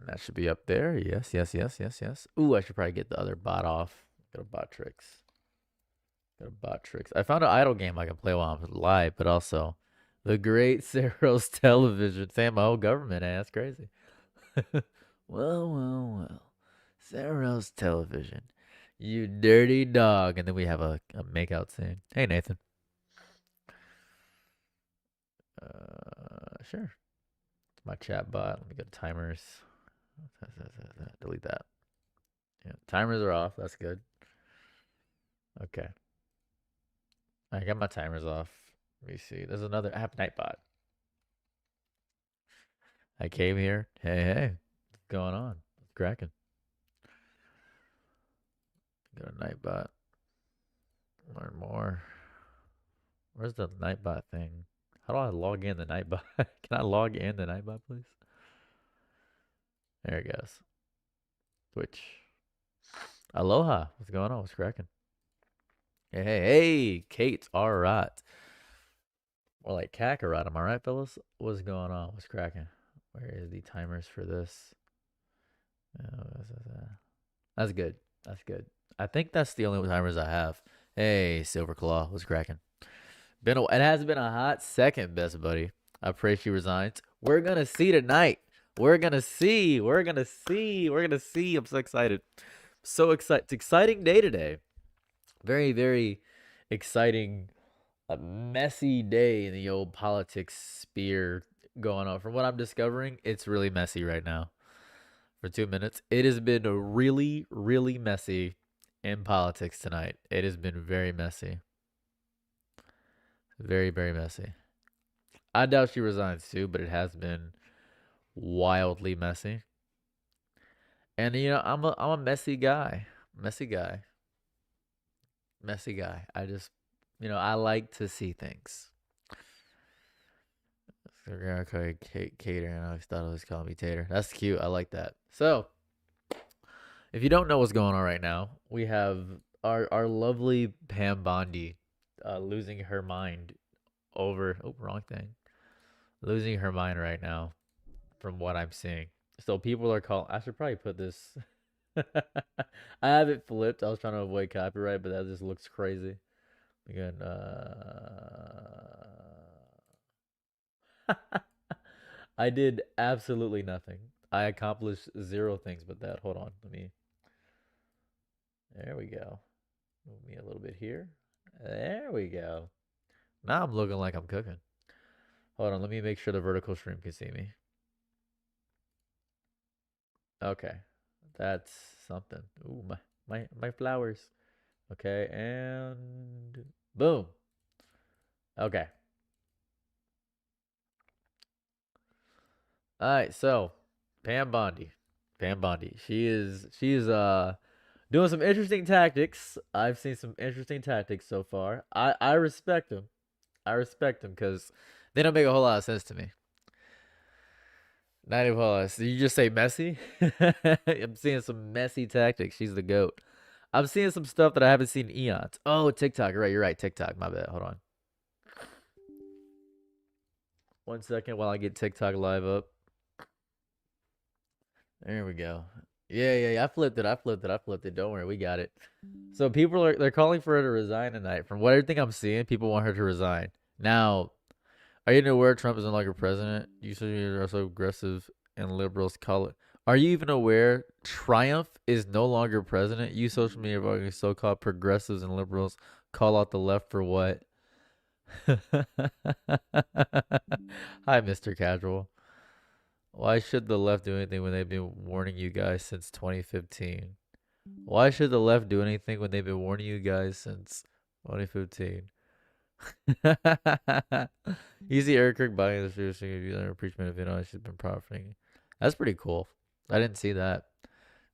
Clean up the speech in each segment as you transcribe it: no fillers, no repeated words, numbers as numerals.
That should be up there. Yes, yes, yes, yes, yes. Ooh, I should probably get the other bot off. Go to bot tricks. Go to bot tricks. I found an idle game I can play while I'm live, but also the great Saros television. Saying my whole government ass crazy. Well, well, well. Saros television. You dirty dog. And then we have a makeout scene. Hey, Nathan. Sure. My chat bot. Let me go to timers. Delete that. Yeah, timers are off. That's good. Okay. I got my timers off. Let me see. There's another app Nightbot. I came here. Hey, hey. What's going on? What's cracking? Go to Nightbot. Learn more. Where's the Nightbot thing? How do I log in the Nightbot? Can I log in the Nightbot, please? There it goes. Twitch. Aloha. What's going on? What's cracking? Hey, hey, hey. Kate. All right. More like Kakarot. Am I right, fellas? What's going on? What's cracking? Where is the timers for this? That's good. That's good. I think that's the only timers I have. Hey, Silverclaw. What's cracking? It has been a hot second, best buddy. I pray she resigns. We're gonna see tonight. We're gonna see. We're gonna see. We're gonna see. I'm so excited. So excited. It's an exciting day today. Very, very exciting. A messy day in the old politics sphere going on. From what I'm discovering, it's really messy right now. For 2 minutes, it has been really, really messy in politics tonight. It has been very messy. Very, very messy. I doubt she resigns too, but it has been wildly messy. And I'm a messy guy. Messy guy. Messy guy. I just I like to see things. Okay, Cater, and I always thought it was calling me Tater. That's cute. I like that. So, if you don't know what's going on right now, we have our lovely Pam Bondi losing her mind over wrong thing. Losing her mind right now from what I'm seeing. So people are calling. I should probably put this. I have it flipped. I was trying to avoid copyright, but that just looks crazy. Again, I did absolutely nothing. I accomplished zero things but that. Hold on. There we go. Move me a little bit here. There we go. Now I'm looking like I'm cooking. Hold on. Let me make sure the vertical stream can see me. Okay. That's something. Ooh, my flowers. Okay, and boom. Okay. All right, so Pam Bondi. Pam Bondi. She's doing some interesting tactics. I've seen some interesting tactics so far. I respect them. I respect them because they don't make a whole lot of sense to me. Not even a whole lot. Did you just say messy? I'm seeing some messy tactics. She's the goat. I'm seeing some stuff that I haven't seen in eons. Oh, TikTok. You're right. TikTok. My bad. Hold on. 1 second while I get TikTok live up. There we go. Yeah. I flipped it. Don't worry, we got it. So people they're calling for her to resign tonight. From what everything I'm seeing, people want her to resign. Now, are you aware Trump is no longer president? You said you're so aggressive and liberals call it. Are you even aware Triumph is no longer president? You social media voting so-called progressives and liberals call out the left for what? Hi, Mr. Casual. Why should the left do anything when they've been warning you guys since 2015? Why should the left do anything when they've been warning you guys since 2015? You see Eric Kirk buying the seriously if you learn impeachment if you know she's been profiting. That's pretty cool. I didn't see that.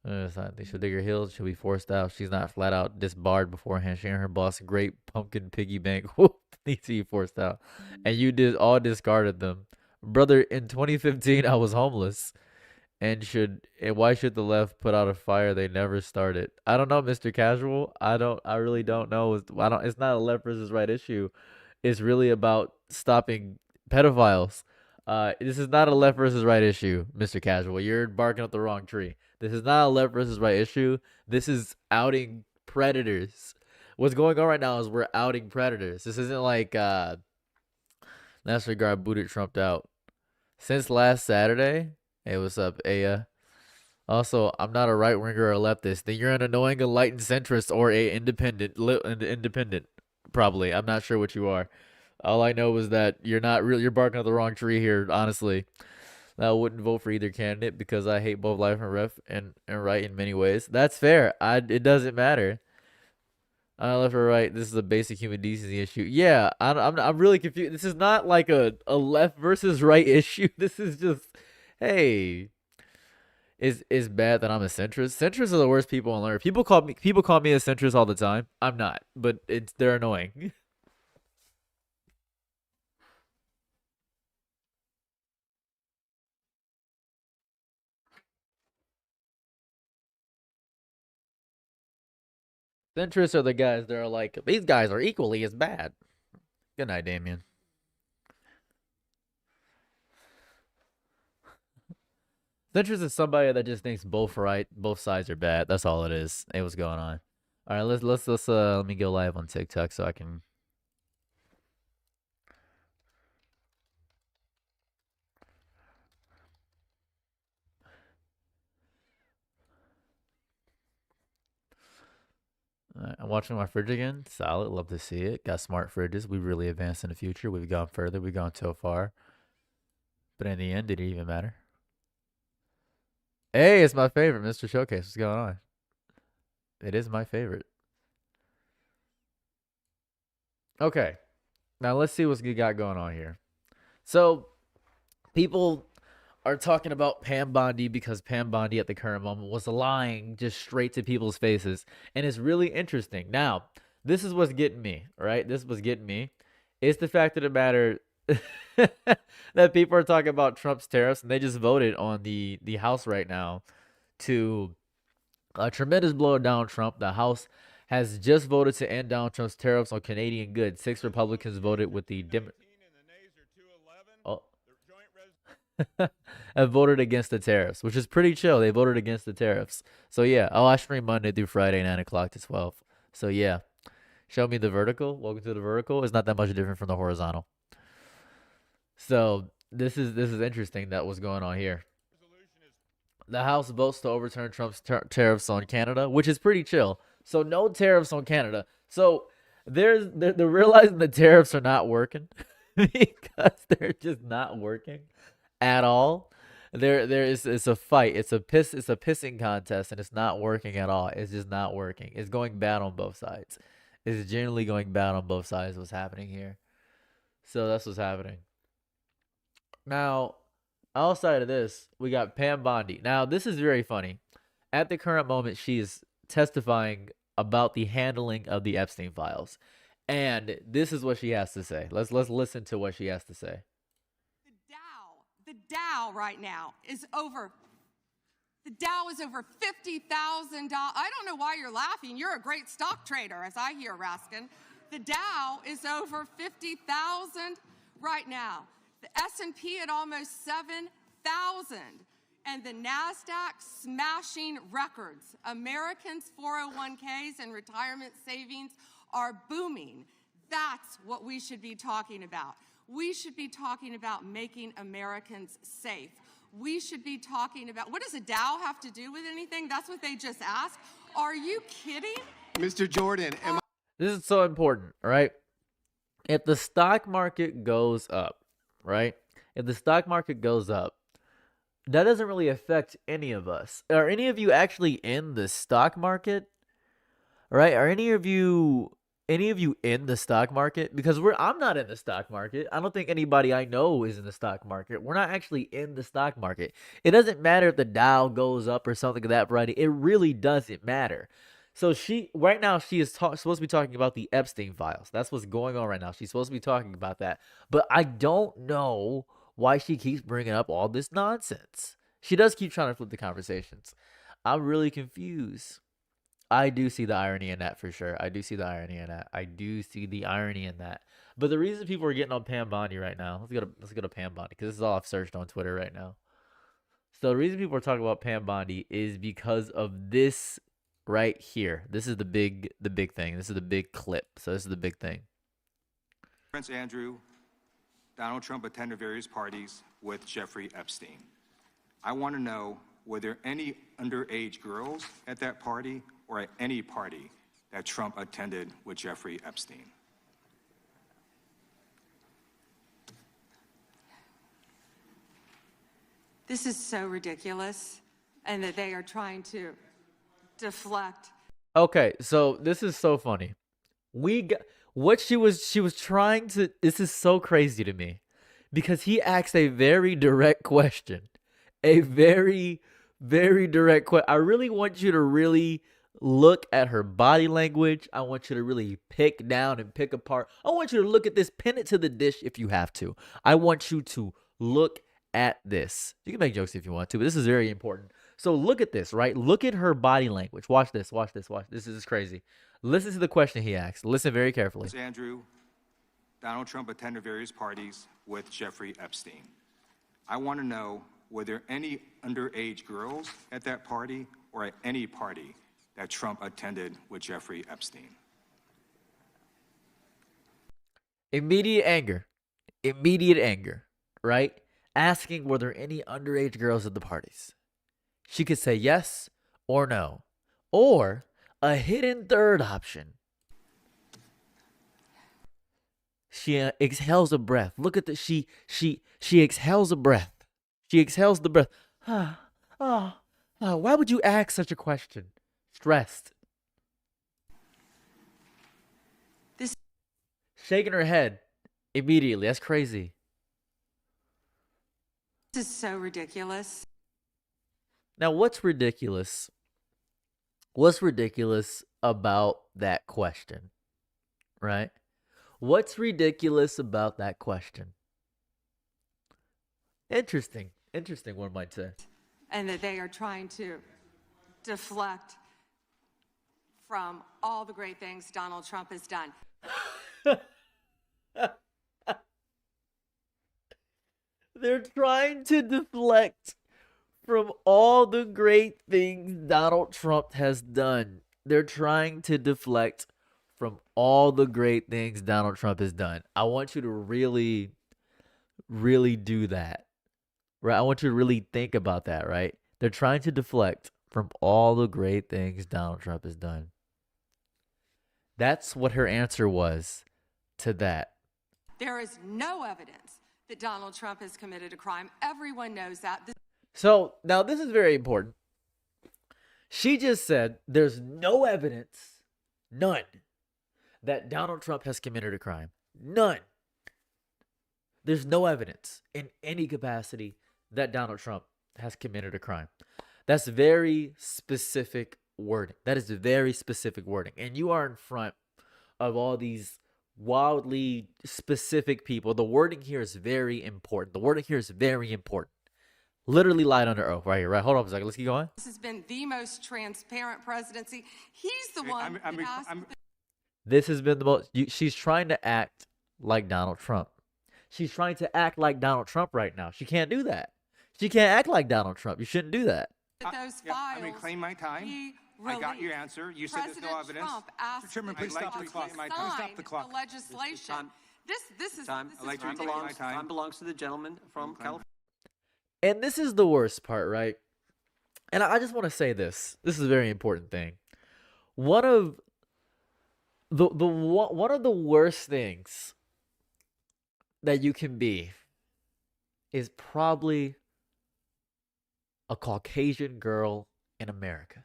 They should dig her heels. She'll be forced out. She's not flat out disbarred beforehand. She and her boss great pumpkin piggy bank. Whoop, needs to be forced out. And you did all discarded them. Brother, in 2015 I was homeless. And why should the left put out a fire they never started? I don't know, Mr. Casual. I really don't know. It's not a left versus right issue. It's really about stopping pedophiles. This is not a left versus right issue, Mr. Casual. You're barking up the wrong tree. This is not a left versus right issue. This is outing predators. What's going on right now is we're outing predators. This isn't like National Guard booted Trump out. Since last Saturday, hey, what's up, Aya? Also, I'm not a right winger or a leftist. Then you're an annoying enlightened centrist or a independent. Probably. I'm not sure what you are. All I know is that you're not real. You're barking up the wrong tree here. Honestly, I wouldn't vote for either candidate because I hate both life and ref and right in many ways. That's fair. It doesn't matter. Left or right. This is a basic human decency issue. Yeah, I'm really confused. This is not like a left versus right issue. This is just, hey, is bad that I'm a centrist. Centrists are the worst people on earth. People call me a centrist all the time. I'm not, but they're annoying. Centrists are the guys that are like, these guys are equally as bad. Good night, Damien. Centrist is somebody that just thinks both sides are bad. That's all it is. Hey, what's going on? All right, let's let me go live on TikTok so I can. I'm watching my fridge again. Solid. Love to see it. Got smart fridges. We really advanced in the future. We've gone further. We've gone so far. But in the end, did it even matter? Hey, it's my favorite, Mr. Showcase. What's going on? It is my favorite. Okay. Now let's see what's we got going on here. So people are talking about Pam Bondi because Pam Bondi at the current moment was lying just straight to people's faces. And it's really interesting. Now, this is what's getting me, right? This was getting me. It's the fact of the matter that people are talking about Trump's tariffs and they just voted on the House right now to a tremendous blow down Trump. The House has just voted to end Donald Trump's tariffs on Canadian goods. 6 Republicans voted with the oh, have voted against the tariffs, which is pretty chill. They voted against the tariffs. So yeah. Oh, I stream Monday through Friday, 9 o'clock to 12. So yeah. Show me the vertical. Welcome to the vertical. It's not that much different from the horizontal. So this is interesting that what's going on here. The House votes to overturn Trump's tariffs on Canada, which is pretty chill. So no tariffs on Canada. So they're realizing the tariffs are not working because they're just not working at all. There is it's a fight. It's a pissing contest and it's not working at all. It's just not working. It's going bad on both sides. It's generally going bad on both sides what's happening here. So that's what's happening. Now, outside of this, we got Pam Bondi. Now, this is very funny. At the current moment, she is testifying about the handling of the Epstein files. And this is what she has to say. Let's listen to what she has to say. The Dow right now is over. The Dow is over $50,000. I don't know why you're laughing. You're a great stock trader, as I hear, Raskin. The Dow is over 50,000 right now. The S&P at almost 7,000. And the NASDAQ smashing records. Americans' 401ks and retirement savings are booming. That's what we should be talking about. We should be talking about making Americans safe. We should be talking about, what does a Dow have to do with anything? That's what they just asked. Are you kidding? Mr. Jordan, this is so important, right? If the stock market goes up, right? If the stock market goes up, that doesn't really affect any of us. Are any of you actually in the stock market? Right? Are any of you in the stock market? Because I'm not in the stock market. I don't think anybody I know is in the stock market. We're not actually in the stock market. It doesn't matter if the Dow goes up or something of that variety. It really doesn't matter. So right now she is supposed to be talking about the Epstein files. That's what's going on right now. She's supposed to be talking about that. But I don't know why she keeps bringing up all this nonsense. She does keep trying to flip the conversations. I'm really confused. I do see the irony in that for sure. I do see the irony in that. I do see the irony in that. But the reason people are getting on Pam Bondi right now, let's go to Pam Bondi because this is all I've searched on Twitter right now. So the reason people are talking about Pam Bondi is because of this right here. This is the big thing. This is the big clip. So this is the big thing. Prince Andrew, Donald Trump attended various parties with Jeffrey Epstein. I want to know, were there any underage girls at that party or at any party that Trump attended with Jeffrey Epstein? This is so ridiculous, and that they are trying to deflect. Okay, so this is so funny. We got what she was trying to. This is so crazy to me because he asked a very direct question, a very very direct question. I really want you to really look at her body language. I want you to really pick down and pick apart. I want you to look at this, pin it to the dish if you have to. I want you to look at this. You can make jokes if you want to, but this is very important. So look at this, right? Look at her body language. Watch this. Watch this. Watch. This is crazy. Listen to the question he asked. Listen very carefully. Prince Andrew, Donald Trump attended various parties with Jeffrey Epstein. I want to know, were there any underage girls at that party or at any party that Trump attended with Jeffrey Epstein? Immediate anger. Immediate anger, right? Asking were there any underage girls at the parties. She could say yes or no. Or a hidden third option. She exhales a breath. Look at the she exhales a breath. She exhales the breath. Why would you ask such a question? Stressed. This Shaking her head immediately. That's crazy. is so ridiculous. Now, what's ridiculous? What's ridiculous about that question? Right? What's ridiculous about that question? Interesting. Interesting, one might say. And that they are trying to deflect from all the great things Donald Trump has done. They're trying to deflect from all the great things Donald Trump has done. They're trying to deflect from all the great things Donald Trump has done. I want you to really, really do that. Right? I want you to really think about that, right? They're trying to deflect from all the great things Donald Trump has done. That's what her answer was to that. There is no evidence that Donald Trump has committed a crime. Everyone knows that. So now this is very important. She just said there's no evidence, none, that Donald Trump has committed a crime. None. There's no evidence in any capacity that Donald Trump has committed a crime. That's very specific wording. That is very specific wording. And you are in front of all these wildly specific people. The wording here is very important. The wording here is very important. Literally lied under oath right here, right? Hold on a second. Let's keep going. This has been the most transparent presidency. He's the one that asked. This has been the most. She's trying to act like Donald Trump. She's trying to act like Donald Trump right now. She can't do that. She can't act like Donald Trump. You shouldn't do that. Those files. I reclaim my time. I got your answer. You said there's no evidence. Trump asked Mr. Chairman, please stop the clock. Stop the clock. The legislation. This is I'd like to reclaim my time. Time belongs to the gentleman from California. And this is the worst part, right? And I just want to say this. This is a very important thing. One of one of the worst things that you can be is probably a Caucasian girl in America.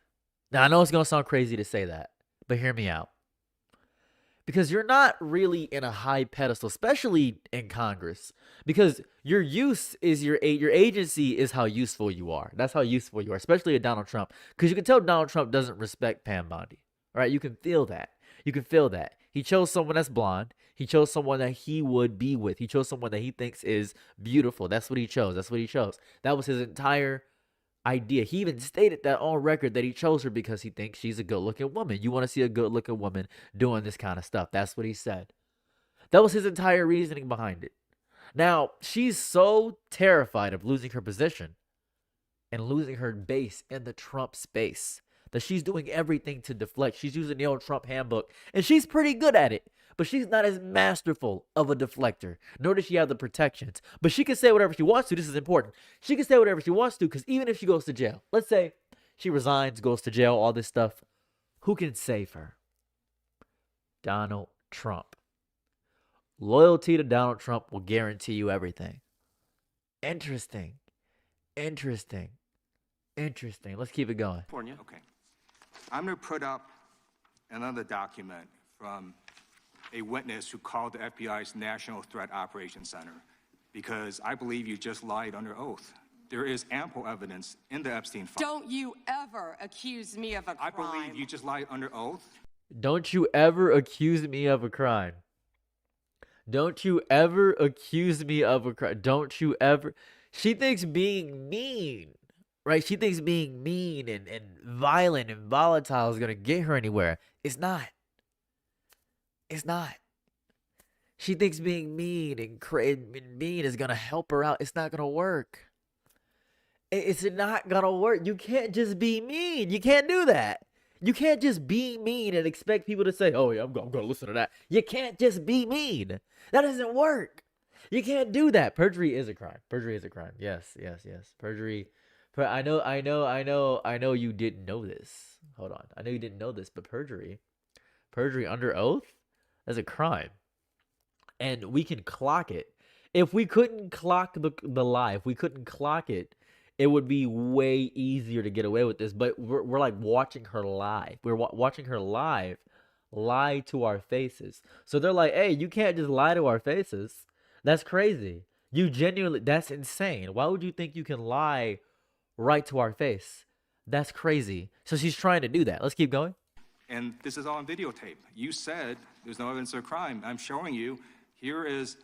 Now, I know it's going to sound crazy to say that, but hear me out. Because you're not really in a high pedestal, especially in Congress. Because your use is your agency is how useful you are. That's how useful you are, especially to Donald Trump. Because you can tell Donald Trump doesn't respect Pam Bondi. All right, you can feel that. You can feel that. He chose someone that's blonde. He chose someone that he would be with. He chose someone that he thinks is beautiful. That's what he chose. That's what he chose. That was his entire idea. He even stated that on record that he chose her because he thinks she's a good-looking woman. You want to see a good-looking woman doing this kind of stuff. That's what he said. That was his entire reasoning behind it. Now, she's so terrified of losing her position and losing her base in the Trump space that she's doing everything to deflect. She's using the old Trump handbook, and she's pretty good at it. But she's not as masterful of a deflector, nor does she have the protections. But she can say whatever she wants to. This is important. She can say whatever she wants to, because even if she goes to jail, let's say she resigns, goes to jail, all this stuff, who can save her? Donald Trump. Loyalty to Donald Trump will guarantee you everything. Interesting. Interesting. Interesting. Let's keep it going. California. Okay. I'm going to put up another document from a witness who called the FBI's National Threat Operations Center because I believe you just lied under oath. There is ample evidence in the Epstein file. Don't you ever accuse me of a crime. I believe you just lied under oath. Don't you ever accuse me of a crime. Don't you ever accuse me of a crime. Don't you ever. She thinks being mean, right? She thinks being mean and violent and volatile is going to get her anywhere. It's not. It's not. She thinks being mean and mean is going to help her out. It's not going to work. It's not going to work. You can't just be mean. You can't do that. You can't just be mean and expect people to say, oh, yeah, I'm going to listen to that. You can't just be mean. That doesn't work. You can't do that. Perjury is a crime. Perjury is a crime. Yes, yes, yes. Perjury. I know you didn't know this. Hold on. I know you didn't know this, but perjury under oath, that's a crime. And we can clock it. If we couldn't clock the lie, if we couldn't clock it, it would be way easier to get away with this. But we're like watching her live. We're watching her live lie to our faces. So they're like, hey, you can't just lie to our faces. That's crazy. You genuinely, that's insane. Why would you think you can lie right to our face? That's crazy. So she's trying to do that. Let's keep going. And this is all on videotape. You said there's no evidence of crime. I'm showing you. Here is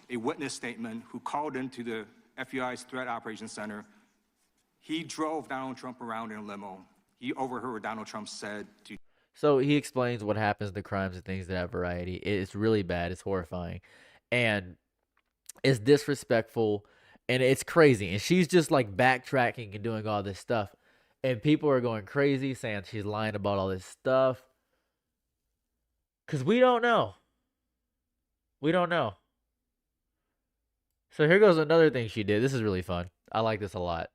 a witness statement who called into the FBI's Threat Operations Center. He drove Donald Trump around in a limo. He overheard what Donald Trump said to. So he explains what happens, the crimes and things of that variety. It's really bad. It's horrifying. And it's disrespectful. And it's crazy. And she's just like backtracking and doing all this stuff. And people are going crazy saying she's lying about all this stuff. Because we don't know. We don't know. So here goes another thing she did. This is really fun. I like this a lot.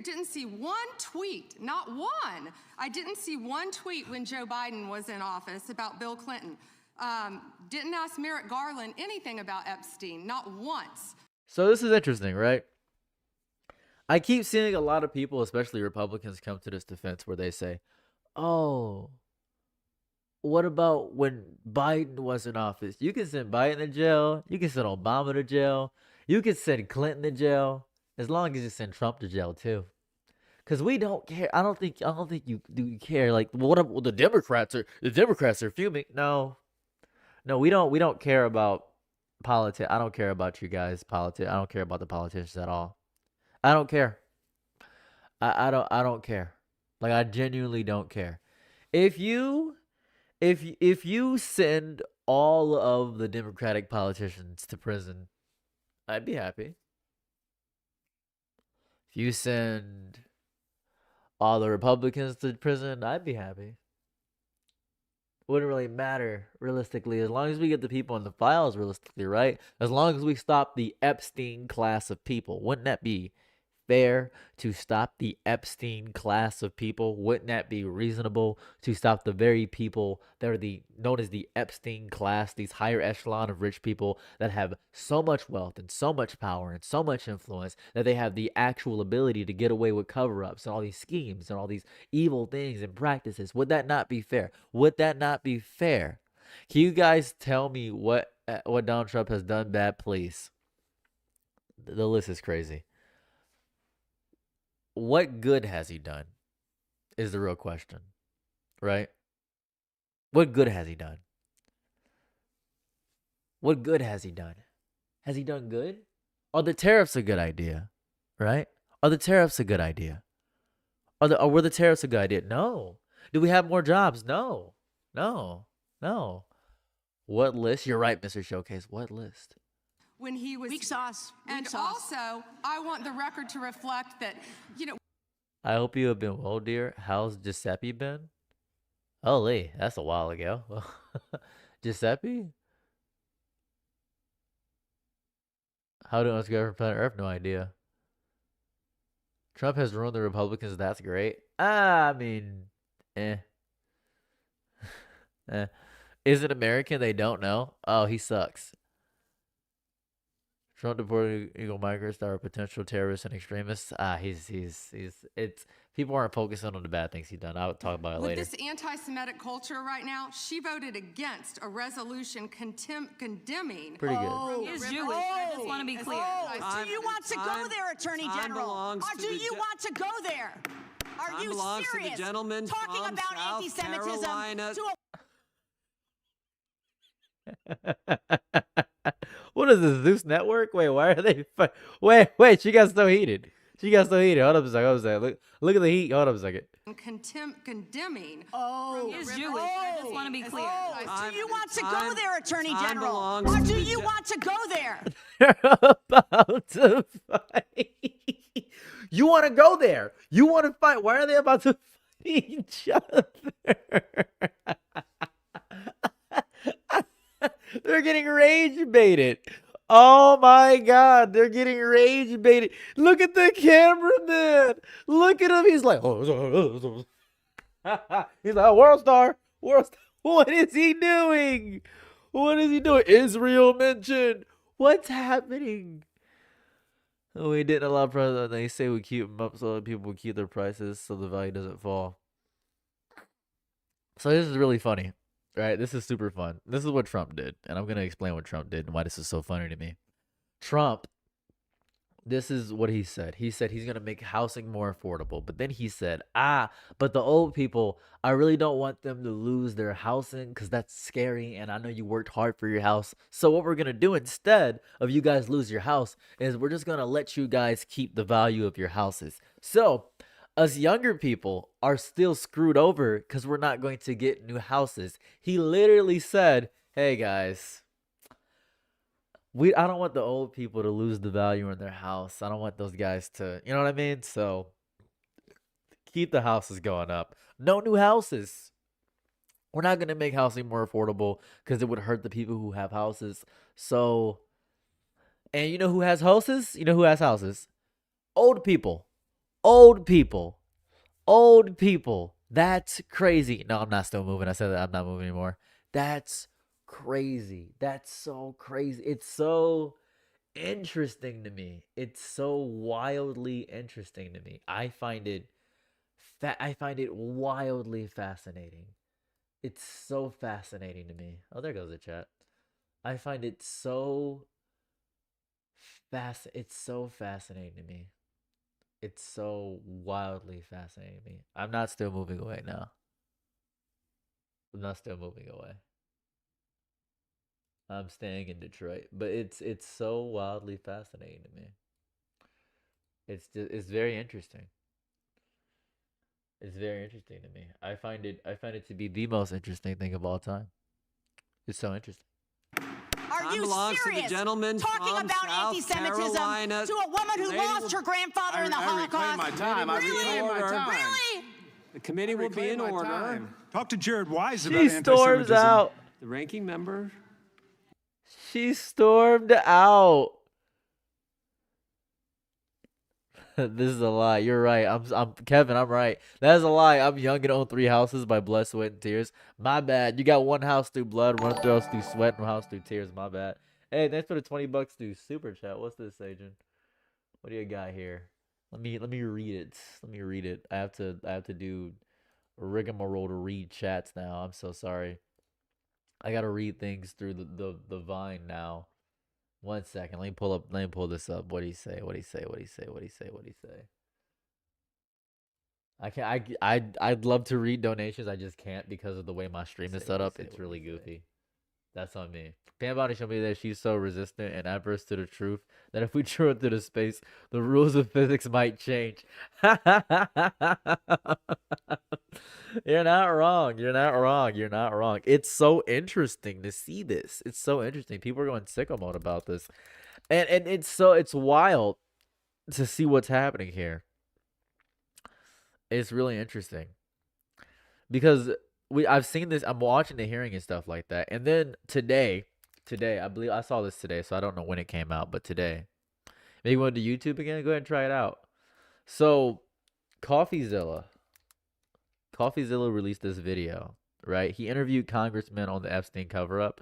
Didn't see one tweet, not one. I didn't see one tweet when Joe Biden was in office about Bill Clinton. Didn't ask Merrick Garland anything about Epstein, not once. So this is interesting, right? I keep seeing a lot of people, especially Republicans, come to this defense where they say, oh, what about when Biden was in office? You can send Biden to jail. You can send Obama to jail. You can send Clinton to jail. As long as you send Trump to jail too. Because we don't care. I don't think you do care. Like, what the Democrats are fuming. No, we don't care about politics. I don't care about you guys' politics. I don't care about the politicians at all. I don't care. I don't care. Like, I genuinely don't care. If you send all of the Democratic politicians to prison, I'd be happy. If you send all the Republicans to prison, I'd be happy. Wouldn't really matter realistically, as long as we get the people in the files realistically, right? As long as we stop the Epstein class of people. Wouldn't that be fair to stop the Epstein class of people? Wouldn't that be reasonable to stop the very people that are known as the Epstein class, these higher echelon of rich people that have so much wealth and so much power and so much influence that they have the actual ability to get away with cover-ups and all these schemes and all these evil things and practices? Would that not be fair? Would that not be fair? Can you guys tell me what Donald Trump has done bad, please? The list is crazy. What good has he done is the real question, right? What good has he done? What good has he done? Has he done good? Are the tariffs a good idea, right? Are the tariffs a good idea? Were the tariffs a good idea? No. Do we have more jobs? No. What list? You're right, Mr. Showcase. What list? when he was Weak sauce. Weak and sauce. also, I want the record to reflect that, I hope you have been well, dear. How's Giuseppe been? Holy, that's a while ago. Giuseppe? How do us go from planet Earth? No idea. Trump has ruined the Republicans. That's great. I mean, eh. eh. Is it American? They don't know. Oh, he sucks. Trump deported illegal migrants that are potential terrorists and extremists. It's people aren't focusing on the bad things he's done. I'll talk about it with later. this anti-Semitic culture right now, she voted against a resolution condemning. Pretty good. He is Jewish. I just want to be clear. Do you want to go there, Attorney General? Or do you want to go there? Are you serious? To the gentleman talking from about South anti-Semitism Carolina. to a What is this, Zeus Network? Wait, why are they? Wait, she got so heated. She got so heated. Hold up a second. Hold up a second. Look at the heat. Hold up a second. Condemning. He is Jewish. I just want to be clear. do you want to go there, Attorney General? belongs Or to do the you want to go there? They're about to fight. You want to go there? You want to fight? Why are they about to fight each other? They're getting rage baited. Oh my God, they're getting rage baited. Look at the cameraman. Look at him. He's like, he's like, world star, world star. What is he doing? What is he doing? Israel mentioned. What's happening? Oh, we didn't allow prices. They say we keep them up so that people keep their prices so the value doesn't fall. So this is really funny. Right, this is super fun. This is what Trump did, and I'm going to explain what Trump did and why this is so funny to me. Trump, this is what he said. He said he's going to make housing more affordable, but then he said, but the old people, I really don't want them to lose their housing because that's scary, and I know you worked hard for your house. So what we're going to do instead of you guys lose your house is we're just going to let you guys keep the value of your houses. So us younger people are still screwed over because we're not going to get new houses. He literally said, hey guys, I don't want the old people to lose the value in their house. I don't want those guys to, you know what I mean? So keep the houses going up. No new houses. We're not going to make housing more affordable because it would hurt the people who have houses. So, and you know who has houses? You know who has houses? Old people. Old people. Old people. That's crazy. No, I'm not still moving. I said that I'm not moving anymore. That's crazy. That's so crazy. It's so interesting to me. It's so wildly interesting to me. I find it wildly fascinating. It's so fascinating to me. Oh, there goes the chat. I find it so it's so fascinating to me. It's so wildly fascinating to me. I'm not still moving away now. I'm not still moving away. I'm staying in Detroit, but it's so wildly fascinating to me. It's very interesting. It's very interesting to me. I find it to be the most interesting thing of all time. It's so interesting. Are you belongs to the serious? gentleman talking from about South anti-Semitism Carolina. to a woman who Lady lost will- her grandfather in the I reclaim Holocaust? my time. I reclaim my time. Really? The committee will be in Reclaim my order. time. Talk to Jared Wise about She anti-Semitism. storms out. The ranking member. She stormed out. This is a lie. You're right. I'm Kevin. I'm right. That is a lie. I'm young and own 3 houses by blood, sweat, and tears. My bad. You got 1 house through blood, 1 house through sweat, and 1 house through tears. My bad. Hey, thanks for the $20 through super chat. What's this, Agent? What do you got here? Let me read it. Let me read it. I have to do rigmarole to read chats now. I'm so sorry. I gotta read things through the Vine now. 1 second. Let me pull this up. What do you say? What do you say? What do you say? What do you say? What do you say? I'd love to read donations. I just can't because of the way my stream is set up. It's really goofy. That's on me. Pam Bondi showed me that she's so resistant and adverse to the truth that if we threw it into space, the rules of physics might change. You're not wrong. You're not wrong. You're not wrong. It's so interesting to see this. It's so interesting. People are going sicko mode about this. And it's wild to see what's happening here. It's really interesting. Because I've seen this, I'm watching the hearing and stuff like that. And then today, I believe I saw this today, so I don't know when it came out, but today. Maybe you went to YouTube again? Go ahead and try it out. So, CoffeeZilla released this video, right? He interviewed congressmen on the Epstein cover-up.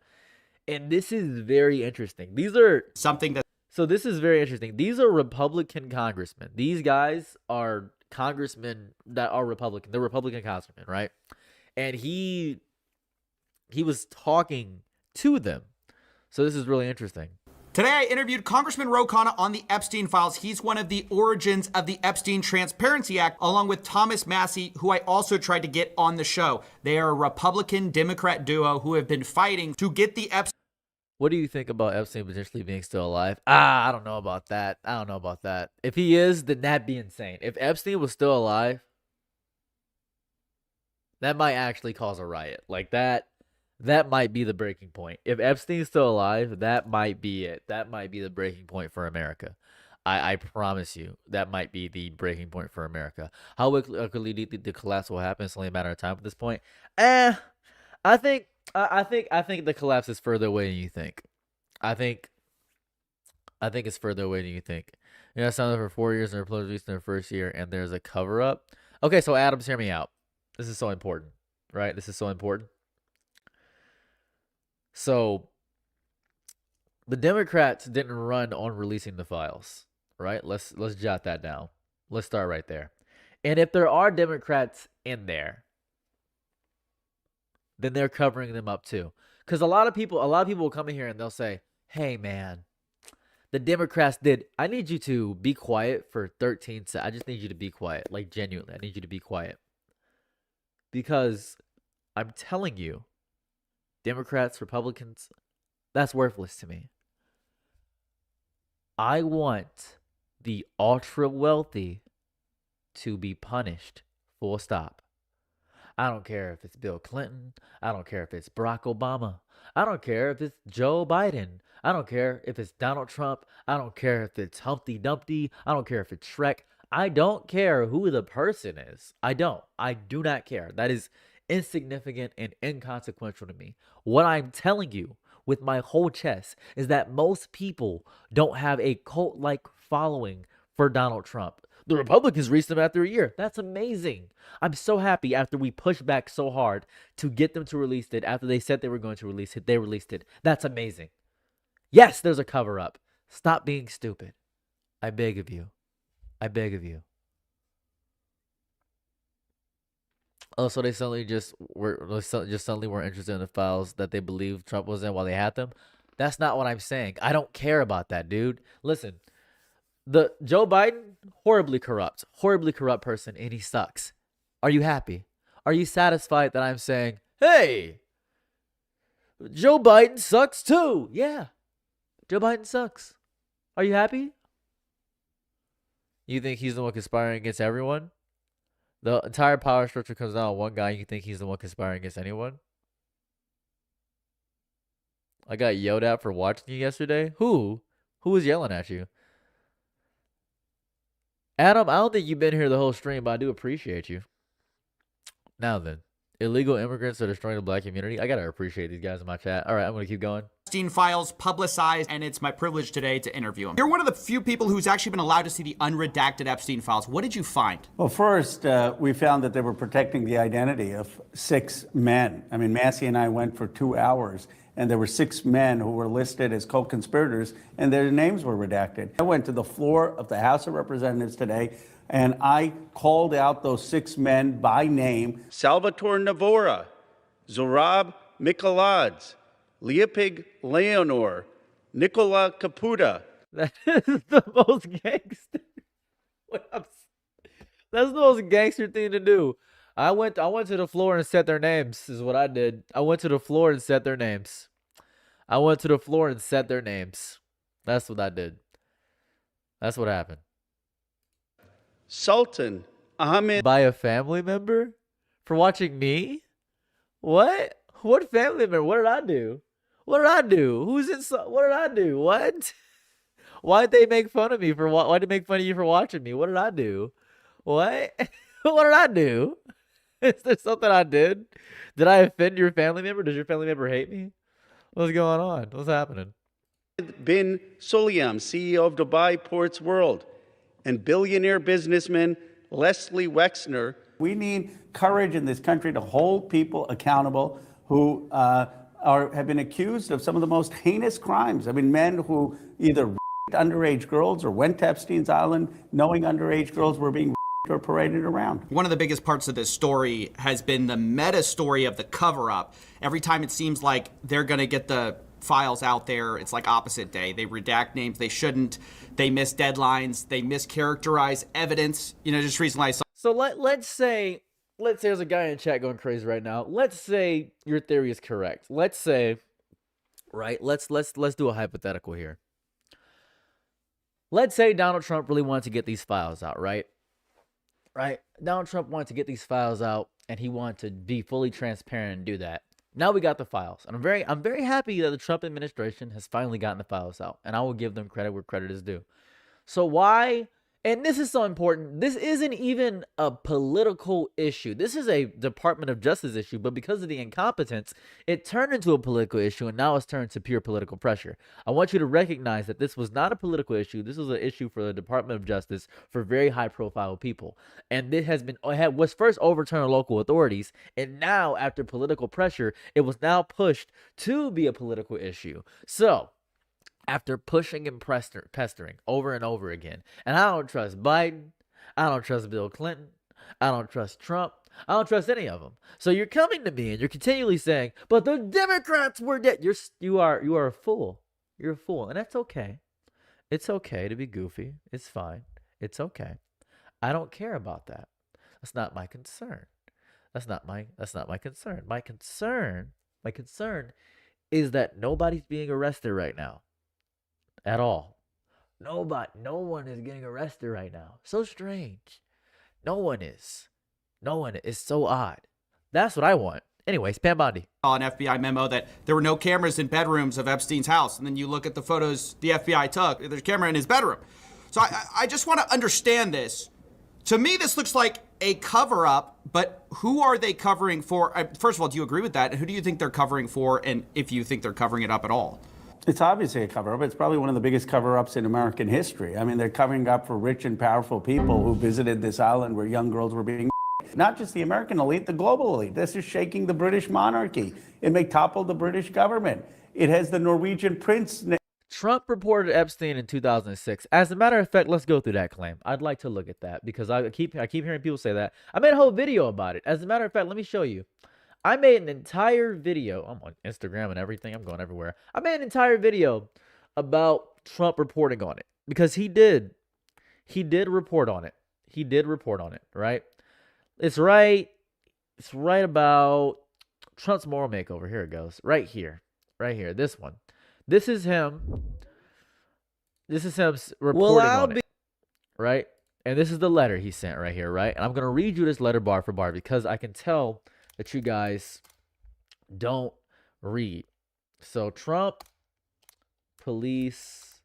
And this is very interesting. This is very interesting. These are Republican congressmen. These guys are congressmen that are Republican. They're Republican congressmen, right? And he was talking to them. So this is really interesting. Today, I interviewed Congressman Ro Khanna on the Epstein files. He's one of the origins of the Epstein Transparency Act, along with Thomas Massie, who I also tried to get on the show. They are a Republican-Democrat duo who have been fighting to get the Epstein. What do you think about Epstein potentially being still alive? I don't know about that. I don't know about that. If he is, then that'd be insane. If Epstein was still alive, that might actually cause a riot. Like that might be the breaking point. If Epstein's still alive, that might be it. That might be the breaking point for America. I promise you, that might be the breaking point for America. How quickly do you think the collapse will happen? It's only a matter of time at this point. I think the collapse is further away than you think. I think it's further away than you think. You know, I signed up for 4 years and Republicans released in their first year, and there's a cover up. Okay, so Adams, hear me out. This is so important, right? This is so important. So the Democrats didn't run on releasing the files, right? Let's jot that down. Let's start right there. And if there are Democrats in there, then they're covering them up too. Because a lot of people will come in here and they'll say, hey man, the Democrats did. I need you to be quiet for 13 seconds. I just need you to be quiet. Like genuinely, I need you to be quiet. Because I'm telling you, Democrats, Republicans, that's worthless to me. I want the ultra wealthy to be punished. Full stop. I don't care if it's Bill Clinton. I don't care if it's Barack Obama. I don't care if it's Joe Biden. I don't care if it's Donald Trump. I don't care if it's Humpty Dumpty. I don't care if it's Shrek. I don't care who the person is. I don't. I do not care. That is insignificant and inconsequential to me. What I'm telling you with my whole chest is that most people don't have a cult-like following for Donald Trump. The Republicans reached them after a year. That's amazing. I'm so happy after we pushed back so hard to get them to release it. After they said they were going to release it, they released it. That's amazing. Yes, there's a cover-up. Stop being stupid. I beg of you. I beg of you. Oh, so they suddenly suddenly weren't interested in the files that they believed Trump was in while they had them? That's not what I'm saying. I don't care about that, dude. Listen, the Joe Biden, horribly corrupt person, and he sucks. Are you happy? Are you satisfied that I'm saying, hey, Joe Biden sucks too? Yeah, Joe Biden sucks. Are you happy? You think he's the one conspiring against everyone? The entire power structure comes down on one guy. You think he's the one conspiring against anyone? I got yelled at for watching you yesterday. Who? Who was yelling at you? Adam, I don't think you've been here the whole stream, but I do appreciate you. Now then, illegal immigrants are destroying the black community. I gotta appreciate these guys in my chat. All right, I'm gonna keep going. Epstein files publicized, and it's my privilege today to interview him. You're one of the few people who's actually been allowed to see the unredacted Epstein files. What did you find? Well, first, we found that they were protecting the identity of 6 men. I mean, Massey and I went for 2 hours, and there were 6 men who were listed as co-conspirators, and their names were redacted. I went to the floor of the House of Representatives today, and I called out those 6 men by name. Salvatore Navora, Zorab Mikoladze, Leopig Leonor, Nicola Caputa. That is the most gangster. That's the most gangster thing to do. I went to the floor and said their names, is what I did. I went to the floor and said their names. I went to the floor and said their names. That's what I did. That's what happened. Sultan Ahmed By a family member? For watching me? What? What family member? What did I do? What did I do? Who's in? What did I do? What? Why'd they make fun of me for what? Why'd they make fun of you for watching me? What did I do? What? What did I do? Is there something I did? Did I offend your family member? Does your family member hate me? What's going on? What's happening? bin Sulayem, CEO of Dubai Ports World, and billionaire businessman Leslie Wexner. We need courage in this country to hold people accountable who have been accused of some of the most heinous crimes. I mean, men who either underage girls or went to Epstein's Island knowing underage girls were being or paraded around. One of the biggest parts of this story has been the meta story of the cover-up. Every time it seems like they're going to get the files out there, it's like opposite day. They redact names they shouldn't. They miss deadlines. They mischaracterize evidence. You know, just recently I saw. So let's say there's a guy in chat going crazy right now. Let's say your theory is correct. Let's say, right? Let's do a hypothetical here. Let's say Donald Trump really wanted to get these files out, right? Right? Donald Trump wanted to get these files out, and he wanted to be fully transparent and do that. Now we got the files, and I'm very happy that the Trump administration has finally gotten the files out, and I will give them credit where credit is due. So why? And this is so important. This isn't even a political issue. This is a Department of Justice issue, but because of the incompetence, it turned into a political issue, and now it's turned to pure political pressure. I want you to recognize that this was not a political issue. This was an issue for the Department of Justice for very high-profile people. And it was first overturned local authorities, and now, after political pressure, it was now pushed to be a political issue. So, after pushing and pestering over and over again. And I don't trust Biden. I don't trust Bill Clinton. I don't trust Trump. I don't trust any of them. So you're coming to me and you're continually saying, but the Democrats were dead. You are a fool. You're a fool. And that's okay. It's okay to be goofy. It's fine. It's okay. I don't care about that. That's not my concern. That's not my concern. My concern is that nobody's being arrested right now. At all. No one is getting arrested right now. So strange. No one is. It's so odd. That's what I want. Anyways, Pam Bondi. An FBI memo that there were no cameras in bedrooms of Epstein's house. And then you look at the photos the FBI took, there's a camera in his bedroom. So I just want to understand this. To me, this looks like a cover-up, but who are they covering for? First of all, do you agree with that? And who do you think they're covering for, and if you think they're covering it up at all? It's obviously a cover-up. It's probably one of the biggest cover-ups in American history. I mean, they're covering up for rich and powerful people who visited this island where young girls were being not just the American elite, the global elite. This is shaking the British monarchy. It may topple the British government. It has the Norwegian prince. Trump reported Epstein in 2006. As a matter of fact, let's go through that claim. I'd like to look at that because I keep hearing people say that. I made a whole video about it. As a matter of fact, let me show you. I made an entire video. I'm on Instagram and everything. I'm going everywhere. I made an entire video about Trump reporting on it because he did report on it. He did report on it, right? It's right about Trump's moral makeover. Here it goes. Right here. This one. This is him. This is him reporting on it, right? And this is the letter he sent right here, right? And I'm going to read you this letter bar for bar because I can tell that you guys don't read. So Trump, police,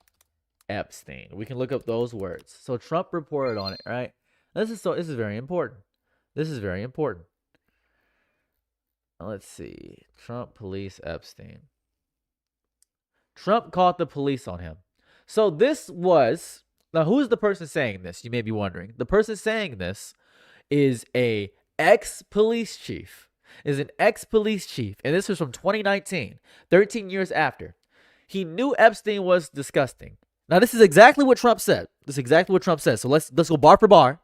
Epstein. We can look up those words. So Trump reported on it, right? This is very important. This is very important. Let's see. Trump, police, Epstein. Trump called the police on him. So this was, now who is the person saying this? You may be wondering. The person saying this is a ex-police chief, and this was from 2019, 13 years after. He knew Epstein was disgusting. Now, this is exactly what Trump said. So let's go bar for bar.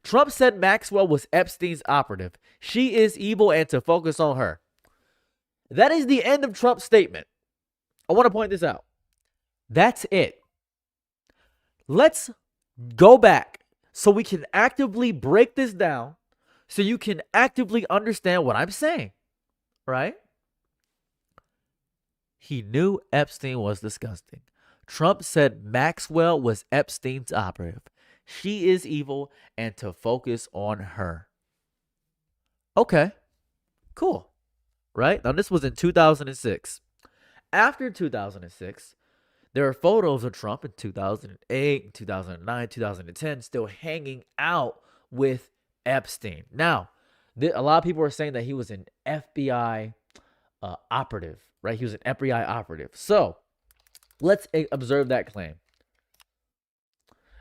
Trump said Maxwell was Epstein's operative. She is evil and to focus on her. That is the end of Trump's statement. I want to point this out. That's it. Let's go back so we can actively break this down so you can actively understand what I'm saying, right? He knew Epstein was disgusting. Trump said Maxwell was Epstein's operative. She is evil and to focus on her. Okay, cool. Right? Now, this was in 2006. After 2006, there are photos of Trump in 2008, 2009, 2010 still hanging out with Epstein. Now, a lot of people are saying that he was an FBI operative, right? He was an FBI operative. So let's observe that claim.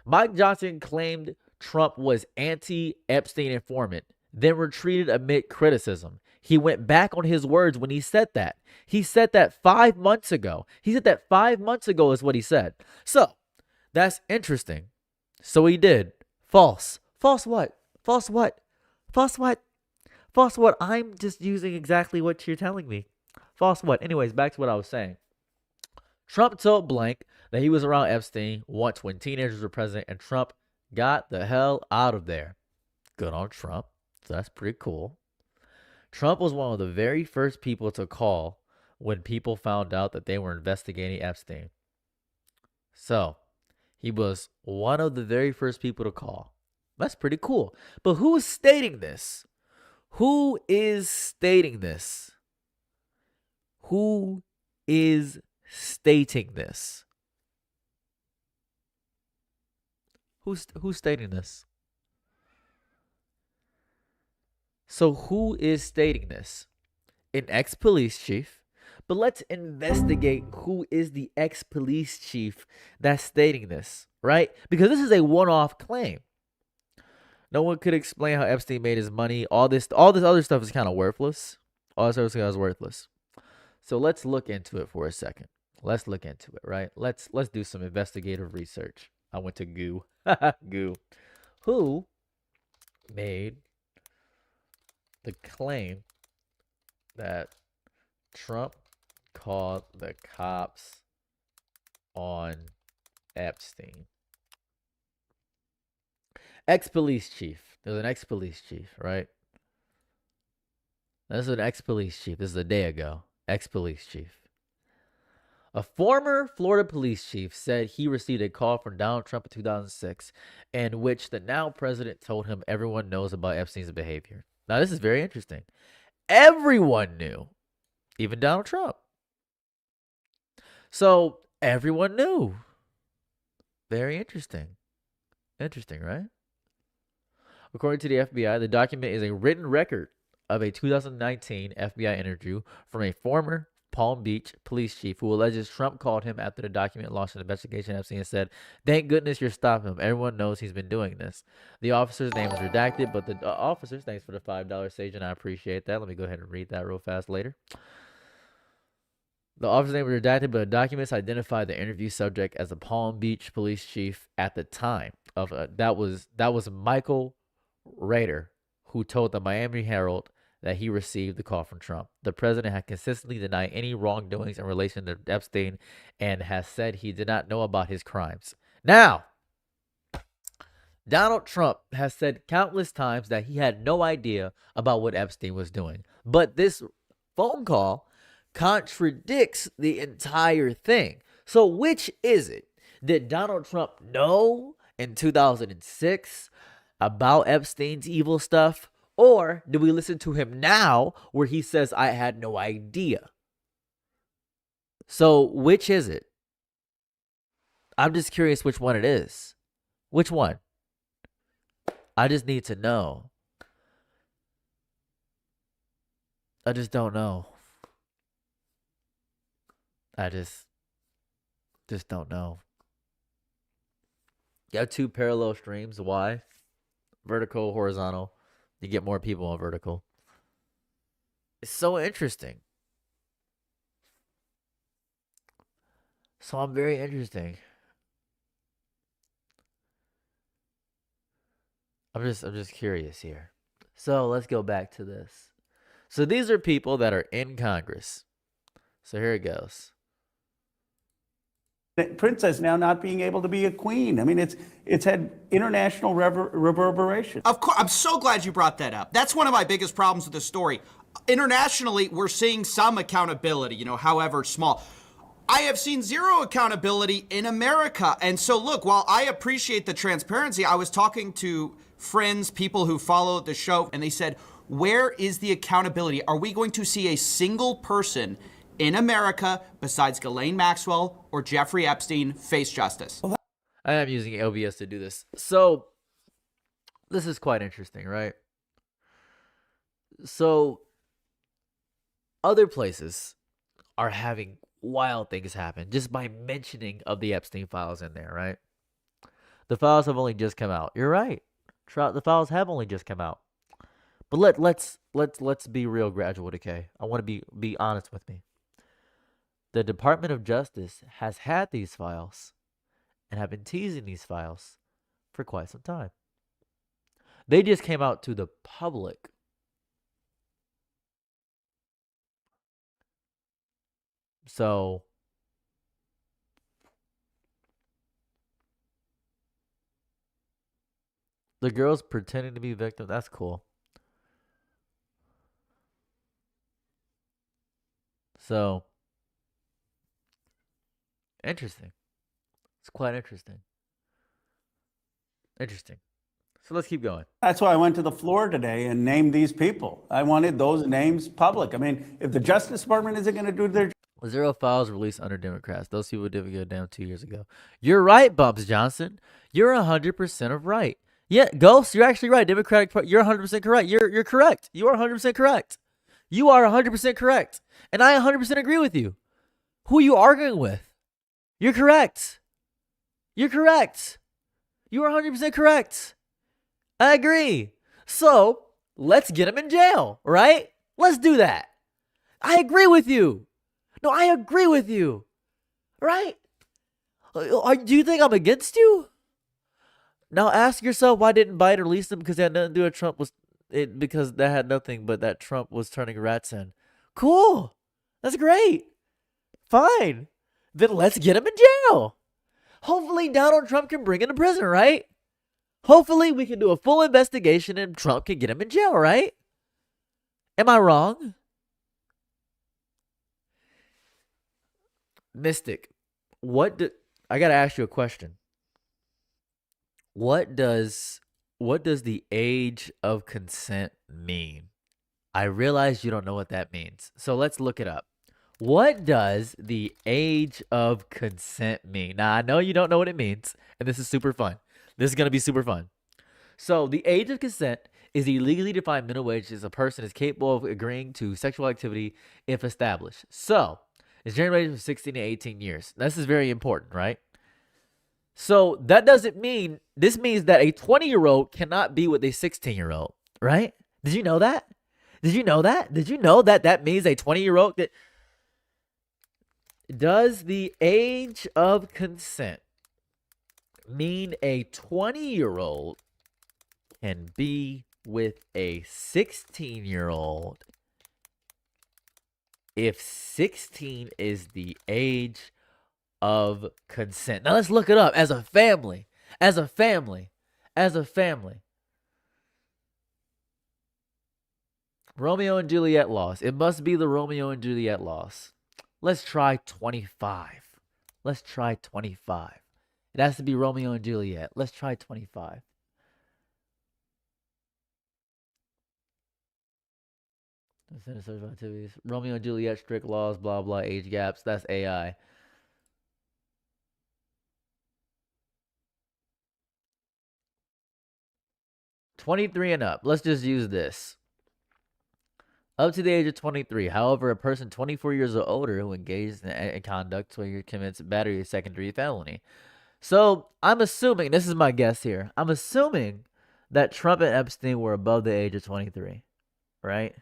Mike Johnson claimed Trump was anti-Epstein informant, then retreated amid criticism. He went back on his words when he said that. He said that 5 months ago. He said that 5 months ago is what he said. So that's interesting. So he did. False. False what? False what? False what? False what? I'm just using exactly what you're telling me. False what? Anyways, back to what I was saying. Trump told Blank that he was around Epstein once when teenagers were president, and Trump got the hell out of there. Good on Trump. So that's pretty cool. Trump was one of the very first people to call when people found out that they were investigating Epstein. So he was one of the very first people to call. That's pretty cool. But who is stating this? Who is stating this? Who is stating this? Who's stating this? So who is stating this? An ex-police chief. But let's investigate who is the ex-police chief that's stating this, right? Because this is a one-off claim. No one could explain how Epstein made his money. All this other stuff is kind of worthless. All this other stuff is worthless. So let's look into it for a second. Let's look into it, right? Let's do some investigative research. I went to Goo. Goo. Who made the claim that Trump called the cops on Epstein? Ex-police chief. There's an ex-police chief, right? This is an ex-police chief. This is a day ago. Ex-police chief. A former Florida police chief said he received a call from Donald Trump in 2006 in which the now president told him everyone knows about Epstein's behavior. Now, this is very interesting. Everyone knew, even Donald Trump. So, everyone knew. Very interesting. Interesting, right? According to the FBI, the document is a written record of a 2019 FBI interview from a former Palm Beach police chief who alleges Trump called him after the document launched an investigation at Epstein and said, "Thank goodness you're stopping him. Everyone knows he's been doing this." The officer's name was redacted, but the officers, thanks for the $5 Sage, and I appreciate that. Let me go ahead and read that real fast later. The officer's name was redacted, but the documents identified the interview subject as a Palm Beach police chief at the time. That was Michael Rader, who told the Miami Herald that he received the call from Trump. The president had consistently denied any wrongdoings in relation to Epstein and has said he did not know about his crimes. Now, Donald Trump has said countless times that he had no idea about what Epstein was doing. But this phone call contradicts the entire thing. So which is it? Did Donald Trump know in 2006 about Epstein's evil stuff? Or do we listen to him now where he says, I had no idea? So which is it? I'm just curious which one it is. Which one? I just need to know. I just don't know. I just don't know. You have two parallel streams. Why? Vertical, horizontal. You get more people on vertical. It's so interesting. So I'm very interesting. I'm just curious here. So let's go back to this. So these are people that are in Congress. So here it goes. Princess now not being able to be a queen. I mean, it's had international reverberation. Of course, I'm so glad you brought that up. That's one of my biggest problems with this story. internationally, we're seeing some accountability, however small. I have seen zero accountability in America. And so, look, while I appreciate the transparency, I was talking to friends, people who follow the show, and they said, where is the accountability? Are we going to see a single person in America besides Ghislaine Maxwell or Jeffrey Epstein face justice? I am using OBS to do this. So this is quite interesting, right? So other places are having wild things happen just by mentioning of the Epstein files in there, right? The files have only just come out. You're right. The files have only just come out. But let's be real, gradual decay. I want to be honest with me. The Department of Justice has had these files and have been teasing these files for quite some time. They just came out to the public. So the girl's pretending to be a victim. That's cool. So interesting. It's quite interesting. Interesting. So let's keep going. That's why I went to the floor today and named these people. I wanted those names public. I mean, if the Justice Department isn't going to do their Zero files released under Democrats. Those people didn't give a damn 2 years ago. You're right, Bumps Johnson. You're 100% right. Yeah, Ghost, you're actually right. Democratic Party, you're 100% correct. You're correct. You are 100% correct. You are 100% correct. And I 100% agree with you. Who are you arguing with? You're correct. You're correct. You are 100% correct. I agree. So, let's get him in jail, right? Let's do that. I agree with you. No, I agree with you. Right? Do you think I'm against you? Now ask yourself, why didn't Biden release them? Because they had nothing to do with Trump. Because that had nothing but that Trump was turning rats in. Cool. That's great. Fine. Then let's get him in jail. Hopefully Donald Trump can bring him to prison, right? Hopefully we can do a full investigation and Trump can get him in jail, right? Am I wrong? Mystic, I gotta ask you a question. What does the age of consent mean? I realize you don't know what that means, so let's look it up. What does the age of consent mean? Now I know you don't know what it means, and this is super fun. This is gonna be super fun. So the age of consent is the legally defined minimum age as a person is capable of agreeing to sexual activity if established. So it's generated from 16 to 18 years. This is very important, right? So that doesn't mean, this means that a 20-year-old cannot be with a 16-year-old, right? Did you know that? Did you know that? Did you know that that means a 20-year-old that... Does the age of consent mean a 20-year-old can be with a 16-year-old if 16 is the age of consent? Now let's look it up as a family. As a family. Romeo and Juliet laws. It must be the Romeo and Juliet laws. Let's try 25. Let's try 25. It has to be Romeo and Juliet. Let's try 25. Activities. Romeo and Juliet, strict laws, blah, blah, age gaps. That's AI. "23 and up." Let's just use this. Up to the age of 23. However, a person 24 years or older who engages in conduct where he commits battery or secondary felony. So I'm assuming, this is my guess here, I'm assuming that Trump and Epstein were above the age of 23, right?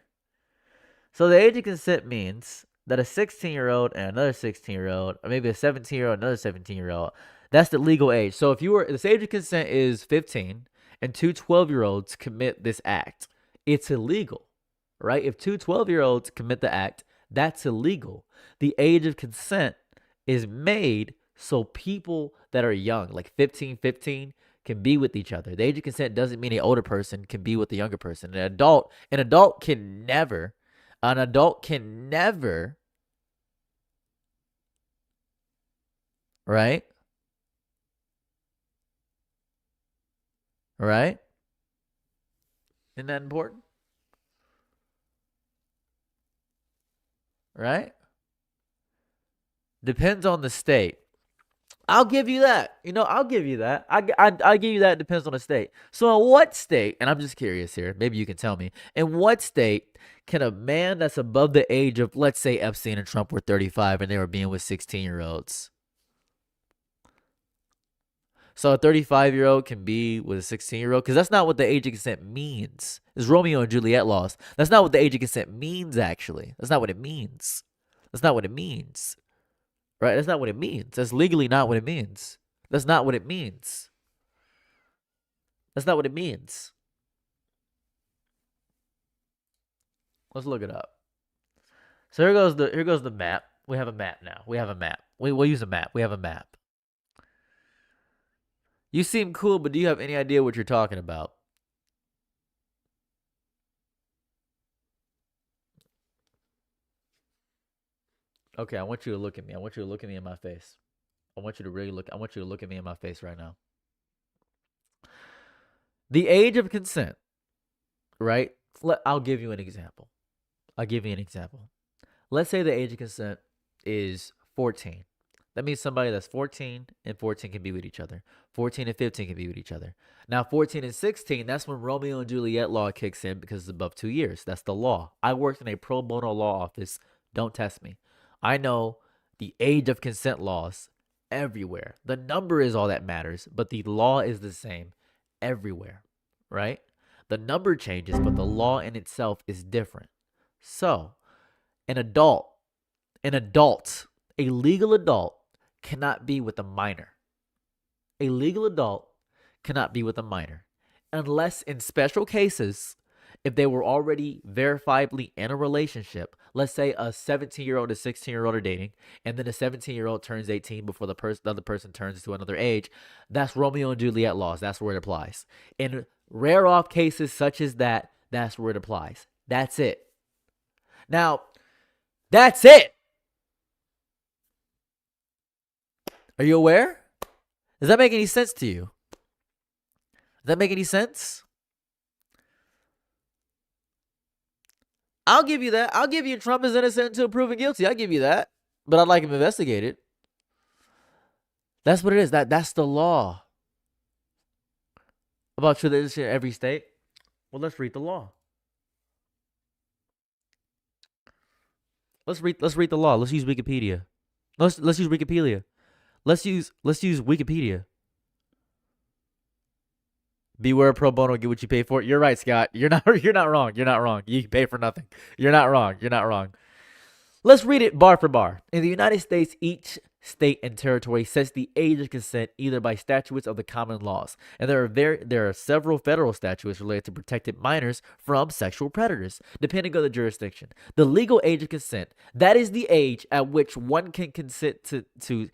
So the age of consent means that a 16-year-old and another 16-year-old, or maybe a 17-year-old and another 17-year-old, that's the legal age. So if you were, this age of consent is 15, and two 12-year-olds commit this act, it's illegal, right? If two 12-year-olds commit the act, that's illegal. The age of consent is made so people that are young, like 15, can be with each other. The age of consent doesn't mean an older person can be with a younger person. An adult can never, An adult can never, right? Right? Isn't that important? Right? Depends on the state. I'll give you that. I'll give you that. I give you that. It depends on the state. So in what state, and I'm just curious here, maybe you can tell me, in what state can a man that's above the age of, let's say Epstein and Trump were 35 and they were being with 16-year-olds? So a 35-year-old can be with a 16-year-old? Because that's not what the age of consent means. It's Romeo and Juliet laws. That's not what the age of consent means, actually. That's not what it means. That's not what it means. Right? That's not what it means. That's legally not what it means. That's not what it means. That's not what it means. Let's look it up. So here goes the map. We have a map now. We have a map. We'll use a map. We have a map. You seem cool, but do you have any idea what you're talking about? Okay, I want you to look at me. I want you to look at me in my face. I want you to look at me in my face right now. The age of consent, right? I'll give you an example. Let's say the age of consent is 14. That means somebody that's 14 and 14 can be with each other. 14 and 15 can be with each other. Now, 14 and 16, that's when Romeo and Juliet law kicks in because it's above 2 years. That's the law. I worked in a pro bono law office. Don't test me. I know the age of consent laws everywhere. The number is all that matters, but the law is the same everywhere, right? The number changes, but the law in itself is different. So, a legal adult cannot be with a minor. A legal adult cannot be with a minor unless in special cases, if they were already verifiably in a relationship. Let's say a 17-year-old and 16-year-old are dating, and then a 17-year-old turns 18 before the other person turns to another age. That's Romeo and Juliet laws. That's where it applies. In rare off cases such as that, that's where it applies. That's it. Now, that's it. Are you aware? Does that make any sense to you? Does that make any sense? I'll give you that. I'll give you Trump is innocent until proven guilty. I'll give you that. But I'd like him investigated. That's what it is. That's the law. About tradition in every state. Well, let's read the law. Let's read the law. Let's use Wikipedia. Let's use Wikipedia. Let's use Wikipedia. Beware pro bono, get what you pay for. You're right, Scott. You're not wrong. You're not wrong. You pay for nothing. You're not wrong. Let's read it bar for bar. In the United States, each state and territory sets the age of consent either by statutes of the common laws, and there are several federal statutes related to protected minors from sexual predators, depending on the jurisdiction. The legal age of consent, that is the age at which one can consent to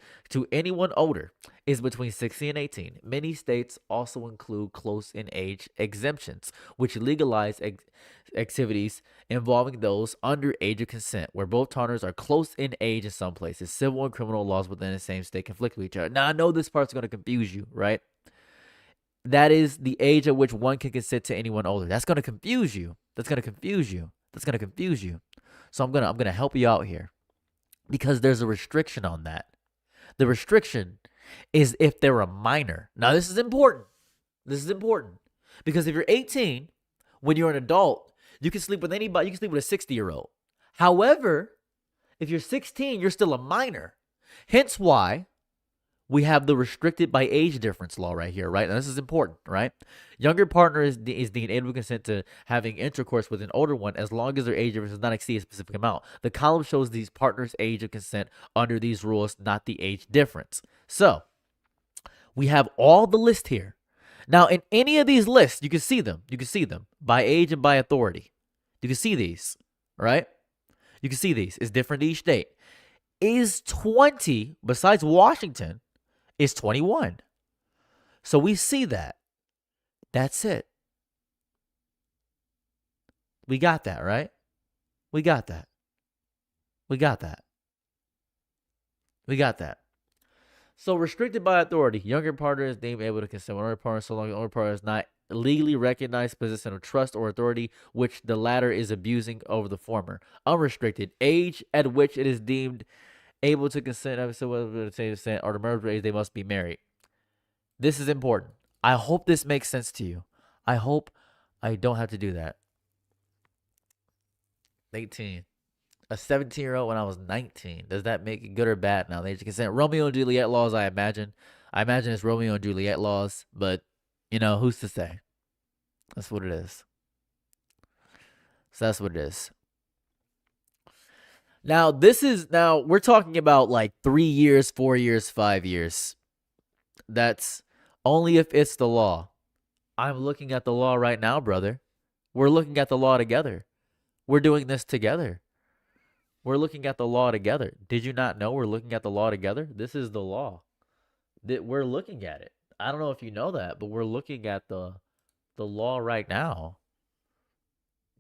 anyone older, is between 16 and 18. Many states also include close in age exemptions, which legalize activities involving those under age of consent, where both partners are close in age in some places. Civil and criminal laws within the same state conflict with each other. Now, I know this part's going to confuse you, right? That is the age at which one can consent to anyone older. That's going to confuse you. So I'm gonna help you out here, because there's a restriction on that. The restriction is if they're a minor. Now, this is important. Because if you're 18, when you're an adult, you can sleep with anybody. You can sleep with a 60-year-old. However, if you're 16, you're still a minor. Hence why we have the restricted by age difference law right here, right? Now, this is important, right? Younger partner is deemed able to consent to having intercourse with an older one as long as their age difference does not exceed a specific amount. The column shows these partners' age of consent under these rules, not the age difference. So, we have all the list here. Now, in any of these lists, you can see them. By age and by authority. You can see these, right? You can see these. It's different each state. Is 20, besides Washington, is 21. So we see that. That's it. We got that, right? We got that. We got that. We got that. So restricted by authority, younger partner is deemed able to consent with older partner so long as the older partner is not legally recognized position of trust or authority, which the latter is abusing over the former. Unrestricted, age at which it is deemed able to consent, so whether to say or the marriage age they must be married. This is important. I hope this makes sense to you. I hope I don't have to do that. 18. A 17-year-old when I was 19. Does that make it good or bad now? The age of consent. Romeo and Juliet laws, I imagine. I imagine it's Romeo and Juliet laws, but, who's to say? That's what it is. So that's what it is. Now, we're talking about like 3 years, 4 years, 5 years. That's only if it's the law. I'm looking at the law right now, brother. We're looking at the law together. We're doing this together. We're looking at the law together. Did you not know we're looking at the law together? This is the law. We're looking at it. I don't know if you know that, but we're looking at the law right now.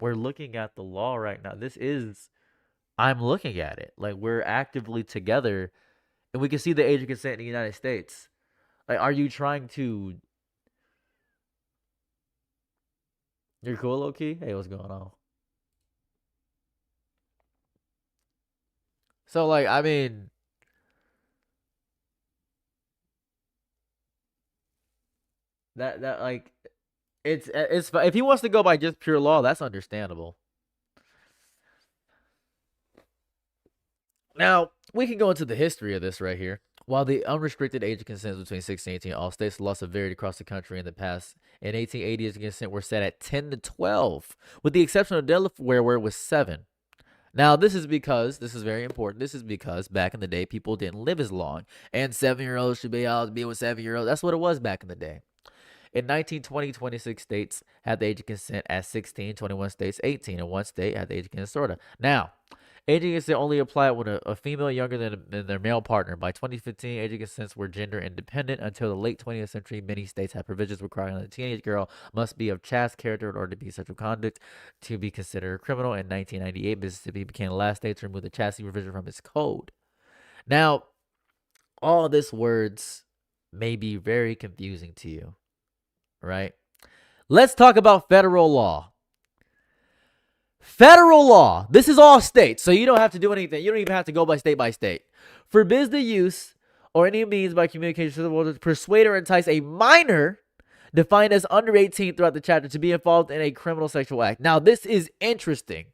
We're looking at the law right now. I'm looking at it. Like, we're actively together, and we can see the age of consent in the United States. Like, are you trying to... You're cool, low-key? Hey, what's going on? So, like, I mean... That like... It's if he wants to go by just pure law, that's understandable. Now, we can go into the history of this right here. While the unrestricted age of consent is between 16 and 18, all states, the laws have varied across the country in the past. In 1880, age of consent were set at 10 to 12, with the exception of Delaware, where it was 7. Now, this is very important. This is because back in the day, people didn't live as long, and 7-year-olds should be able to be with 7-year-olds. That's what it was back in the day. In 1920, 26 states had the age of consent at 16, 21 states 18, and 1 state had the age of consent sort of. Now, age of consent only applied when a female younger than their male partner. By 2015, age of consents were gender independent. Until the late 20th century, many states had provisions requiring that a teenage girl must be of chaste character in order to be sexual conduct to be considered a criminal. In 1998, Mississippi became the last state to remove the chastity provision from its code. Now, all these words may be very confusing to you, right? Let's talk about federal law. Federal law, this is all states, so you don't have to do anything. You don't even have to go by state, forbids the use or any means by communication to persuade or entice a minor defined as under 18 throughout the chapter to be involved in a criminal sexual act. Now, this is interesting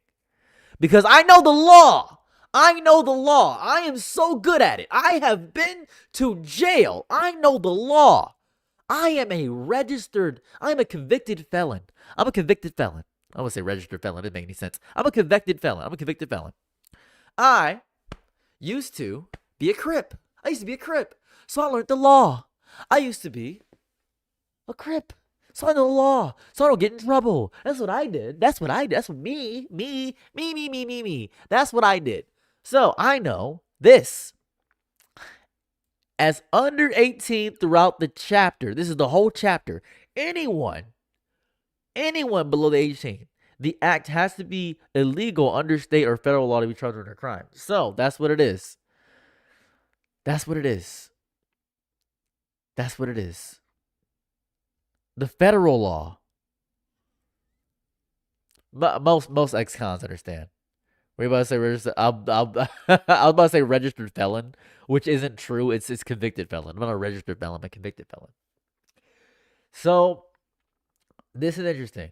because I know the law. I know the law. I am so good at it. I have been to jail. I know the law. I am a convicted felon. I'm a convicted felon. I would say registered felon. It didn't make any sense. I'm a convicted felon. I used to be a Crip. So I learned the law. I used to be a Crip. So I know the law. So I don't get in trouble. That's what I did. That's what me. That's what I did. So I know this. As under 18 throughout the chapter, this is the whole chapter, anyone below the age of 18, the act has to be illegal under state or federal law to be charged with a crime. So that's what it is. That's what it is. The federal law. But most ex-cons understand. We're about to say registered. I was about to say registered felon, which isn't true. It's convicted felon. I'm not a registered felon. I'm a convicted felon. So this is interesting.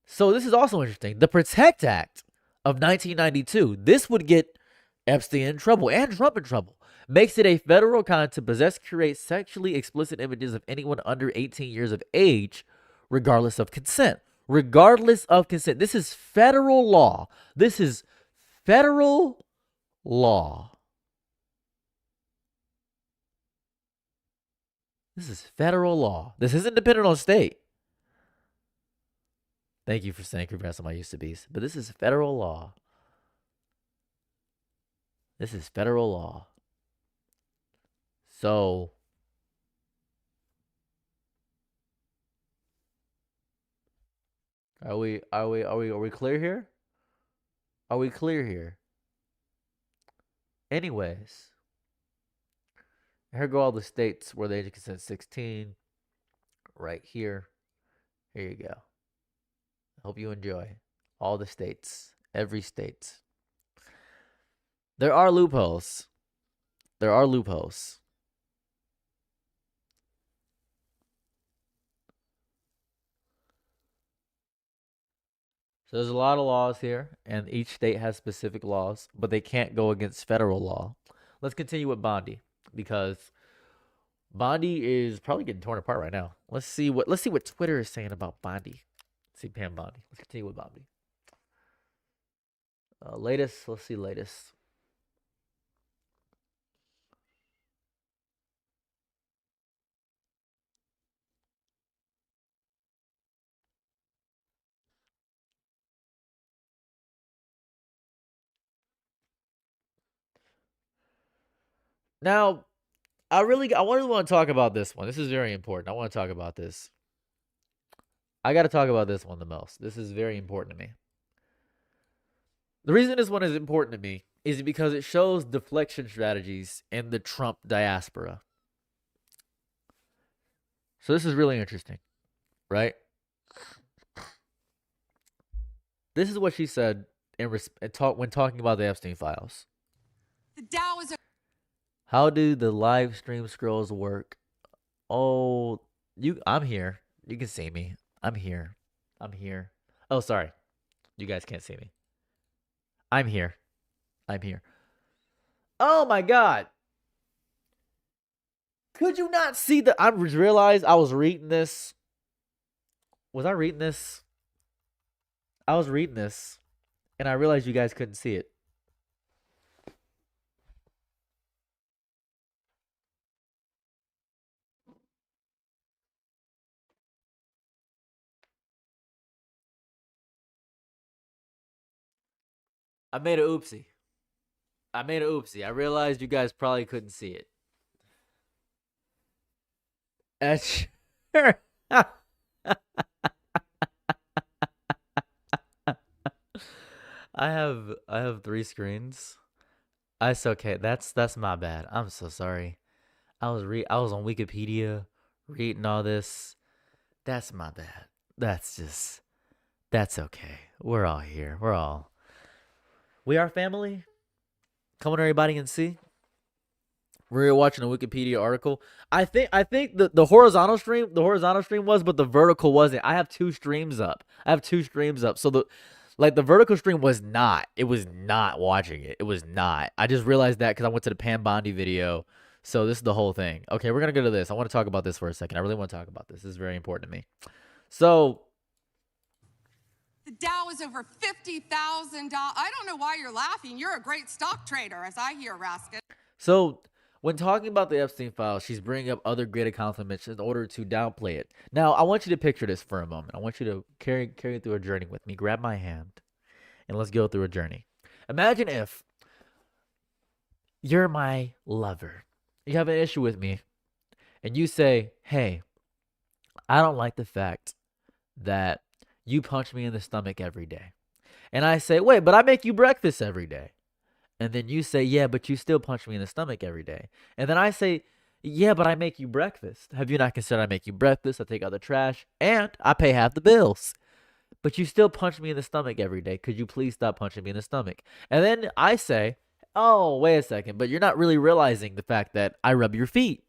So this is also interesting. The Protect Act of 1992. This would get Epstein in trouble and Trump in trouble. Makes it a federal crime to possess, create sexually explicit images of anyone under 18 years of age, regardless of consent. This is federal law. This isn't dependent on state. Thank you for saying congrats on my used to be's. But this is federal law. So are we clear here? Are we clear here? Anyways, here go all the states where the age of consent is 16. Right here. Here you go. Hope you enjoy all the states, every state. There are loopholes. There are loopholes. So there's a lot of laws here, and each state has specific laws, but they can't go against federal law. Let's continue with Bondi, because Bondi is probably getting torn apart right now. Let's see what Twitter is saying about Bondi. Let's see Pam Bondi. Let's continue with Bondi. Latest. Let's see latest. Now, I really want to talk about this one. This is very important. I want to talk about this. I got to talk about this one the most. This is very important to me. The reason this one is important to me is because it shows deflection strategies in the Trump diaspora. So this is really interesting, right? This is what she said when talking about the Epstein files. The Dow is How do the live stream scrolls work? Oh, I'm here. You can see me. I'm here. I'm here. Oh, sorry. You guys can't see me. I'm here. I'm here. Oh my God. Could you not see the I realized I was reading this. Was I reading this? I was reading this and I realized you guys couldn't see it. I made an oopsie. I realized you guys probably couldn't see it. That's I have 3 screens. It's okay. That's my bad. I'm so sorry. I was on Wikipedia reading all this. That's my bad. That's okay. We're all here. We are family. Come on, everybody, and see. We're watching a Wikipedia article. I think the horizontal stream was, but the vertical wasn't. I have 2 streams up. So the vertical stream was not. It was not watching it. It was not. I just realized that because I went to the Pam Bondi video. So this is the whole thing. Okay, we're gonna go to this. I want to talk about this for a second. I really want to talk about this. This is very important to me. So the Dow is over $50,000. I don't know why you're laughing. You're a great stock trader, as I hear, Raskin. So when talking about the Epstein files, she's bringing up other great accomplishments in order to downplay it. Now, I want you to picture this for a moment. I want you to carry through a journey with me. Grab my hand, and let's go through a journey. Imagine if you're my lover. You have an issue with me, and you say, hey, I don't like the fact that you punch me in the stomach every day. And I say, wait, but I make you breakfast every day. And then you say, yeah, but you still punch me in the stomach every day. And then I say, yeah, but I make you breakfast. Have you not considered I make you breakfast? I take out the trash and I pay half the bills. But you still punch me in the stomach every day. Could you please stop punching me in the stomach? And then I say, oh, wait a second, but you're not really realizing the fact that I rub your feet.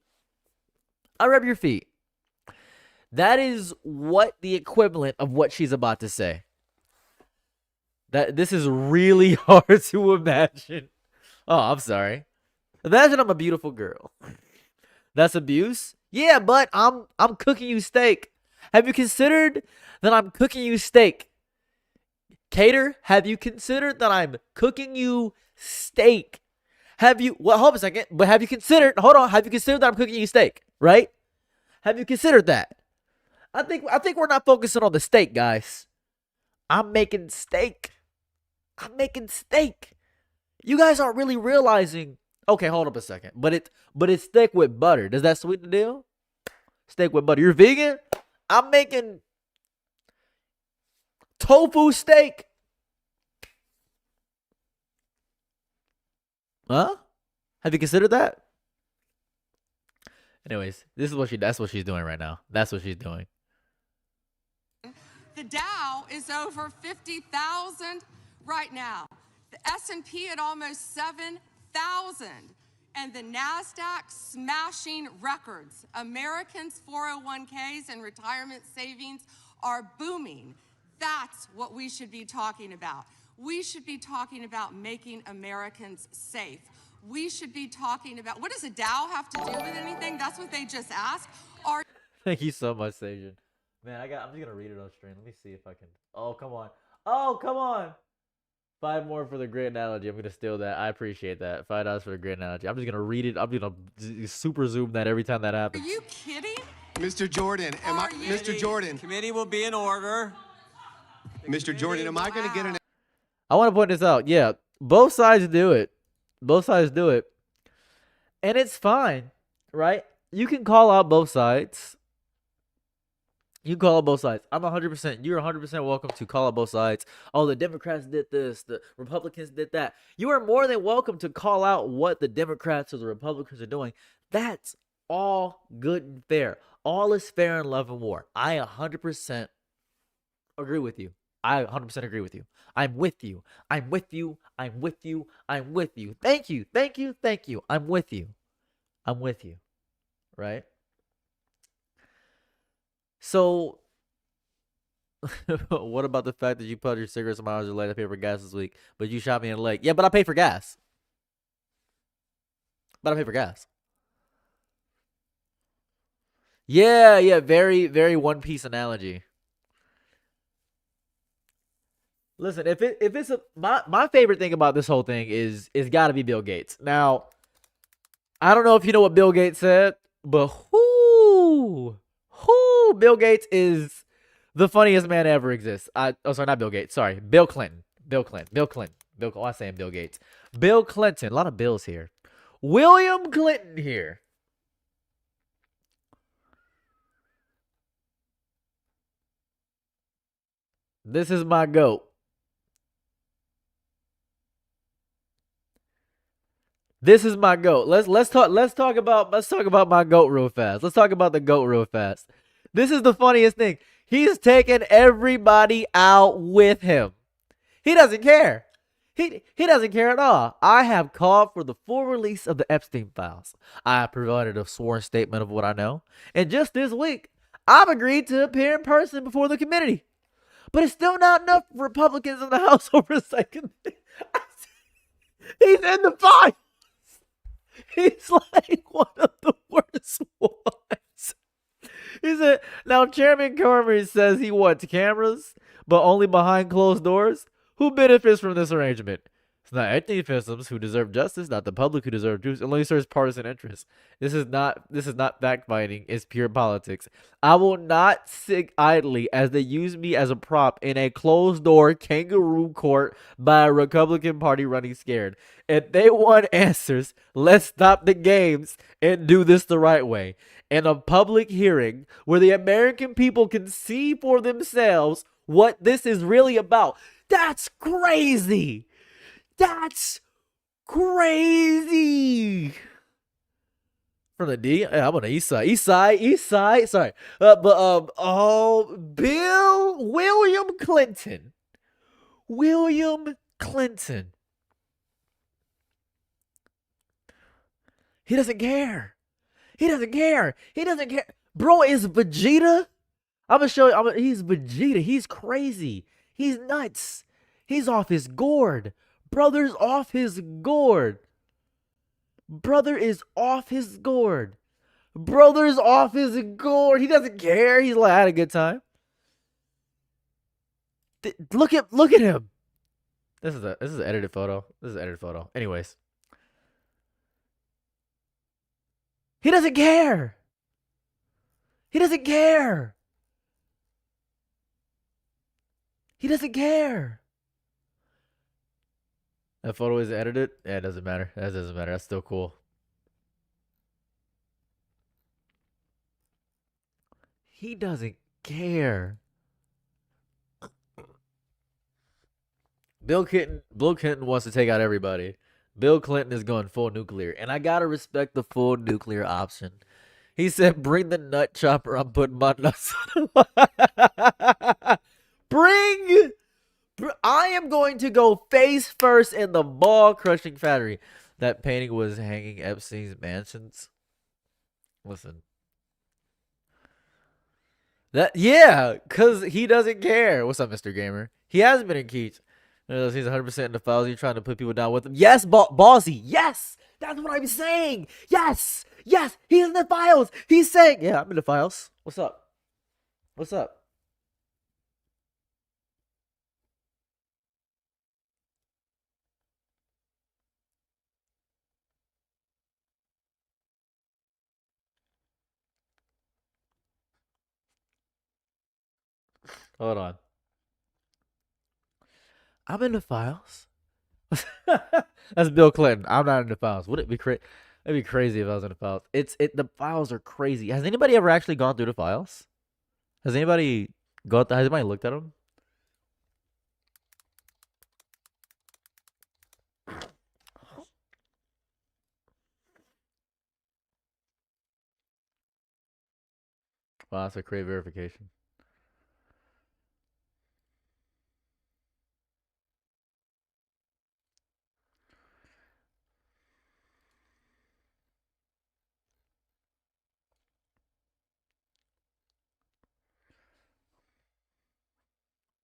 That is what the equivalent of what she's about to say. That this is really hard to imagine. Oh, I'm sorry. Imagine I'm a beautiful girl. That's abuse? Yeah, but I'm cooking you steak. Have you considered that I'm cooking you steak? Cater, have you considered that I'm cooking you steak? Hold up a second, but have you considered that I'm cooking you steak, right? Have you considered that? I think we're not focusing on the steak, guys. I'm making steak. You guys aren't really realizing. Okay, hold up a second. But it's steak with butter. Does that sweeten the deal? Steak with butter. You're vegan? I'm making tofu steak. Huh? Have you considered that? Anyways, that's what she's doing right now. That's what she's doing. The Dow is over 50,000 right now. The S&P at almost 7,000. And the NASDAQ smashing records. Americans' 401ks and retirement savings are booming. That's what we should be talking about. We should be talking about making Americans safe. We should be talking about, what does a Dow have to do with anything? That's what they just asked. Thank you so much, Sajan. Man, I'm just gonna read it on stream. Let me see if I can. Oh, come on. Oh, come on. 5 more for the great analogy. I'm gonna steal that. I appreciate that. $5 for the great analogy. I'm just gonna read it. I'm gonna super zoom that every time that Are happens. you kidding? Mr. Jordan, Mr. Jordan, Committee will be in order. Mr. Jordan, am I going to get an? I want to point this out. Yeah, both sides do it. Both sides do it, and it's fine, right? You can call out both sides. You can call out both sides. I'm 100%. You're 100% welcome to call out both sides. Oh, the Democrats did this. The Republicans did that. You are more than welcome to call out what the Democrats or the Republicans are doing. That's all good and fair. All is fair in love and war. I 100% agree with you. I 100% agree with you. I'm with you. I'm with you. I'm with you. I'm with you. Thank you. Thank you. Thank you. I'm with you. I'm with you. Right? So, what about the fact that you put your cigarettes in my house late? I paid for gas this week, but you shot me in the leg. Yeah, but I paid for gas. But I paid for gas. Yeah. Very, very One Piece analogy. Listen, if it's my favorite thing about this whole thing is got to be Bill Gates. Now, I don't know if you know what Bill Gates said, but whoo, Bill Gates is the funniest man ever exists. Sorry, not Bill Gates. Sorry, Bill Clinton. Oh, I'm saying Bill Gates. Bill Clinton. A lot of Bills here. William Clinton here. This is my GOAT. This is my GOAT. Let's talk about my GOAT real fast. Let's talk about the GOAT real fast. This is the funniest thing. He's taking everybody out with him. He doesn't care. He doesn't care at all. I have called for the full release of the Epstein files. I have provided a sworn statement of what I know. And just this week, I've agreed to appear in person before the committee. But it's still not enough Republicans in the House Oversight Committee. He's in the files. He's like one of the worst ones. He said, now Chairman Cormier says he wants cameras, but only behind closed doors. Who benefits from this arrangement? It's not ethnic victims who deserve justice, not the public who deserve justice. It only serves partisan interests. This is not fact fighting. It's pure politics. I will not sit idly as they use me as a prop in a closed door kangaroo court by a Republican Party running scared. If they want answers, let's stop the games and do this the right way. In a public hearing where the American people can see for themselves what this is really about. That's crazy. That's crazy. From the D, I'm on the east side. Sorry, William Clinton. He doesn't care. Bro is Vegeta. I'm gonna show you. He's Vegeta. He's crazy. He's nuts. He's off his gourd. Brother's off his gourd. Brother is off his gourd. Brother's off his gourd. He doesn't care. He's like, I had a good time. Look at him. This is an edited photo. Anyways. He doesn't care. He doesn't care. That photo is edited? Yeah, it doesn't matter. That doesn't matter. That's still cool. He doesn't care. Bill Clinton wants to take out everybody. Bill Clinton is going full nuclear, and I gotta respect the full nuclear option. He said, "Bring the nut chopper. I'm putting my nuts on the Bring. I am going to go face first in the ball crushing factory." That painting was hanging Epstein's mansions. Listen. Cause he doesn't care. What's up, Mr. Gamer? He has been impeached. He's 100% in the files. You're trying to put people down with him. Yes, Ballsy. Yes, that's what I'm saying. Yes, he's in the files. He's saying, yeah, I'm in the files. What's up? What's up? Hold on. I'm in the files. That's Bill Clinton. I'm not in the files. Would it be crazy? It'd be crazy if I was in the files. The files are crazy. Has anybody ever actually gone through the files? Has anybody has anybody looked at them? Wow, that's a great verification.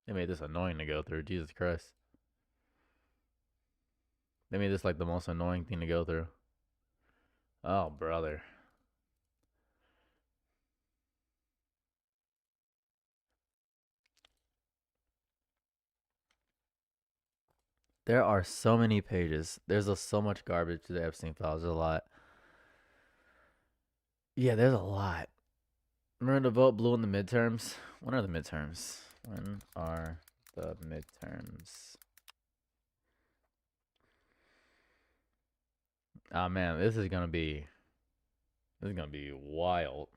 They made this annoying to go through. Jesus Christ. They made this like the most annoying thing to go through. Oh, brother. There are so many pages. There's so much garbage to the Epstein files. There's a lot. Yeah, there's a lot. Remember the vote blue in the midterms? When are the midterms? When are the midterms? Oh man, this is gonna be wild.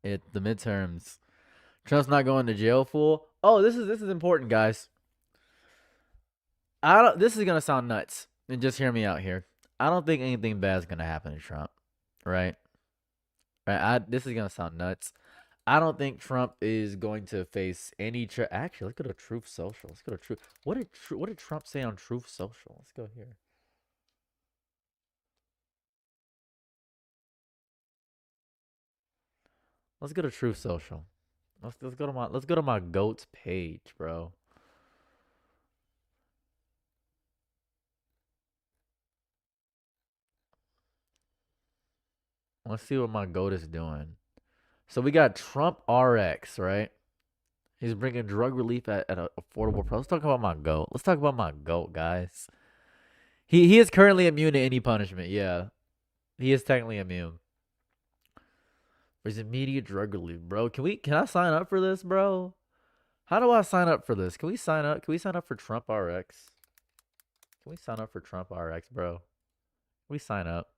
The midterms. Trump's not going to jail, fool. Oh, this is important, guys. This is gonna sound nuts, and just hear me out here. I don't think anything bad is gonna happen to Trump, right? Right. This is gonna sound nuts. I don't think Trump is going to face any. Actually, let's go to Truth Social. Let's go to Truth. What did Trump say on Truth Social? Let's go here. Let's go to Truth Social. Let's go to my goats page, bro. Let's see what my goat is doing. So we got Trump RX, right? He's bringing drug relief at an affordable price. Let's talk about my goat. Let's talk about my goat, guys. He is currently immune to any punishment. Yeah, he is technically immune. There's immediate drug relief, bro. Can I sign up for this, bro? How do I sign up for this? Can we sign up? Can we sign up for Trump RX? Can we sign up for Trump RX, bro? Can we sign up?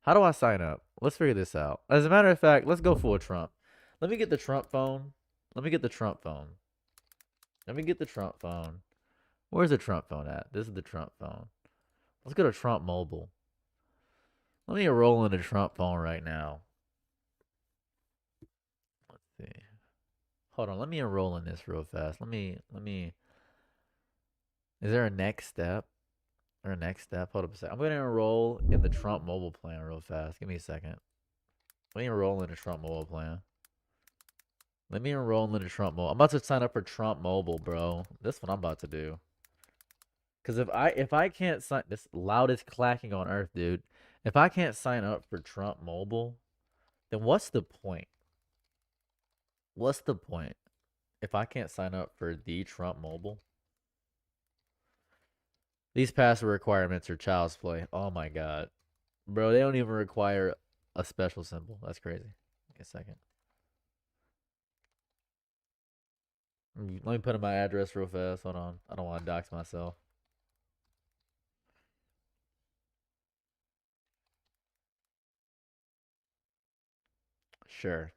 How do I sign up? Let's figure this out. As a matter of fact, let's go full Trump. Let me get the Trump phone. Let me get the Trump phone. Let me get the Trump phone. Where's the Trump phone at? This is the Trump phone. Let's go to Trump Mobile. Let me enroll in the Trump phone right now. Let's see. Hold on. Let me enroll in this real fast. Let me. Is there a next step? Or a next step? Hold up a second. I'm going to enroll in the Trump Mobile plan real fast. Give me a second. Let me enroll in the Trump Mobile plan. Let me enroll in the Trump Mobile. I'm about to sign up for Trump Mobile, bro. That's what I'm about to do. Because if I can't sign, this loudest clacking on earth, dude. If I can't sign up for Trump Mobile, then what's the point? What's the point if I can't sign up for the Trump Mobile? These password requirements are child's play. Oh my god. Bro, they don't even require a special symbol. That's crazy. Give me a second. Let me put in my address real fast. Hold on. I don't want to dox myself. Sure.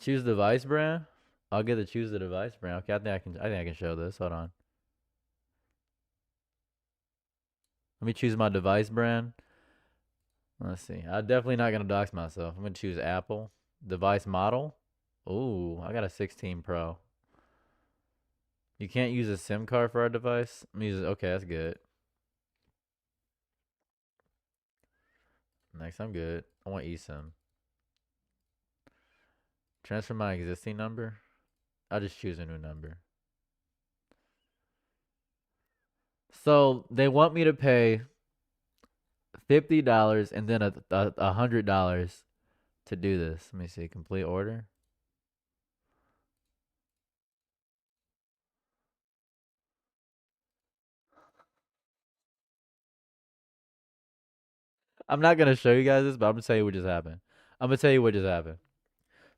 Choose device brand. I'll get to choose the device brand. Okay, I think I can show this. Hold on. Let me choose my device brand. Let's see. I'm definitely not gonna dox myself. I'm gonna choose Apple. Device model. Ooh, I got a 16 Pro. You can't use a SIM card for our device. Okay, that's good. Next, I'm good. I want eSIM. Transfer my existing number. I'll just choose a new number. So they want me to pay $50 and then $100 to do this. Let me see. Complete order. I'm not gonna show you guys this, but I'm gonna tell you what just happened. I'm gonna tell you what just happened.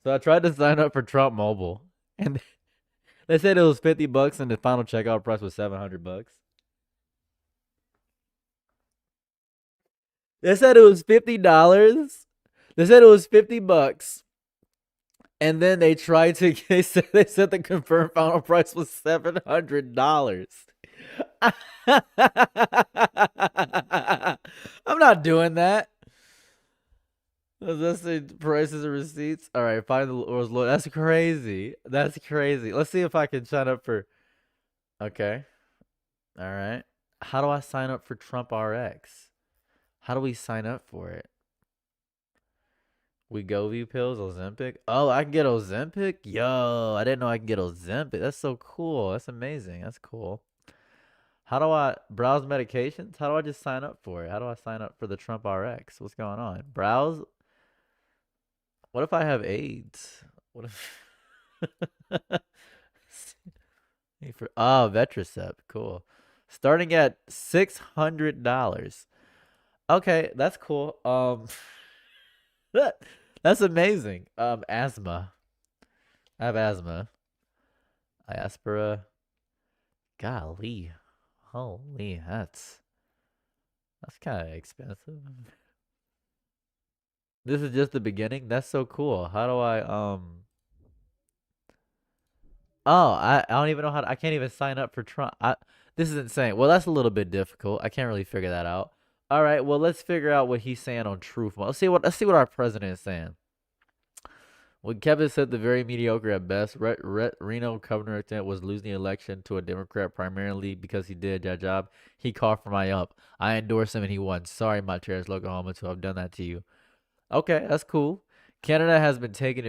So I tried to sign up for Trump Mobile, and they said it was $50, and the final checkout price was $700. They said it was $50. They said it was $50, and then they tried to. They said the confirmed final price was $700. I'm not doing that. Does that say prices and receipts? All right, find the Lord's Lord. That's crazy. That's crazy. Let's see if I can sign up for. Okay. All right. How do I sign up for Trump RX? How do we sign up for it? Wegovy pills, Ozempic. Oh, I can get Ozempic? Yo, I didn't know I can get Ozempic. That's so cool. That's amazing. That's cool. How do I browse medications? How do I just sign up for it? How do I sign up for the Trump RX? What's going on? Browse. What if I have AIDS? What if Vetricept. Cool. Starting at $600. Okay, that's cool. That's amazing. Asthma. I have asthma. Iaspora. Golly. Holy, that's kind of expensive. This is just the beginning. That's so cool. How do I Oh, I don't even know I can't even sign up for Trump. This is insane. Well, that's a little bit difficult. I can't really figure that out. All right, well, let's figure out what he's saying on Truth. Let's see what our president is saying. When Kevin said the very mediocre at best, Reno governor was losing the election to a Democrat primarily because he did that job. He called for my up. I endorsed him and he won. Sorry, my cherished Oklahoma, to have done that to you. Okay, that's cool. Canada has taken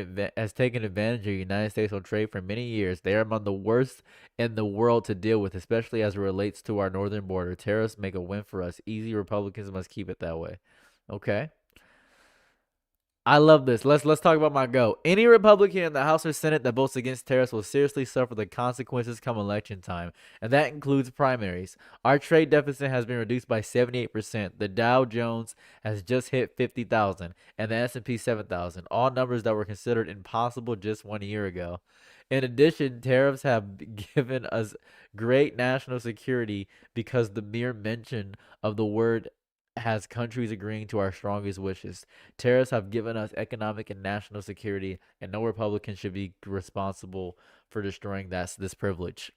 advantage of the United States on trade for many years. They are among the worst in the world to deal with, especially as it relates to our northern border. Tariffs make a win for us. Easy. Republicans must keep it that way. Okay. I love this. Let's talk about my go. Any Republican in the House or Senate that votes against tariffs will seriously suffer the consequences come election time, and that includes primaries. Our trade deficit has been reduced by 78%. The Dow Jones has just hit 50,000, and the S&P 7,000, all numbers that were considered impossible just 1 year ago. In addition, tariffs have given us great national security because the mere mention of the word has countries agreeing to our strongest wishes. Tariffs have given us economic and national security, and no Republican should be responsible for destroying this privilege.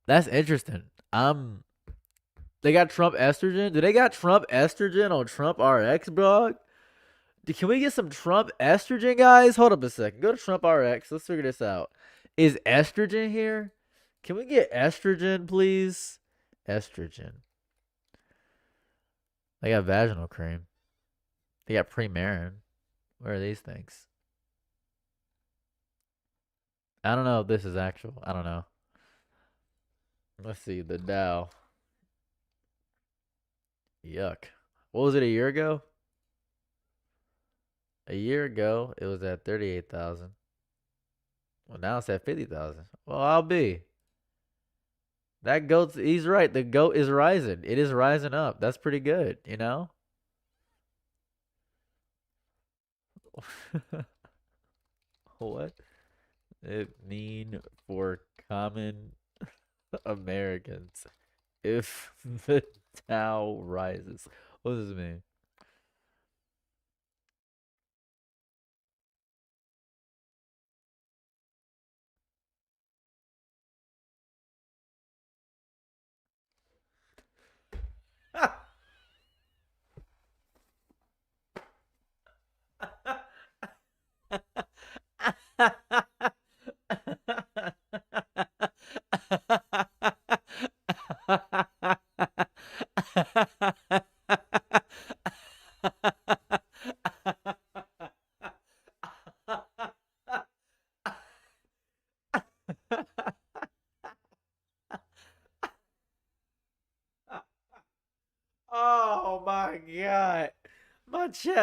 That's interesting. They got Trump estrogen. Do they got Trump estrogen on Trump RX, bro? Can we get some Trump estrogen, guys? Hold up a second. Go to Trump RX. Let's figure this out. Is estrogen here? Can we get estrogen, please? Estrogen. They got vaginal cream. They got Premarin. Where are these things? I don't know if this is actual. I don't know. Let's see. The Dow. Yuck. What was it a year ago? A year ago, it was at 38,000. Well, now it's at 50,000. Well, I'll be. That goat's, he's right. The goat is rising. It is rising up. That's pretty good, you know? What it mean for common Americans if the Dow rises? What does this mean?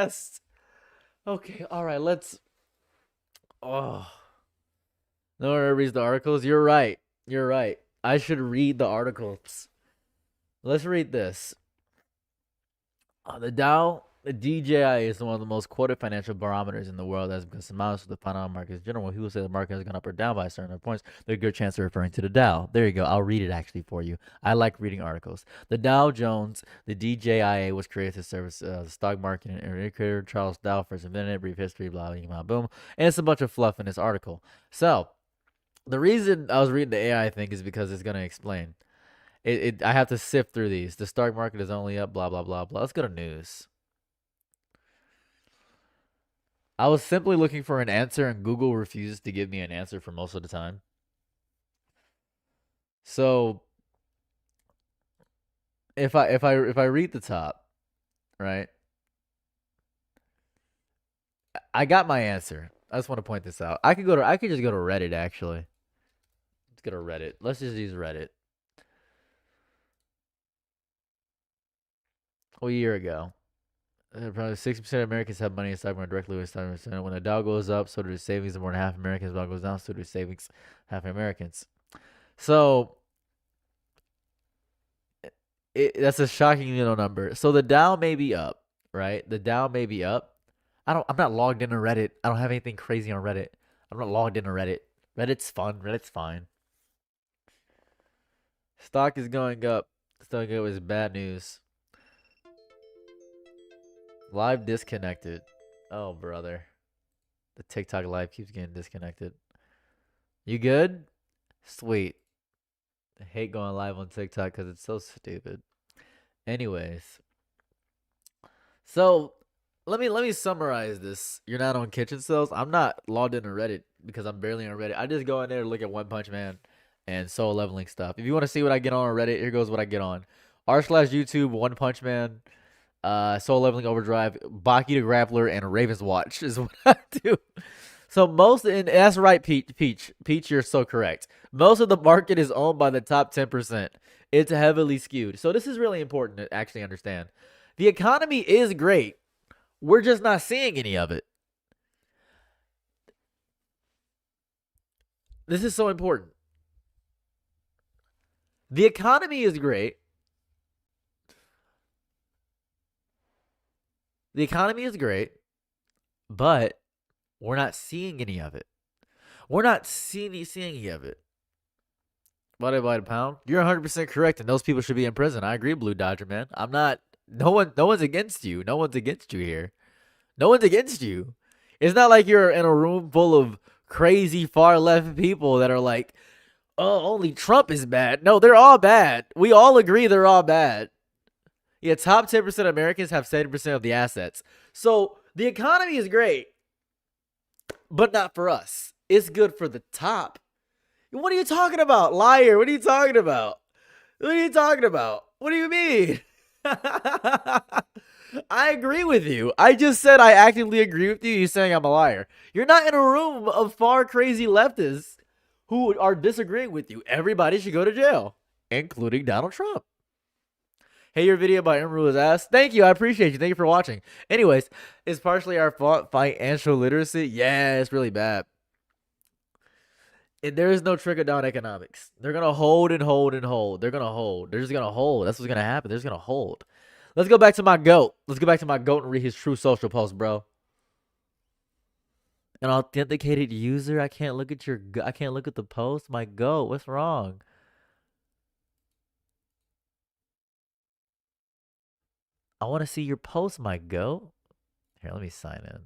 best. Okay, all right, let's. Oh, no one reads the articles. You're right. You're right. I should read the articles. Let's read this. The Dow, the DJI is one of the most quoted financial barometers in the world as because amounts of the financial markets in general. When people say the market has gone up or down by a certain points, there's a good chance they're referring to the Dow. There you go. I'll read it actually for you. I like reading articles. The Dow Jones, the DJIA, was created to service the stock market and indicator. Charles Dow first invented it, brief history, blah, blah, blah, boom. And it's a bunch of fluff in this article. So, the reason I was reading the AI thing is because it's going to explain. I have to sift through these. The stock market is only up, blah, blah, blah, blah. Let's go to news. I was simply looking for an answer, and Google refuses to give me an answer for most of the time. So if I read the top, right? I got my answer. I just want to point this out. I could just go to Reddit actually. Let's go to Reddit. Let's just use Reddit. A year ago, probably 60% of Americans have money in stock market directly with stock market. When the Dow goes up, so do the savings of more than half Americans. When the Dow goes down, so do the savings half Americans. So that's a shocking little number. So the Dow may be up, right? The Dow may be up. I'm not logged into Reddit. I don't have anything crazy on Reddit. I'm not logged into Reddit. Reddit's fun. Reddit's fine. Stock is going up. Stock is bad news. Live disconnected. Oh, brother. The TikTok live keeps getting disconnected. You good? Sweet. I hate going live on TikTok because it's so stupid. Anyways. So, let me summarize this. You're not on Kitchen Sales. I'm not logged into Reddit because I'm barely on Reddit. I just go in there to look at One Punch Man and soul leveling stuff. If you want to see what I get on Reddit, here goes what I get on. r/YouTube, One Punch Man, Soul Leveling Overdrive, Baki the Grappler, and Raven's Watch is what I do. So and that's right, Peach, you're so correct. Most of the market is owned by the top 10%. It's heavily skewed. So this is really important to actually understand. The economy is great. We're just not seeing any of it. This is so important. The economy is great. The economy is great, but we're not seeing any of it. We're not seeing any of it. By the pound. You're 100% correct, and those people should be in prison. I agree, Blue Dodger, man. I'm not. No one's against you. No one's against you here. No one's against you. It's not like you're in a room full of crazy far left people that are like, oh, only Trump is bad. No, they're all bad. We all agree they're all bad. Yeah, top 10% of Americans have 70% of the assets. So the economy is great, but not for us. It's good for the top. What are you talking about, liar? What are you talking about? What are you talking about? What do you mean? I agree with you. I just said I actively agree with you. You're saying I'm a liar. You're not in a room of far crazy leftists who are disagreeing with you. Everybody should go to jail, including Donald Trump. Hey, your video about Imru was ass. Thank you. I appreciate you. Thank you for watching. Anyways, it's partially our fault. Financial literacy. Yeah, it's really bad. There is no trickle-down economics. They're going to hold and hold and hold. They're going to hold. They're just going to hold. That's what's going to happen. They're just going to hold. Let's go back to my GOAT. Let's go back to my GOAT and read his true social post, bro. An authenticated user? I can't look at the post. My GOAT. What's wrong? I want to see your post, my GOAT. Here, let me sign in.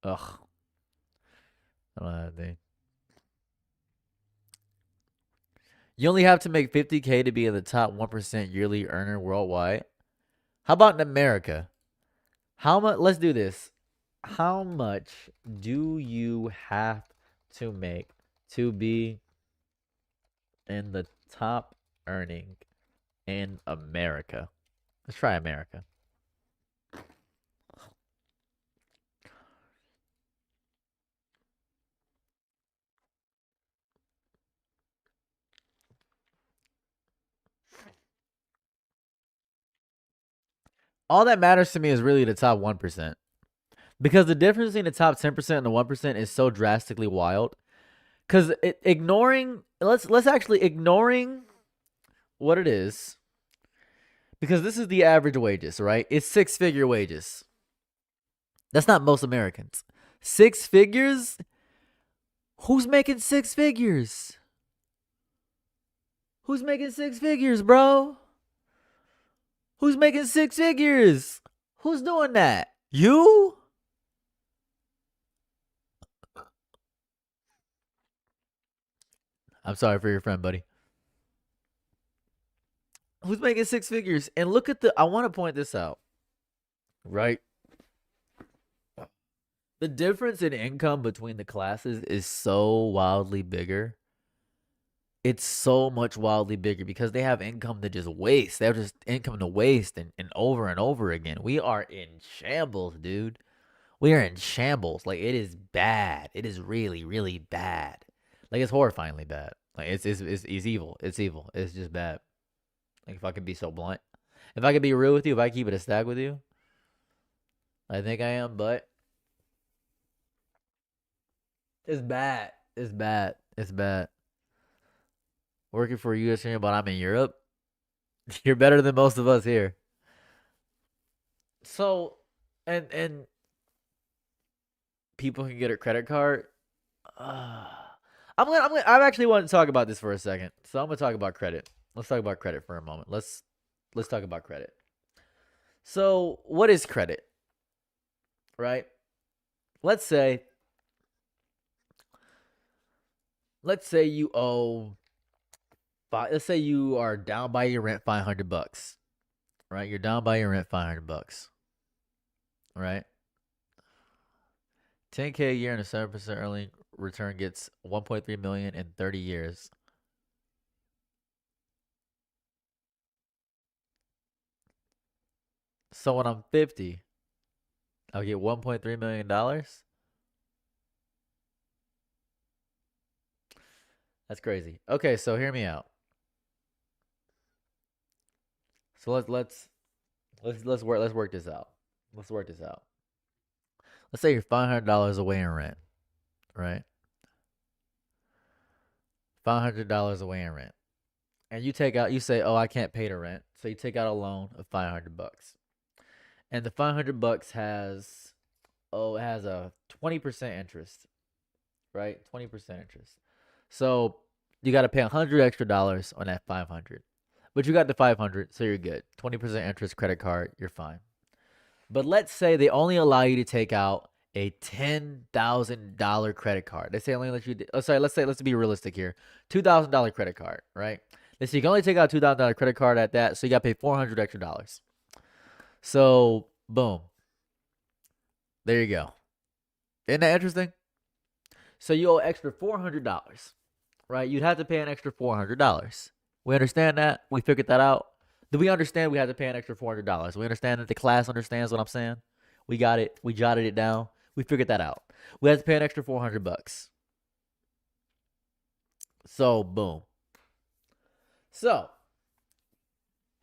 Ugh. I don't have anything. You only have to make 50K to be in the top 1% yearly earner worldwide. How about in America? How much? Let's do this. How much do you have to make to be in the top earning in America? Let's try America. all that matters to me is really the top 1%. Because the difference between the top 10% and the 1% is so drastically wild. Because let's actually ignoring what it is. Because this is the average wages, right? It's 6-figure wages. That's not most Americans. 6 figures? Who's making 6 figures? Who's making 6 figures, bro? Who's making 6 figures? Who's doing that? You? I'm sorry for your friend, buddy. Who's making 6 figures? And look at I want to point this out, right? The difference in income between the classes is so wildly bigger. It's so much wildly bigger because they have income to just waste. They have just income to waste and over again. We are in shambles, dude. We are in shambles. Like, it is bad. It is really, really bad. Like, it's horrifyingly bad. Like, it's evil. It's evil. It's just bad. Like, if I could be so blunt. If I could be real with you, if I keep it a stack with you, I think I am, but it's bad. It's bad. It's bad. Working for a U.S. but I'm in Europe. You're better than most of us here. So, and people can get a credit card. I actually want to talk about this for a second. So I'm gonna talk about credit. Let's talk about credit for a moment. Let's talk about credit. So, what is credit? Right? Let's say you owe let's say you are down by your rent $500. Right? You're down by your rent $500. Right? 10K a year and a 7% early return gets 1.3 million in 30 years. So when I'm 50, I'll get $1.3 million. That's crazy. Okay, so hear me out. So let's work this out. Let's work this out. Let's say you're $500 away in rent, right? $500 away in rent. And you say, "Oh, I can't pay the rent." So you take out a loan of $500. And the $500 has a 20% interest, right? 20% interest. So you got to pay $100 extra on that 500. But you got the 500, so you're good. 20% interest, credit card, you're fine. But let's say they only allow you to take out a $10,000 credit card. They say only let you. Let's be realistic here. $2,000 credit card, right? They say you can only take out a $2,000 credit card at that, so you got to pay $400 extra. So boom, there you go. Isn't that interesting? So you owe extra $400, right? You'd have to pay an extra $400. We understand that. We figured that out. Do we understand we have to pay an extra $400? We understand that the class understands what I'm saying. We got it. We jotted it down. We figured that out. We have to pay an extra $400. So boom. So,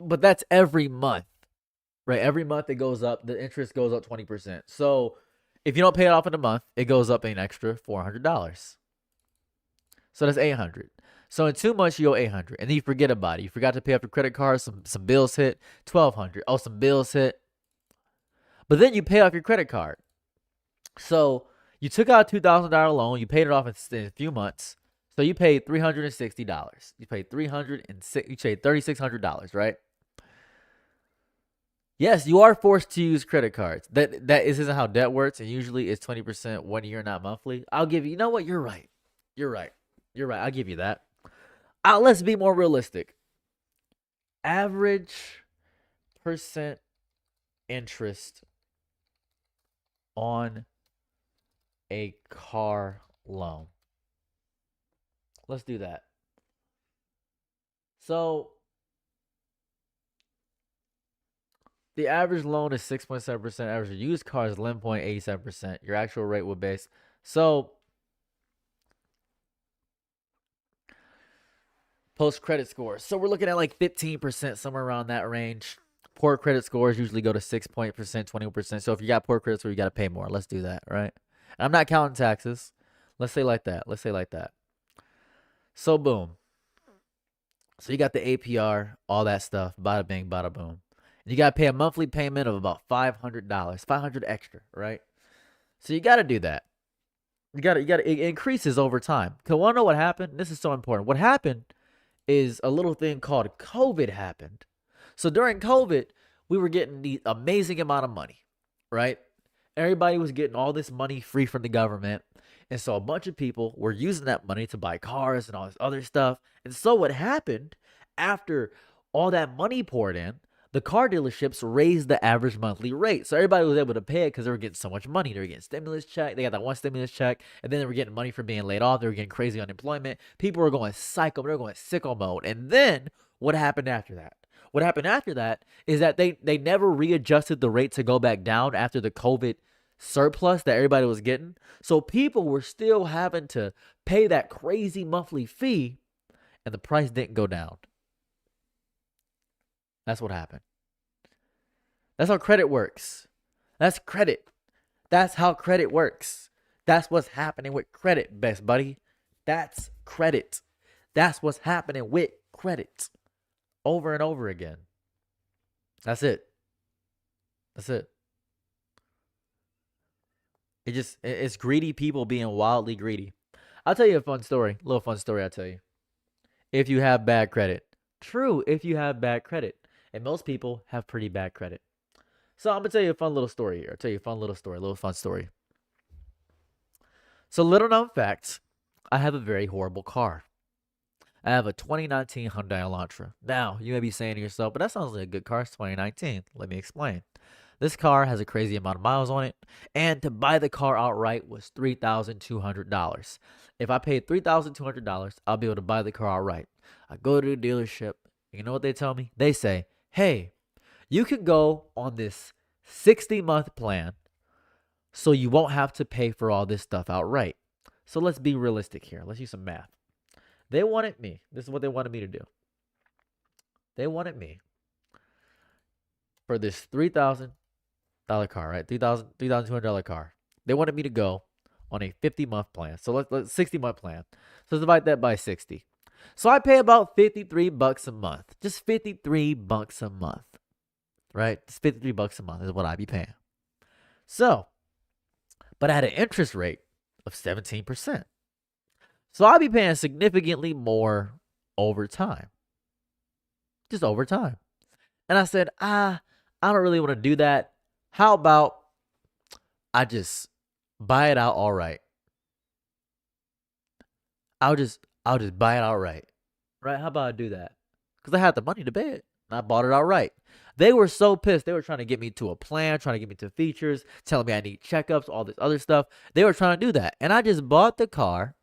but that's every month, right? Every month it goes up. The interest goes up 20%. So if you don't pay it off in a month, it goes up an extra $400. So that's $800. So in 2 months you owe $800, and then you forget about it. You forgot to pay off your credit card. Some bills hit $1,200. Oh, some bills hit. But then you pay off your credit card. So you took out a $2,000 loan. You paid it off in a few months. So you paid $360. You paid $3,600, right? Yes, you are forced to use credit cards. That isn't how debt works, and usually it's 20% 1 year, not monthly. I'll give you. You know what? You're right. I'll give you that. Let's be more realistic. Average percent interest on a car loan. Let's do that. So the average loan is 6.7%. Average used car is 11.87%. Your actual rate will base. So post credit score. So we're looking at like 15%, somewhere around that range. Poor credit scores usually go to 6%, 20%. So if you got poor credit score, you got to pay more. Let's do that, right? And I'm not counting taxes. Let's say like that. Let's say like that. So boom. So you got the APR, all that stuff, bada bing, bada boom. And you got to pay a monthly payment of about $500, $500 extra, right? So you got to do that. It increases over time. Because want to know what happened? This is so important. What happened is a little thing called COVID happened. So during COVID, we were getting the amazing amount of money, right? Everybody was getting all this money free from the government. And so a bunch of people were using that money to buy cars and all this other stuff. And so what happened after all that money poured in, the car dealerships raised the average monthly rate. So everybody was able to pay it because they were getting so much money. They were getting stimulus check. They got that one stimulus check. And then they were getting money for being laid off. They were getting crazy unemployment. People were going psycho. They were going sicko mode. And then what happened after that? What happened after that is that they never readjusted the rate to go back down after the COVID surplus that everybody was getting. So people were still having to pay that crazy monthly fee, and the price didn't go down. That's what happened. That's how credit works. That's credit. That's how credit works. That's what's happening with credit, best buddy. That's credit. That's what's happening with credit. Over and over again. That's it. That's it. It's greedy people being wildly greedy. I'll tell you a fun story. A little fun story I'll tell you. If you have bad credit. True, if you have bad credit. And most people have pretty bad credit. So I'm going to tell you a fun little story here. I'll tell you a little fun story. So little known fact, I have a very horrible car. I have a 2019 Hyundai Elantra. Now, you may be saying to yourself, but that sounds like a good car. It's 2019. Let me explain. This car has a crazy amount of miles on it, and to buy the car outright was $3,200. If I paid $3,200, I'll be able to buy the car outright. I go to the dealership. You know what they tell me? They say, hey, you can go on this 60-month plan so you won't have to pay for all this stuff outright. So let's be realistic here. Let's use some math. They wanted me. This is what they wanted me to do. They wanted me for this $3,000 car, right? $3,200 car. They wanted me to go on a 50-month plan. So let's 60-month plan. So let's divide that by 60. So I pay about $53 a month. Just $53 a month. Right? Just $53 a month is what I be paying. So, but I had an interest rate of 17%. So I'll be paying significantly more over time. Just over time. And I said, I don't really want to do that. How about I just buy it out outright? I'll just buy it outright. Right? How about I do that? Because I had the money to pay it. And I bought it outright. They were so pissed. They were trying to get me to a plan, trying to get me to features, telling me I need checkups, all this other stuff. They were trying to do that. And I just bought the car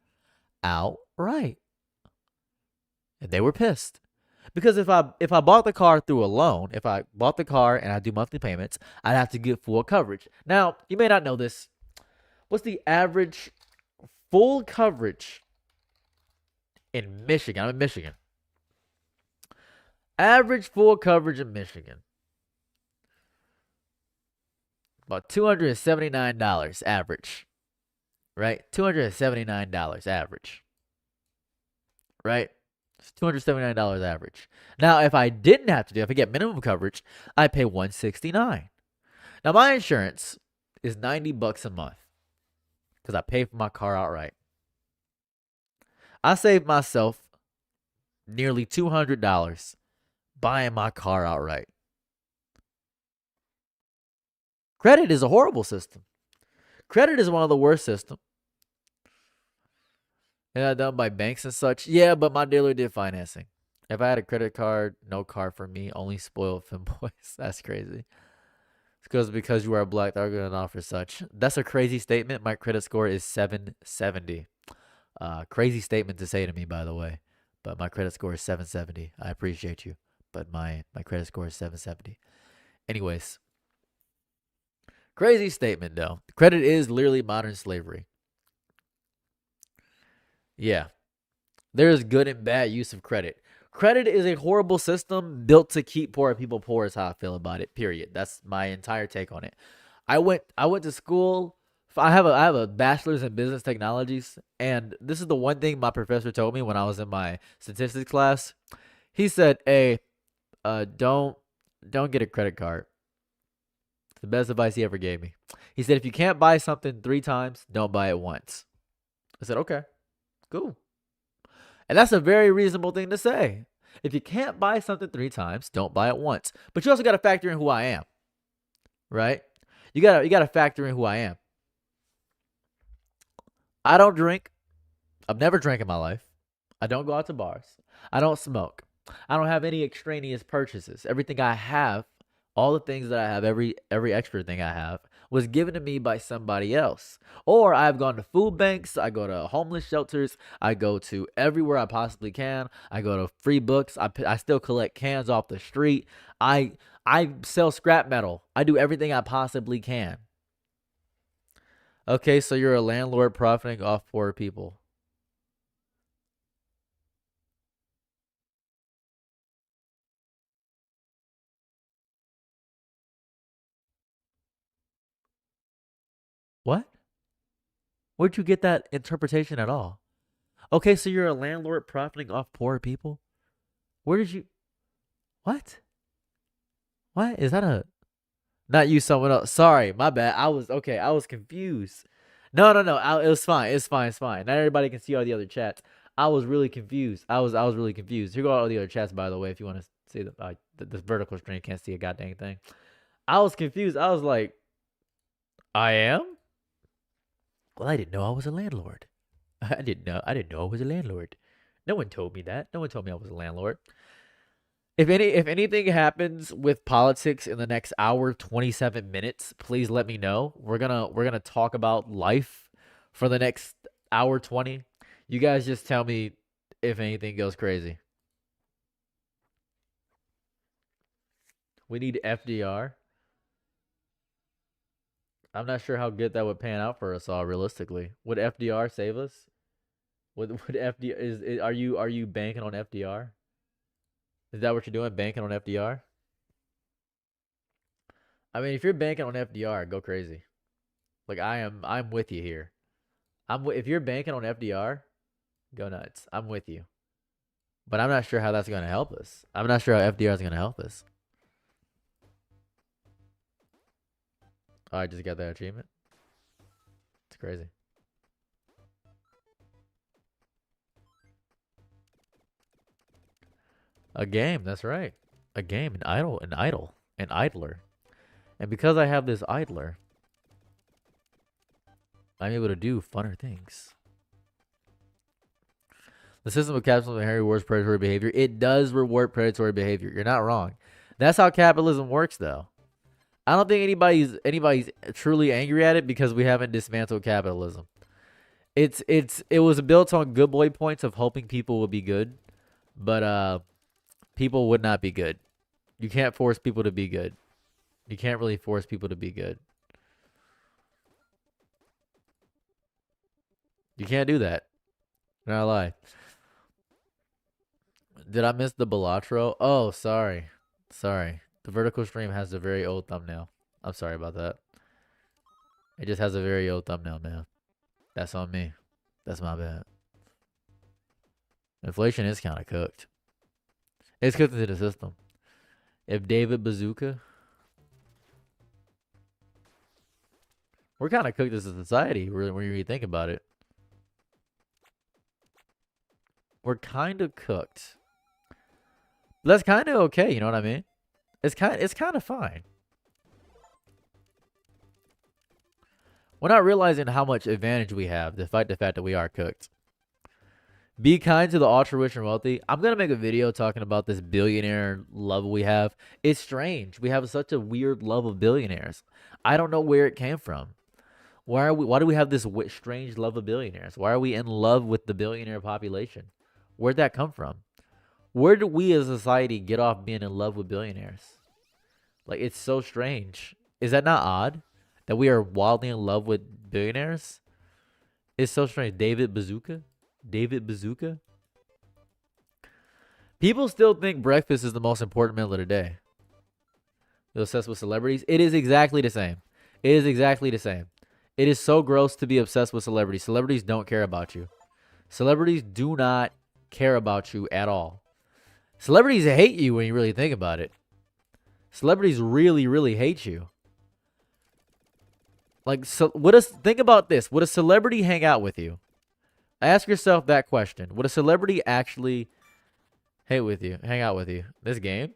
outright. And they were pissed. Because if I bought the car through a loan, if I bought the car and I do monthly payments, I'd have to get full coverage. Now, you may not know this. What's the average full coverage in Michigan? I'm in Michigan. Average full coverage in Michigan. About $279 average. Right? $279 average. Right? It's $279 average. Now, if I didn't have to do, if I get minimum coverage, I pay $169. Now, my insurance is $90 a month because I pay for my car outright. I saved myself nearly $200 buying my car outright. Credit is a horrible system. Credit is one of the worst systems. Yeah, done by banks and such. Yeah, but my dealer did financing. If I had a credit card, no car for me, only spoiled femboys. That's crazy. It's because you are black, they're going to offer such. That's a crazy statement. My credit score is 770. Crazy statement to say to me, by the way. But my credit score is 770. I appreciate you. But my credit score is 770. Anyways. Crazy statement, though. Credit is literally modern slavery. Yeah. There is good and bad use of credit. Credit is a horrible system built to keep poor people poor is how I feel about it. Period. That's my entire take on it. I went to school. I have a bachelor's in business technologies, and this is the one thing my professor told me when I was in my statistics class. He said, "Hey, don't get a credit card." It's the best advice he ever gave me. He said, "If you can't buy something 3 times, don't buy it once." I said, "Okay, cool." And that's a very reasonable thing to say. If you can't buy something 3 times, don't buy it once. But you also got to factor in who I am, right? You got to factor in who I am. I don't drink. I've never drank in my life. I don't go out to bars. I don't smoke. I don't have any extraneous purchases. Everything I have, all the things that I have, every extra thing I have, was given to me by somebody else. Or I've gone to food banks, I go to homeless shelters, I go to everywhere I possibly can. I go to free books. I still collect cans off the street. I sell scrap metal. I do everything I possibly can. Okay, so you're a landlord profiting off poor people. What? Where'd you get that interpretation at all? Okay, so you're a landlord profiting off poor people? Where did you... What? What? Is that a... Not you, someone else. Sorry, my bad. I was confused. No. It was fine. It's fine. Not everybody can see all the other chats. I was really confused. I was really confused. Here go all the other chats, by the way, if you want to see this vertical screen, you can't see a goddamn thing. I was confused. I was like, I am? Well, I didn't know I was a landlord. I didn't know I was a landlord. No one told me that. No one told me I was a landlord. If anything happens with politics in the next hour 27 minutes, please let me know. We're gonna talk about life for the next hour 20. You guys just tell me if anything goes crazy. We need FDR. I'm not sure how good that would pan out for us all realistically. Would FDR save us? Would FDR are you banking on FDR? Is that what you're doing? Banking on FDR? I mean, if you're banking on FDR, go crazy. Like I'm with you here. If you're banking on FDR, go nuts. I'm with you. But I'm not sure how that's going to help us. I'm not sure how FDR is going to help us. Oh, I just got that achievement. It's crazy. A game, that's right. A game, an idler. And because I have this idler, I'm able to do funner things. The system of capitalism inherently rewards predatory behavior. It does reward predatory behavior. You're not wrong. That's how capitalism works, though. I don't think anybody's truly angry at it because we haven't dismantled capitalism. It was built on good boy points of hoping people would be good, but people would not be good. You can't force people to be good. You can't really force people to be good. You can't do that. Not lie. Did I miss the Balatro? Oh, sorry. The vertical stream has a very old thumbnail. I'm sorry about that. It just has a very old thumbnail, man. That's on me. That's my bad. Inflation is kind of cooked. It's cooked into the system. If David Bazooka... We're kind of cooked as a society when you really think about it. We're kind of cooked. But that's kind of okay, you know what I mean? It's kind of fine. We're not realizing how much advantage we have despite the fact that we are cooked. Be kind to the ultra rich and wealthy. I'm going to make a video talking about this billionaire love we have. It's strange. We have such a weird love of billionaires. I don't know where it came from. Why do we have this strange love of billionaires? Why are we in love with the billionaire population? Where'd that come from? Where did we as a society get off being in love with billionaires? Like, it's so strange. Is that not odd? That we are wildly in love with billionaires? It's so strange. David Bazooka? People still think breakfast is the most important meal of the day. You're obsessed with celebrities. It is exactly the same. It is exactly the same. It is so gross to be obsessed with celebrities. Celebrities don't care about you. Celebrities do not care about you at all. Celebrities hate you when you really think about it. Celebrities really, really hate you. Like, so, think about this. Would a celebrity hang out with you? Ask yourself that question. Would a celebrity actually hang out with you? This game?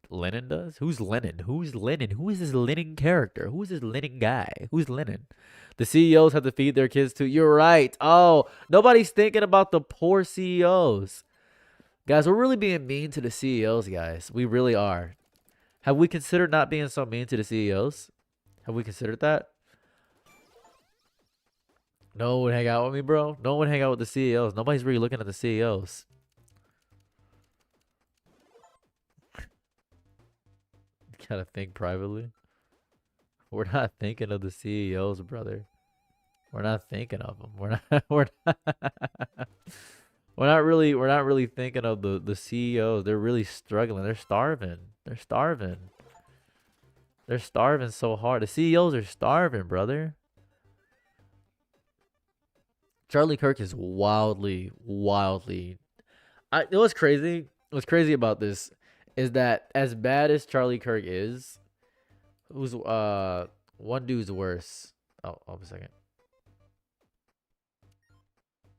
Lennon does? Who's Lennon? Who's Lennon? Who is this Lennon character? Who is this Lennon guy? Who's Lennon? The CEOs have to feed their kids too. You're right. Oh, nobody's thinking about the poor CEOs. Guys, we're really being mean to the CEOs, guys. We really are. Have we considered not being so mean to the CEOs? Have we considered that? No one would hang out with me, bro. No one would hang out with the CEOs. Nobody's really looking at the CEOs. Gotta think privately. We're not thinking of the CEOs, brother. We're not thinking of them. We're not. We're not really thinking of the CEOs. They're really struggling. They're starving. They're starving. They're starving so hard. The CEOs are starving, brother. Charlie Kirk is wildly. It was crazy. What's crazy about this is that as bad as Charlie Kirk is, who's one dude's worse. Oh, hold a second.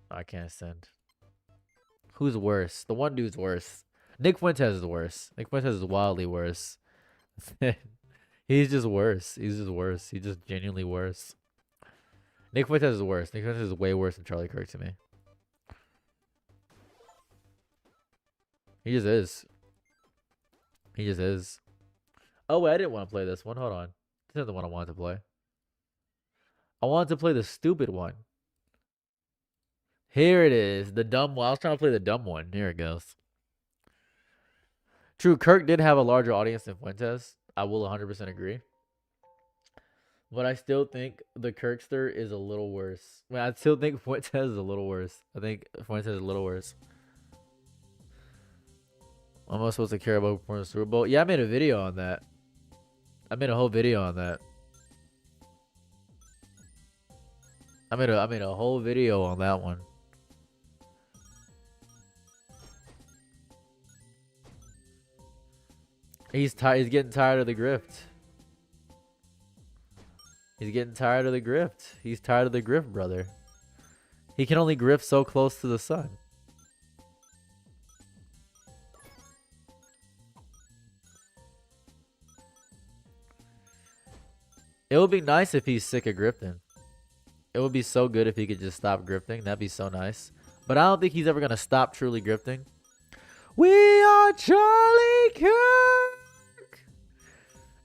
I can't send. Who's worse? The one dude's worse. Nick Fuentes is worse. Nick Fuentes is wildly worse. He's just worse. He's just genuinely worse. Nick Fuentes is worse. Nick Fuentes is way worse than Charlie Kirk to me. He just is. He just is. Oh, wait, I didn't want to play this one. Hold on. This isn't the one I wanted to play. I wanted to play the stupid one. Here it is. The dumb one. I was trying to play the dumb one. Here it goes. True, Kirk did have a larger audience than Fuentes. I will 100% agree. But I still think the Kirkster is a little worse. I mean, I still think Fuentes is a little worse. I think Fuentes is a little worse. Am I supposed to care about the Super Bowl? Yeah, I made a video on that. I made a whole video on that. I made a whole video on that one. He's getting tired of the grift. He's getting tired of the grift. He's tired of the grift, brother. He can only grift so close to the sun. It would be nice if he's sick of grifting. It would be so good if he could just stop grifting. That'd be so nice. But I don't think he's ever going to stop truly grifting. We are Charlie Kirk.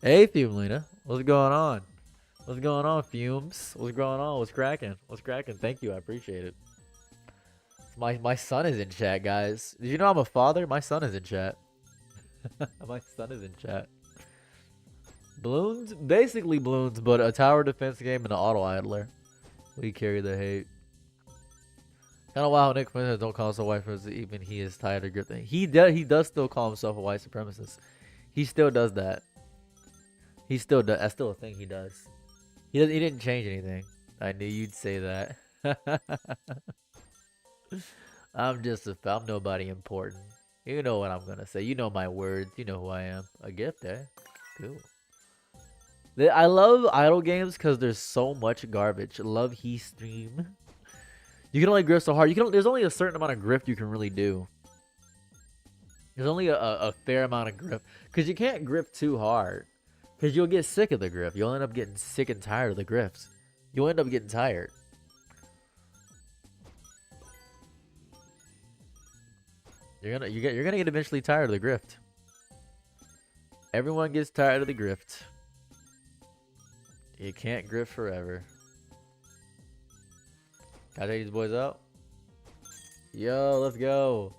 Hey, Fume Lena. What's going on? What's going on, Fumes? What's going on? What's cracking? What's cracking? Thank you. I appreciate it. My son is in chat, guys. Did you know I'm a father? My son is in chat. My son is in chat. Balloons? Basically balloons, but a tower defense game and an auto idler. We carry the hate. Kind of wild. Nick Fuentes don't call himself a white supremacist, even he is tired of grifting. He does still call himself a white supremacist. He still does that. He still does. That's still a thing he does. He didn't change anything. I knew you'd say that. I'm nobody important. You know what I'm gonna say. You know my words. You know who I am. A gift, eh? Cool. I love idle games because there's so much garbage. Love he stream. You can only grift so hard. There's only a certain amount of grift you can really do. There's only a fair amount of grift because you can't grift too hard because you'll get sick of the grift. You'll end up getting sick and tired of the grifts. You'll end up getting tired. You're gonna get eventually tired of the grift. Everyone gets tired of the grift. You can't grift forever. Gotta take these boys out. Yo, let's go.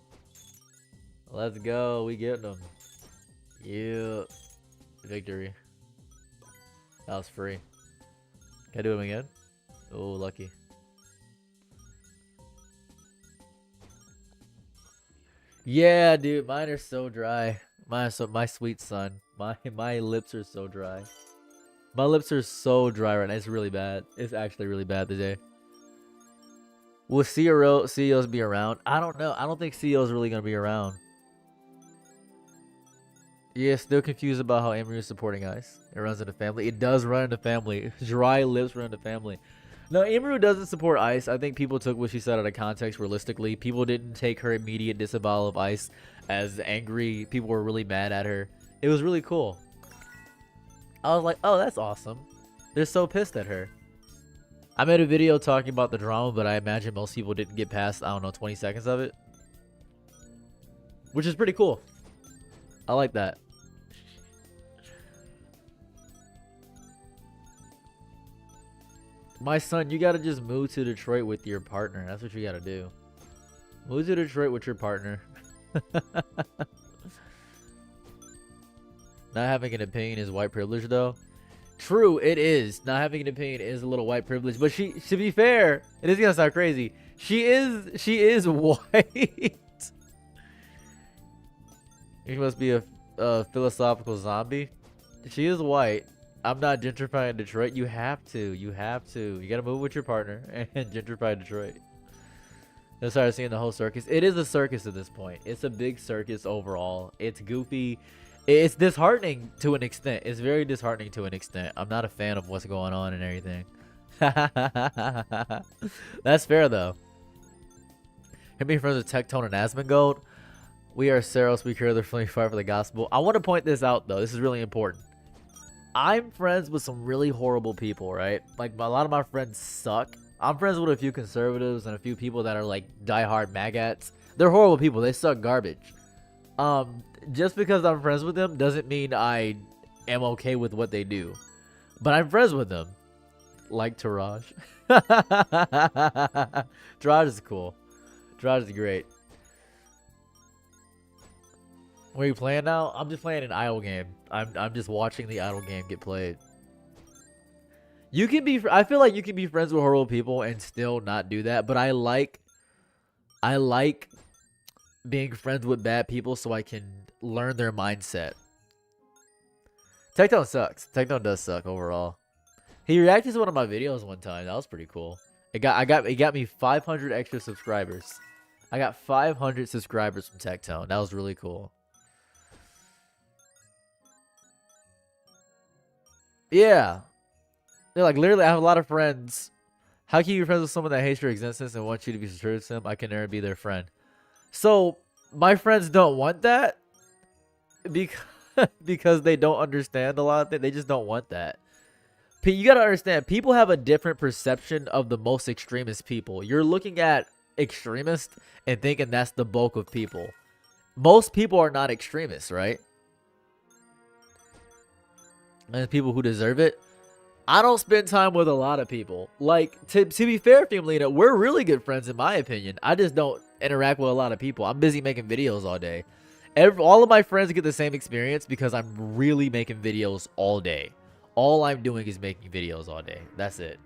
Let's go. We getting them. Yeah. Victory. That was free. Can I do them again? Oh, lucky. Yeah, dude, mine are so dry. My sweet son. My lips are so dry. My lips are so dry right now. It's really bad. It's actually really bad today. Will CEOs be around? I don't know. I don't think CEOs really gonna be around. Yeah, still confused about how Emery is supporting ICE. It runs in the family. It does run in the family. Dry lips run in the family. No, Emery doesn't support ICE. I think people took what she said out of context realistically. People didn't take her immediate disavowal of ICE as angry. People were really mad at her. It was really cool. I was like, oh, that's awesome. They're so pissed at her. I made a video talking about the drama, but I imagine most people didn't get past, I don't know, 20 seconds of it. Which is pretty cool. I like that. My son, you gotta just move to Detroit with your partner. That's what you gotta do. Move to Detroit with your partner. Not having an opinion is white privilege, though. True, it is. Not having an opinion is a little white privilege. But she, to be fair, it is gonna sound crazy. She is white. You must be a philosophical zombie. She is white. I'm not gentrifying Detroit. You have to. You have to. You gotta move with your partner and gentrify Detroit. I started seeing the whole circus. It is a circus at this point. It's a big circus overall. It's goofy. It's disheartening to an extent. It's very disheartening to an extent. I'm not a fan of what's going on and everything. That's fair though. Him being friends with Tectone and Asmongold. We are Saros. We care. They're friendly fire for the gospel. I want to point this out though. This is really important. I'm friends with some really horrible people, right? Like, a lot of my friends suck. I'm friends with a few conservatives and a few people that are, like, diehard maggots. They're horrible people. They suck garbage. Just because I'm friends with them doesn't mean I am okay with what they do. But I'm friends with them. Like Taraj. Taraj is cool. Taraj is great. What are you playing now? I'm just playing an idle game. I'm just watching the idle game get played. You can be. I feel like you can be friends with horrible people and still not do that. But I like being friends with bad people so I can learn their mindset. Tectone sucks. Tectone does suck overall. He reacted to one of my videos one time. That was pretty cool. It got me 500 extra subscribers. I got 500 subscribers from Tectone. That was really cool. Yeah. They're like, literally, I have a lot of friends. How can you be friends with someone that hates your existence and wants you to be subscribed to them? I can never be their friend. So, my friends don't want that because they don't understand a lot of things. They just don't want that. You got to understand, people have a different perception of the most extremist people. You're looking at extremists and thinking that's the bulk of people. Most people are not extremists, right? And people who deserve it. I don't spend time with a lot of people. Like, to be fair, Femlina, we're really good friends in my opinion. I just don't interact with a lot of people. I'm busy making videos all day. All of my friends get the same experience because I'm really making videos all day. All I'm doing is making videos all day. That's it.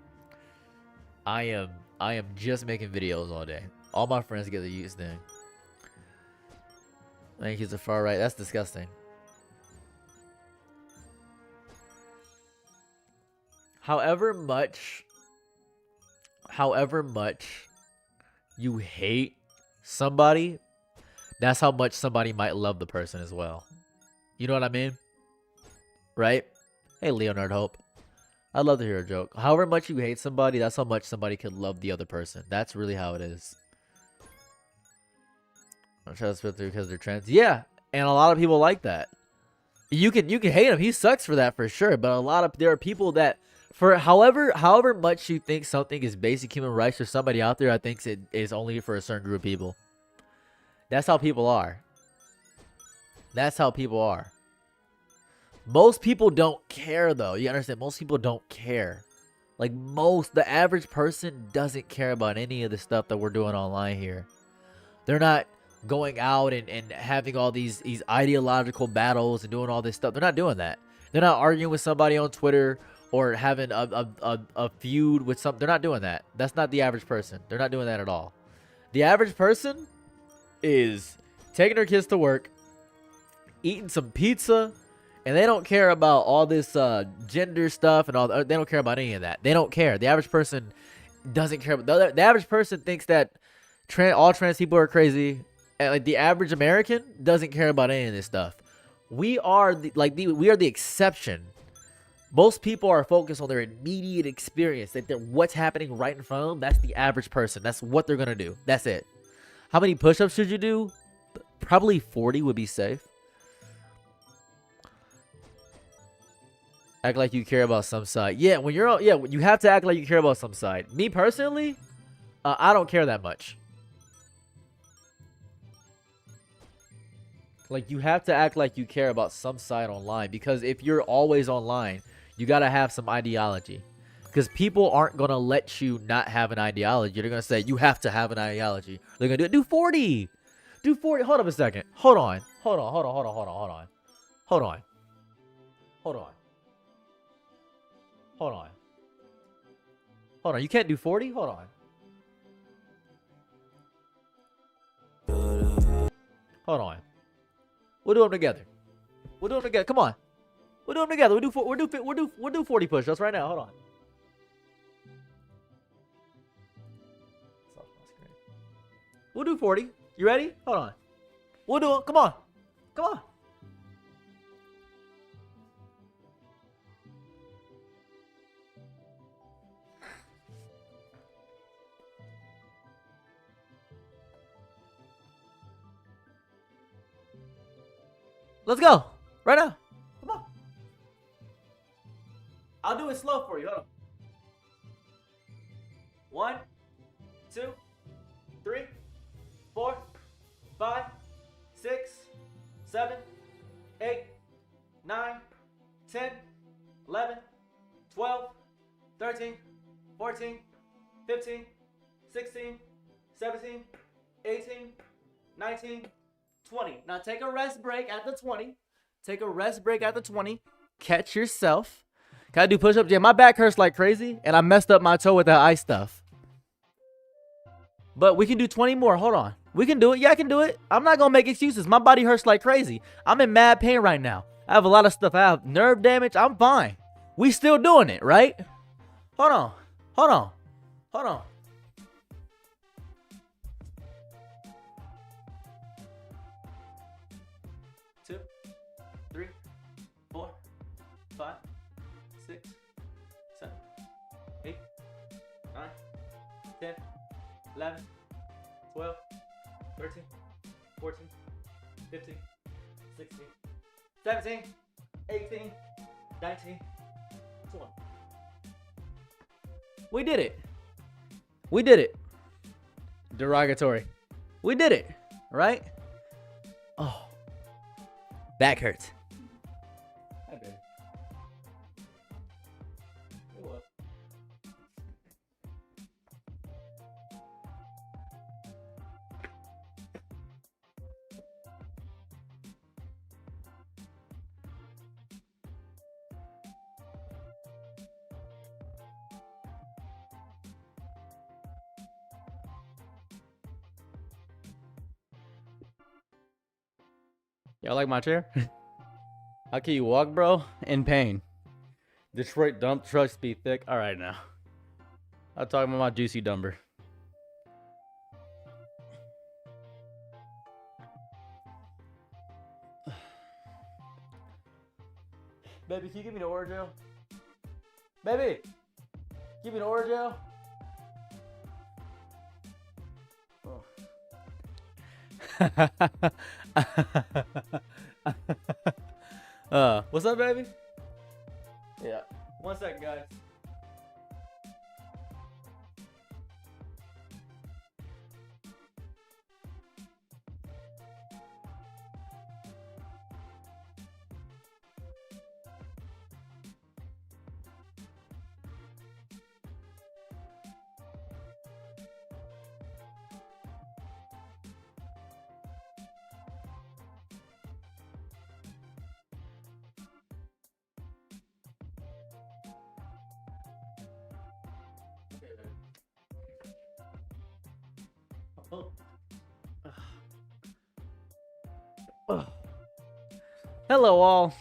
I am just making videos all day. All my friends get the use thing. I think he's a far right. That's disgusting. However much you hate somebody, that's how much somebody might love the person as well. You know what I mean? Right? Hey, Leonard Hope. I'd love to hear a joke. However much you hate somebody, that's how much somebody could love the other person. That's really how it is. I'm trying to spit through because they're trans. Yeah, and a lot of people like that. You can hate him. He sucks for that for sure. But there are people that, for however much you think something is basic human rights for somebody out there, I think it is only for a certain group of people. That's how people are. That's how people are. Most people don't care, though. You understand? Most people don't care. Like, the average person doesn't care about any of the stuff that we're doing online here. They're not going out and having all these ideological battles and doing all this stuff. They're not doing that. They're not arguing with somebody on Twitter or having a feud with some. They're not doing that. That's not the average person. They're not doing that at all. The average person is taking their kids to work, eating some pizza, and they don't care about all this gender stuff and all. They don't care about any of that. They don't care. The average person doesn't care. The average person thinks that all trans people are crazy, and like the average American doesn't care about any of this stuff. We are the exception. Most people are focused on their immediate experience, that what's happening right in front of them. That's the average person. That's what they're gonna do. That's it. How many push-ups should you do? Probably 40 would be safe. Act like you care about some side. Yeah, when you're you have to act like you care about some side. Me personally, I don't care that much. Like, you have to act like you care about some side online, because if you're always online, you gotta have some ideology. Because people aren't gonna let you not have an ideology. They're gonna say you have to have an ideology. They're gonna do 40. Do 40. Hold up a second. Hold on. Hold on. Hold on. Hold on. Hold on. Hold on. Hold on. Hold on. Hold on. Hold on. You can't do 40? Hold on. Hold on. We'll do them together. We'll do them together. Come on. We'll do them together. We'll do 40 push-ups right now. Hold on. We'll do 40. You ready? Hold on. We'll do it. Come on. Come on. Let's go. Right now. Come on. I'll do it slow for you. Hold on. 1, 2, 3, 4, 5, 6, 7, 8, 9, 10, 11, 12, 13, 14, 15, 16, 17, 18, 19, 20. Now take a rest break at the 20. Take a rest break at the 20. Catch yourself. Gotta do push-ups. Yeah, my back hurts like crazy, and I messed up my toe with that ice stuff. But we can do 20 more. Hold on. We can do it. Yeah, I can do it. I'm not gonna make excuses. My body hurts like crazy. I'm in mad pain right now. I have a lot of stuff. I have nerve damage. I'm fine. We still doing it, right? Hold on. Hold on. Hold on. Two, 3, 4, 5, 6, 7, 8, 9, 10, 11, 12, 13, 14, 15, 16, 17, 18, 19, 20. We did it. We did it. Derogatory. We did it, right? Oh. Back hurts. Hi, baby. Hey, what? Y'all like my chair? How can you walk, bro? In pain. Detroit dump trucks be thick. All right, now. I'm talking about my juicy dumper. Baby, can you give me the Oreo? Baby, give me the Oreo. What's up, baby? Yeah. 1 second, guys. Hello, all.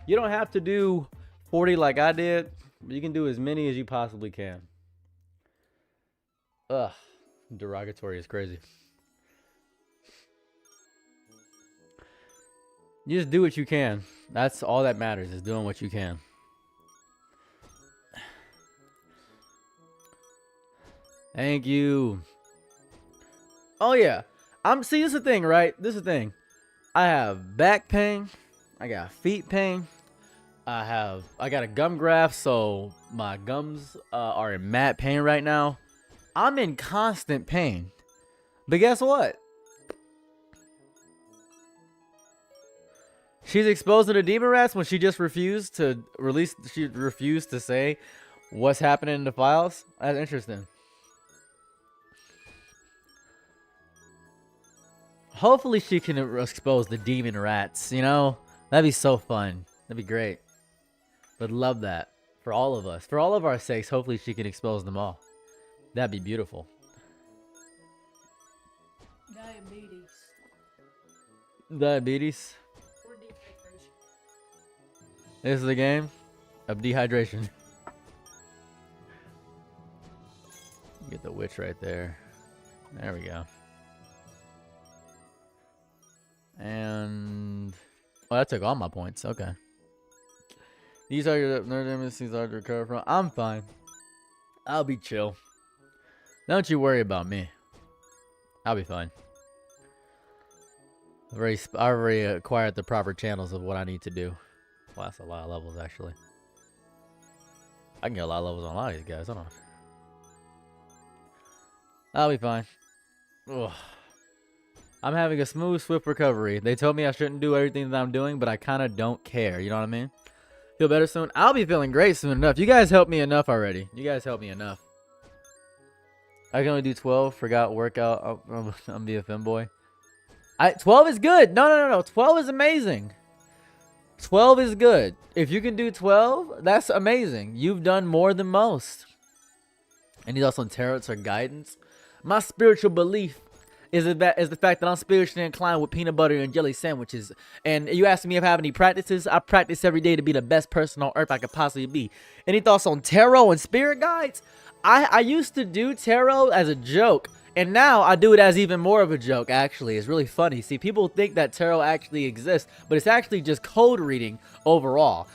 You don't have to do 40 like I did, but you can do as many as you possibly can. Ugh, derogatory is crazy. You just do what you can. That's all that matters, is doing what you can. Thank you. Oh yeah. See, this is the thing, right? This is the thing. I have back pain. I got feet pain. I got a gum graft, so my gums are in mad pain right now. I'm in constant pain. But guess what? She's exposed to the demon rats when she just refused to release. She refused to say what's happening in the files. That's interesting. Hopefully she can expose the demon rats, you know? That'd be so fun. That'd be great. Would love that. For all of us. For all of our sakes, hopefully she can expose them all. That'd be beautiful. Diabetes. Diabetes. Or dehydration. This is the game of dehydration. Get the witch right there. There we go. And oh, that took all my points. Okay. These are your nerd MSCs are to recover from. I'm fine. I'll be chill. Don't you worry about me. I'll be fine. I've already acquired the proper channels of what I need to do. Well, that's a lot of levels, actually. I can get a lot of levels on a lot of these guys. Hold on. I'll be fine. Ugh. I'm having a smooth, swift recovery. They told me I shouldn't do everything that I'm doing, but I kind of don't care. You know what I mean? Feel better soon? I'll be feeling great soon enough. You guys helped me enough already. You guys helped me enough. I can only do 12. Forgot workout. I'm be a femboy. 12 is good. No. 12 is amazing. 12 is good. If you can do 12, that's amazing. You've done more than most. And he's also in tarots or guidance. My spiritual belief is the fact that I'm spiritually inclined with peanut butter and jelly sandwiches. And you asked me if I have any practices. I practice every day to be the best person on earth I could possibly be. Any thoughts on tarot and spirit guides? I used to do tarot as a joke. And now I do it as even more of a joke, actually. It's really funny. See, people think that tarot actually exists, but it's actually just code reading overall.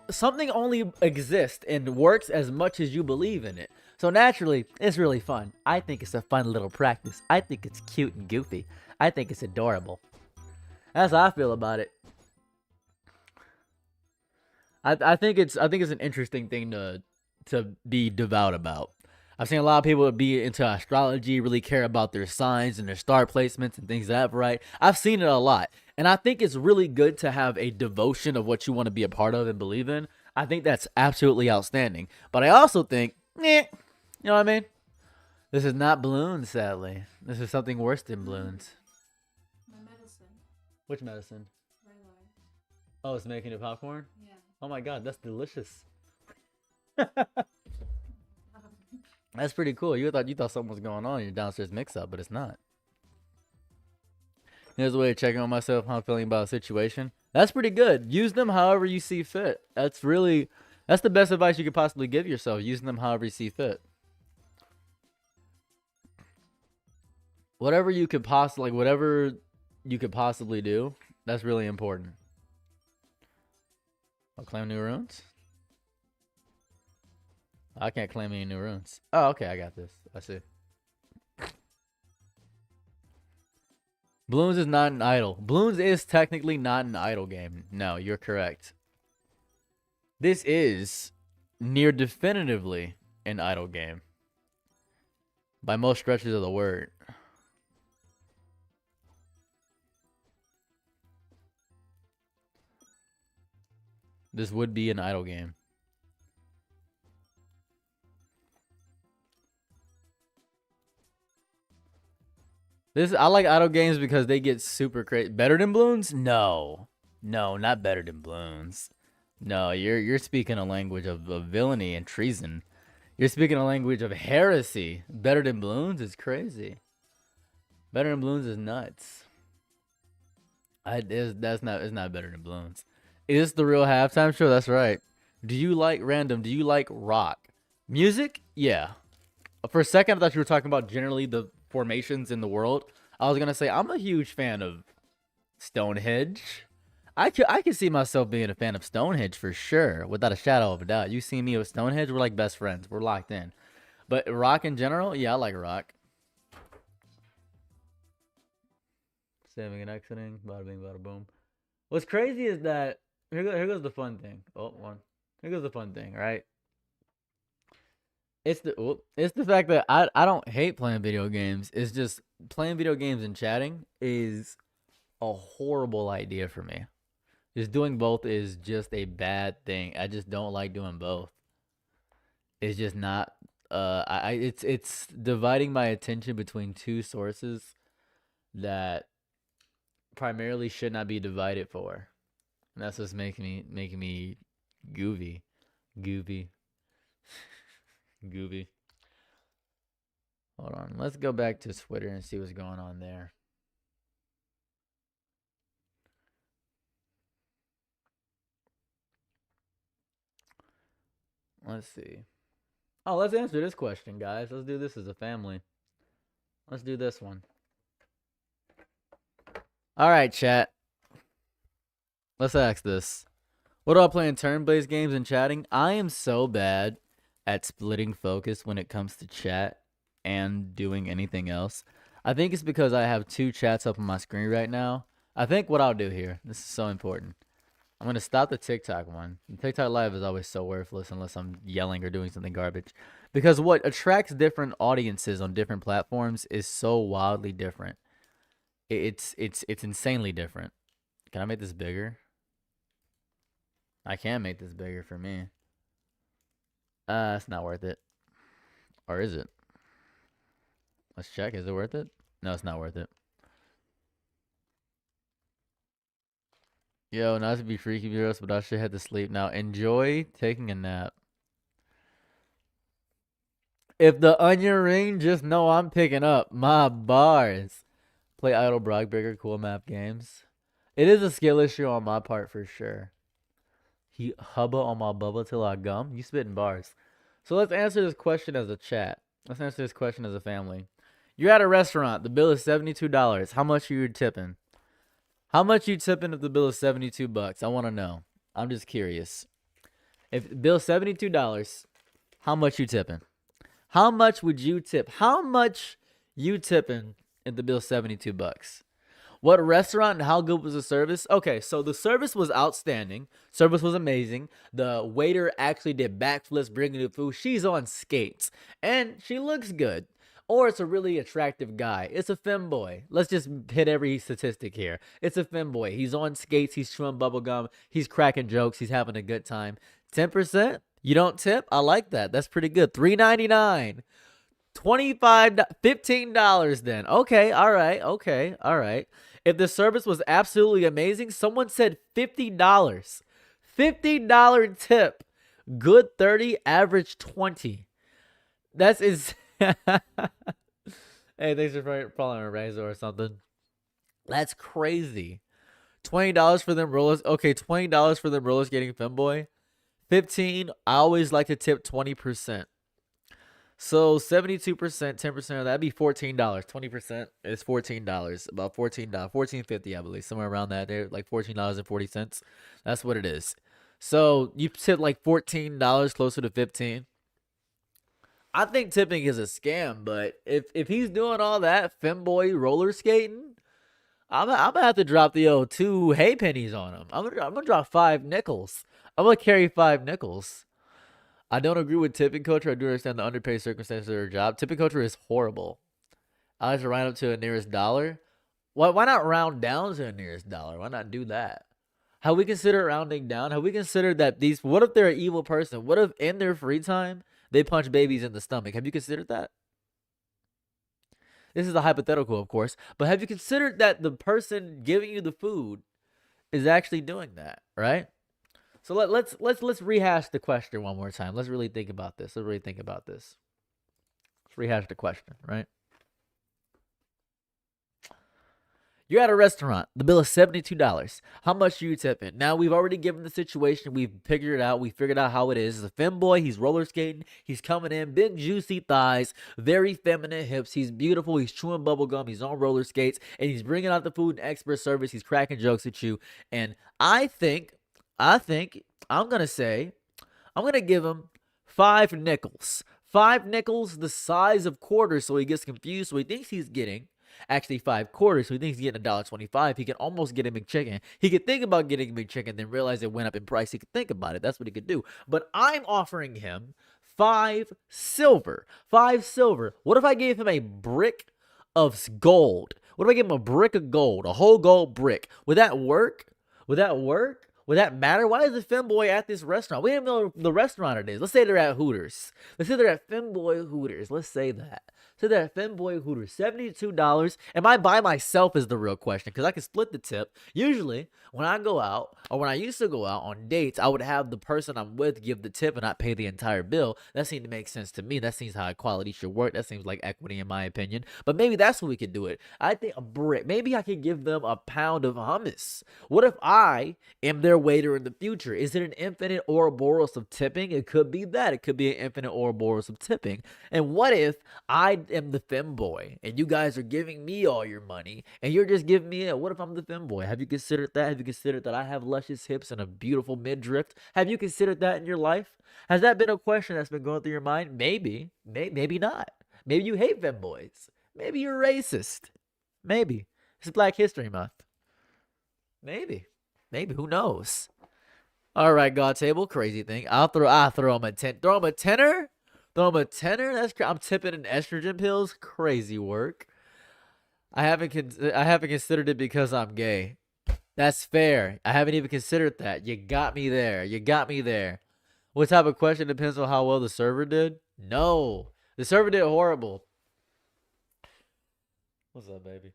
Something only exists and works as much as you believe in it. So naturally, it's really fun. I think it's a fun little practice. I think it's cute and goofy. I think it's adorable. That's how I feel about it. I think it's an interesting thing to be devout about. I've seen a lot of people that be into astrology, really care about their signs and their star placements and things of that variety. I've seen it a lot. And I think it's really good to have a devotion of what you want to be a part of and believe in. I think that's absolutely outstanding. But I also think, you know what I mean? This is not balloons, sadly. This is something worse than balloons. My medicine. Which medicine? Regular. Oh, it's making it popcorn? Yeah. Oh my god, that's delicious. That's pretty cool. You thought something was going on in your downstairs mix-up, but it's not. Here's a way of checking on myself, how I'm feeling about a situation. That's pretty good. Use them however you see fit. That's the best advice you could possibly give yourself. Using them however you see fit. Whatever you could possibly do, that's really important. I'll claim new runes. I can't claim any new runes. Oh, okay, I got this. I see. Balloons is not an idle. Balloons is technically not an idle game. No, you're correct. This is near definitively an idle game. By most stretches of the word. This would be an idle game. I like idle games because they get super crazy. Better than balloons? No, not better than balloons. No, you're speaking a language of villainy and treason. You're speaking a language of heresy. Better than balloons is crazy. Better than balloons is nuts. It's not better than Balloons. Is the real halftime show? That's right. Do you like rock music? Yeah. For a second, I thought you were talking about generally the formations in the world. I was gonna say I'm a huge fan of Stonehenge. I could see myself being a fan of Stonehenge for sure, without a shadow of a doubt. You see me with Stonehenge, we're like best friends. We're locked in. But rock in general, yeah, I like rock. Saving and exiting, bada bing, bada boom. What's crazy is that here goes the fun thing. Oh, one. Here goes the fun thing, right? It's the fact that I don't hate playing video games. It's just playing video games and chatting is a horrible idea for me. Just doing both is just a bad thing. I just don't like doing both. It's just not it's dividing my attention between two sources that primarily should not be divided for. And that's what's making me goofy. Goofy. Goofy. Hold on. Let's go back to Twitter and see what's going on there. Let's see. Oh, let's answer this question, guys. Let's do this as a family. Let's do this one. All right, chat. Let's ask this. What do I play in turn-based games and chatting? I am so bad at splitting focus when it comes to chat and doing anything else. I think it's because I have two chats up on my screen right now. I think what I'll do here, this is so important. I'm going to stop the TikTok one. The TikTok live is always so worthless unless I'm yelling or doing something garbage. Because what attracts different audiences on different platforms is so wildly different. It's insanely different. Can I make this bigger? I can make this bigger for me. It's not worth it. Or is it? Let's check. Is it worth it? No, it's not worth it. Yo, not to be freaky, Bureaus, but I should head to sleep now. Enjoy taking a nap. If the onion ring, just know I'm picking up my bars. Play Idle Brockbreaker, cool map games. It is a skill issue on my part for sure. He hubba on my bubba till I gum. You spitting bars. So let's answer this question as a chat. Let's answer this question as a family. You're at a restaurant. The bill is $72. How much are you tipping? How much you tipping if the bill is $72? I want to know. I'm just curious. If the bill is $72, how much you tipping? How much would you tip? How much you tipping if the bill is $72? What restaurant and how good was the service? Okay, so the service was outstanding. Service was amazing. The waiter actually did backflips bringing the food. She's on skates, and she looks good. Or it's a really attractive guy. It's a femboy. Let's just hit every statistic here. It's a femboy. He's on skates. He's chewing bubblegum. He's cracking jokes. He's having a good time. 10%? You don't tip? I like that. That's pretty good. $3.99. $25, $15 then. Okay, all right, okay, all right. If the service was absolutely amazing, someone said $50. $50 tip. Good 30, average 20. That's is. Hey, thanks for following a razor or something. That's crazy. $20 for them rollers. Okay, $20 for them roller skating femboy. 15. I always like to tip 20%. So 72%, 10% of that, that'd be $14. 20% is $14. About $14, $14.50, I believe, somewhere around that. There, like $14.40. That's what it is. So you tip like $14, closer to 15. I think tipping is a scam, but if he's doing all that femboy roller skating, I'm gonna have to drop the old 2 hay pennies on him. I'm gonna drop 5 nickels. I'm gonna carry 5 nickels. I don't agree with tipping culture. I do understand the underpaid circumstances of their job. Tipping culture is horrible. I like to round up to the nearest dollar. Why not round down to the nearest dollar? Why not do that? Have we considered rounding down? Have we considered that these, what if they're an evil person? What if in their free time, they punch babies in the stomach? Have you considered that? This is a hypothetical, of course. But have you considered that the person giving you the food is actually doing that, right? So let's rehash the question one more time. Let's really think about this. Let's rehash the question, right? You're at a restaurant. The bill is $72. How much are you tipping? Now, we've already given the situation. We've figured it out. We figured out how it is. He's a femboy. He's roller skating. He's coming in. Big, juicy thighs. Very feminine hips. He's beautiful. He's chewing bubble gum. He's on roller skates. And he's bringing out the food in expert service. He's cracking jokes at you. And I think, I'm going to give him 5 nickels. 5 nickels, the size of quarters, so he gets confused. So he thinks he's getting actually 5 quarters, so he thinks he's getting $1.25. He can almost get a McChicken. He could think about getting a McChicken, then realize it went up in price. He could think about it. That's what he could do. But I'm offering him 5 silver. 5 silver. What if I gave him a brick of gold? What if I gave him a brick of gold, a whole gold brick? Would that work? Would that work? Would that matter? Why is the femboy at this restaurant? We don't know the restaurant it is. Let's say they're at Hooters. Let's say they're at femboy Hooters. Let's say that. So they're at femboy Hooters. $72. Am I by myself is the real question, because I can split the tip. Usually, when I go out, or when I used to go out on dates, I would have the person I'm with give the tip and not pay the entire bill. That seemed to make sense to me. That seems how equality should work. That seems like equity in my opinion. But maybe that's what we could do it. I think a brick. Maybe I could give them a pound of hummus. What if I am their waiter in the future? Is it an infinite Ouroboros of tipping? It could be that. It could be an infinite Ouroboros of tipping. And what if I am the femboy and you guys are giving me all your money and you're just giving me it? What if I'm the femboy? Have you considered that? Have you considered that I have luscious hips and a beautiful midriff? Have you considered that in your life? Has that been a question that's been going through your mind? Maybe. Maybe not. Maybe you hate femboys. Maybe you're racist. Maybe. It's Black History Month. Maybe. Who knows? All right, God Table, crazy thing. I'll throw him a 10. Throw him a tenner? Throw him a tenner? I'm tipping in estrogen pills. Crazy work. I haven't considered it because I'm gay. That's fair. I haven't even considered that. You got me there. What type of question depends on how well the server did? No. The server did horrible. What's up, baby?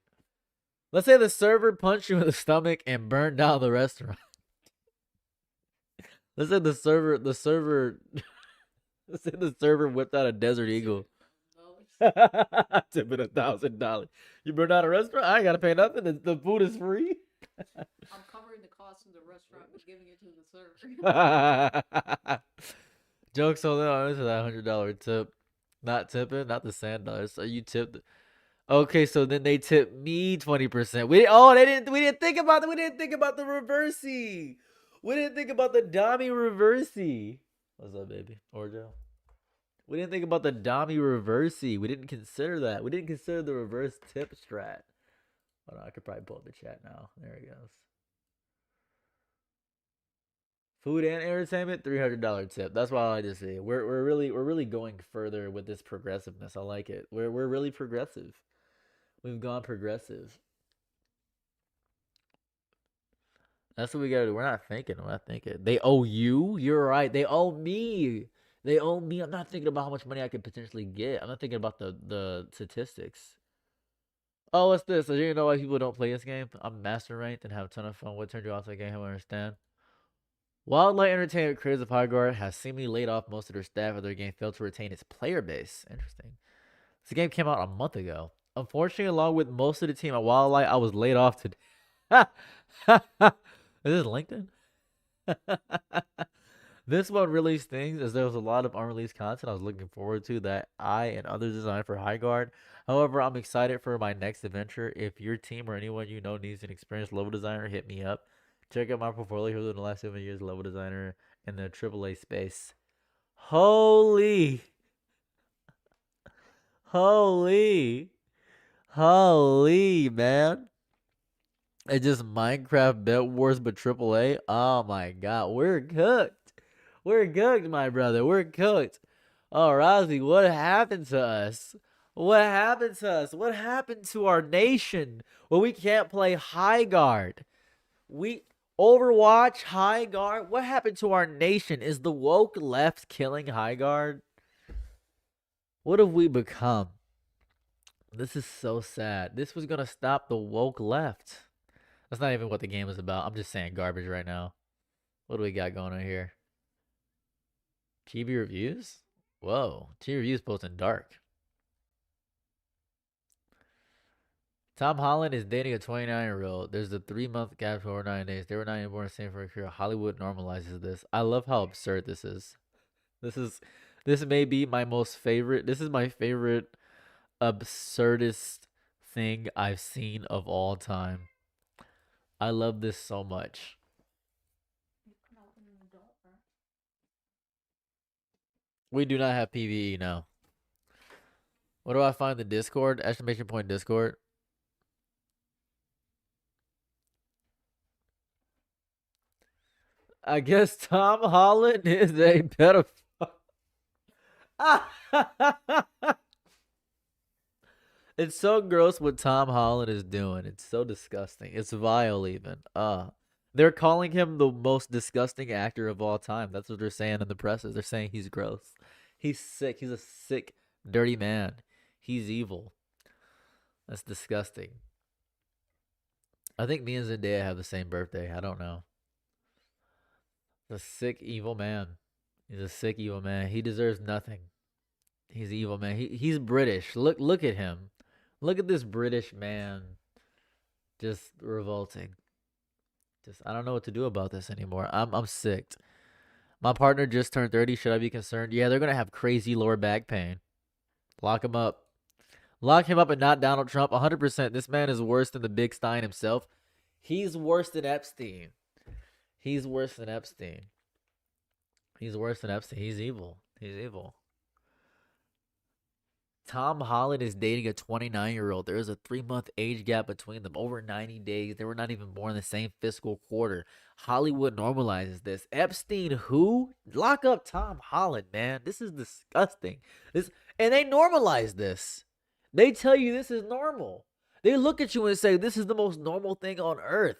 Let's say the server punched you in the stomach and burned down the restaurant. Let's say the server let's say the server whipped out a Desert Eagle. Tipping $1,000. You burned out a restaurant? I ain't gotta pay nothing. The food is free. I'm covering the cost of the restaurant but giving it to the server. Jokes on them. This is that $100 tip. Not tipping, not the $100. So you tipped. Okay, so then they tipped me 20%. We didn't think about that. We didn't think about the reversey. We didn't think about the Dami reversey. What's up, baby? Orjo. We didn't think about the Dami reversey. We didn't consider that. We didn't consider the reverse tip strat. Hold on, I could probably pull up the chat now. There he goes. Food and entertainment, $300 tip. That's what I like to see. We're really going further with this progressiveness. I like it. We're really progressive. We've gone progressive. That's what we gotta do. We're not thinking. They owe you. You're right. They owe me. I'm not thinking about how much money I could potentially get. I'm not thinking about the statistics. Oh, what's this? So you know why people don't play this game? I'm master ranked and have a ton of fun. What turned you off the game? I don't understand. Wildlight Entertainment Creators of Highguard has seemingly laid off most of their staff as their game failed to retain its player base. Interesting. This game came out a month ago. Unfortunately, along with most of the team at Wildlight, I was laid off today. Is this LinkedIn? This one really stings as there was a lot of unreleased content I was looking forward to that I and others designed for Highguard. However, I'm excited for my next adventure. If your team or anyone you know needs an experienced level designer, hit me up. Check out my portfolio in the last 7 years, level designer in the AAA space. Holy, man. It's just Minecraft Bet Wars, but AAA. Oh my God, we're cooked. We're cooked, my brother. We're cooked. Oh, Rozzy, what happened to us? What happened to us? What happened to our nation? Well, we can't play Highguard. Overwatch, Highguard. What happened to our nation? Is the woke left killing Highguard? What have we become? This is so sad. This was gonna stop the woke left. That's not even what the game is about. I'm just saying garbage right now. What do we got going on here? Chibi reviews? Whoa. Chibi reviews posting dark. Tom Holland is dating a 29-year-old. There's a 3-month gap for over 9 days. They were not even born the same for a career. Hollywood normalizes this. I love how absurd this is. This may be my most favorite. This is my favorite absurdist thing I've seen of all time. I love this so much. We do not have PvE now. What do I find the Discord? Exclamation point Discord. I guess Tom Holland is a pedophile. It's so gross what Tom Holland is doing. It's so disgusting. It's vile even. They're calling him the most disgusting actor of all time. That's what they're saying in the presses. They're saying he's gross. He's sick. He's a sick, dirty man. He's evil. That's disgusting. I think me and Zendaya have the same birthday. I don't know. A sick, evil man. He's a sick, evil man. He deserves nothing. He's evil, man. He's British. Look at him. Look at this British man. Just revolting. I don't know what to do about this anymore. I'm sick. My partner just turned 30. Should I be concerned? Yeah, they're gonna have crazy lower back pain. Lock him up. Lock him up and not Donald Trump. 100%. This man is worse than the Big Stein himself. He's worse than Epstein. He's worse than Epstein. He's worse than Epstein. He's evil. He's evil. Tom Holland is dating a 29-year-old. There is a 3-month age gap between them. Over 90 days. They were not even born in the same fiscal quarter. Hollywood normalizes this. Epstein who? Lock up Tom Holland, man. This is disgusting. And they normalize this. They tell you this is normal. They look at you and say this is the most normal thing on earth.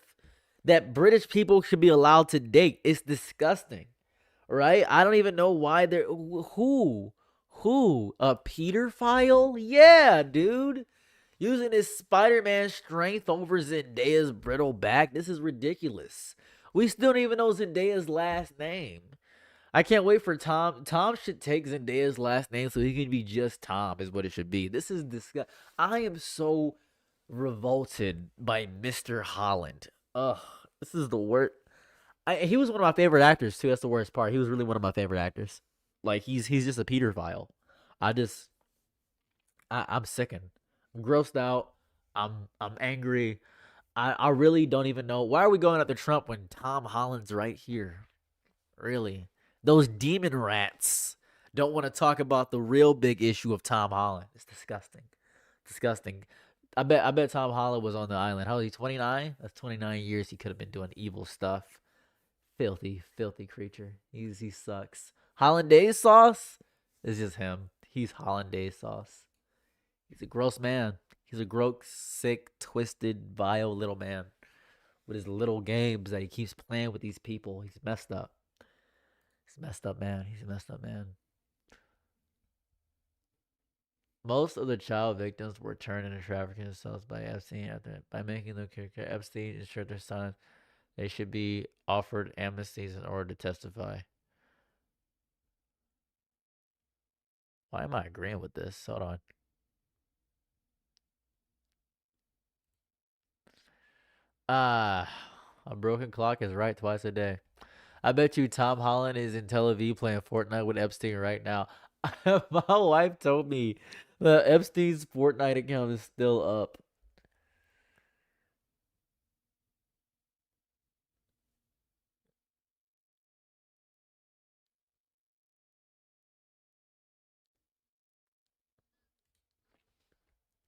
That British people should be allowed to date. It's disgusting. Right? I don't even know why they're... Who? A pedophile? Yeah, dude. Using his Spider-Man strength over Zendaya's brittle back. This is ridiculous. We still don't even know Zendaya's last name. I can't wait for Tom. Tom should take Zendaya's last name so he can be just Tom, is what it should be. This is disgusting. I am so revolted by Mr. Holland. Ugh, this is the worst. He was one of my favorite actors too. That's the worst part. He was really one of my favorite actors. Like he's just a pedophile. I'm sickened. I'm grossed out. I'm angry. I really don't even know. Why are we going after Trump when Tom Holland's right here? Really? Those demon rats don't want to talk about the real big issue of Tom Holland. It's disgusting. Disgusting. I bet Tom Holland was on the island. How old is he? 29? That's 29 years he could have been doing evil stuff. Filthy, filthy creature. He sucks. Hollandaise sauce is just him. He's Hollandaise sauce. He's a gross man. He's a gross, sick, twisted, vile little man with his little games that he keeps playing with these people. He's messed up. He's a messed up man. He's a messed up man. Most of the child victims were turned into trafficking themselves by Epstein by making them Epstein ensured their sons they should be offered amnesties in order to testify. Why am I agreeing with this? Hold on. A broken clock is right twice a day. I bet you Tom Holland is in Tel Aviv playing Fortnite with Epstein right now. My wife told me that Epstein's Fortnite account is still up.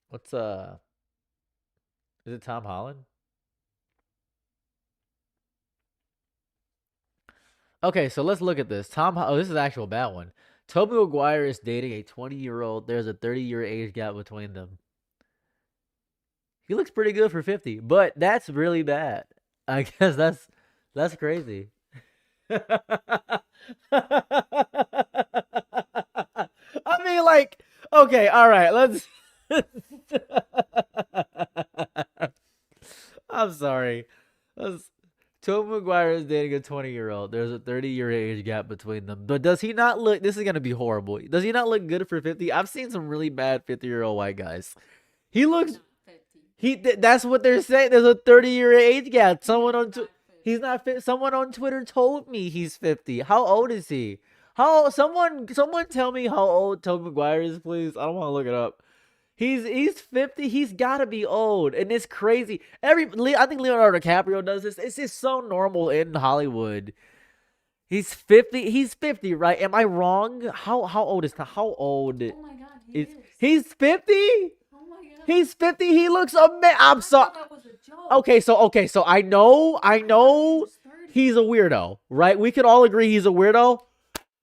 What's is it Tom Holland? Okay, so let's look at this. Oh, this is an actual bad one. Tobey Maguire is dating a 20-year-old. There's a 30-year age gap between them. He looks pretty good for 50, but that's really bad. I guess that's crazy. I mean, like, okay, all right, let's. I'm sorry. Tobey Maguire is dating a 20-year-old. There's a 30-year age gap between them. But does he not look... This is going to be horrible. Does he not look good for 50? I've seen some really bad 50-year-old white guys. He looks... That's what they're saying. There's a 30-year age gap. He's not fit. Someone on Twitter told me he's 50. How old is he? Someone tell me how old Tobey Maguire is, please. I don't want to look it up. He's 50. He's got to be old, and it's crazy. I think Leonardo DiCaprio does this. It's just so normal in Hollywood. He's 50. He's 50, right? Am I wrong? How old is how old? Oh my god, he's 50. Oh my god. He's 50. He looks amazing. I'm sorry. That was a joke. Okay, so I know he's a weirdo, right? We can all agree he's a weirdo,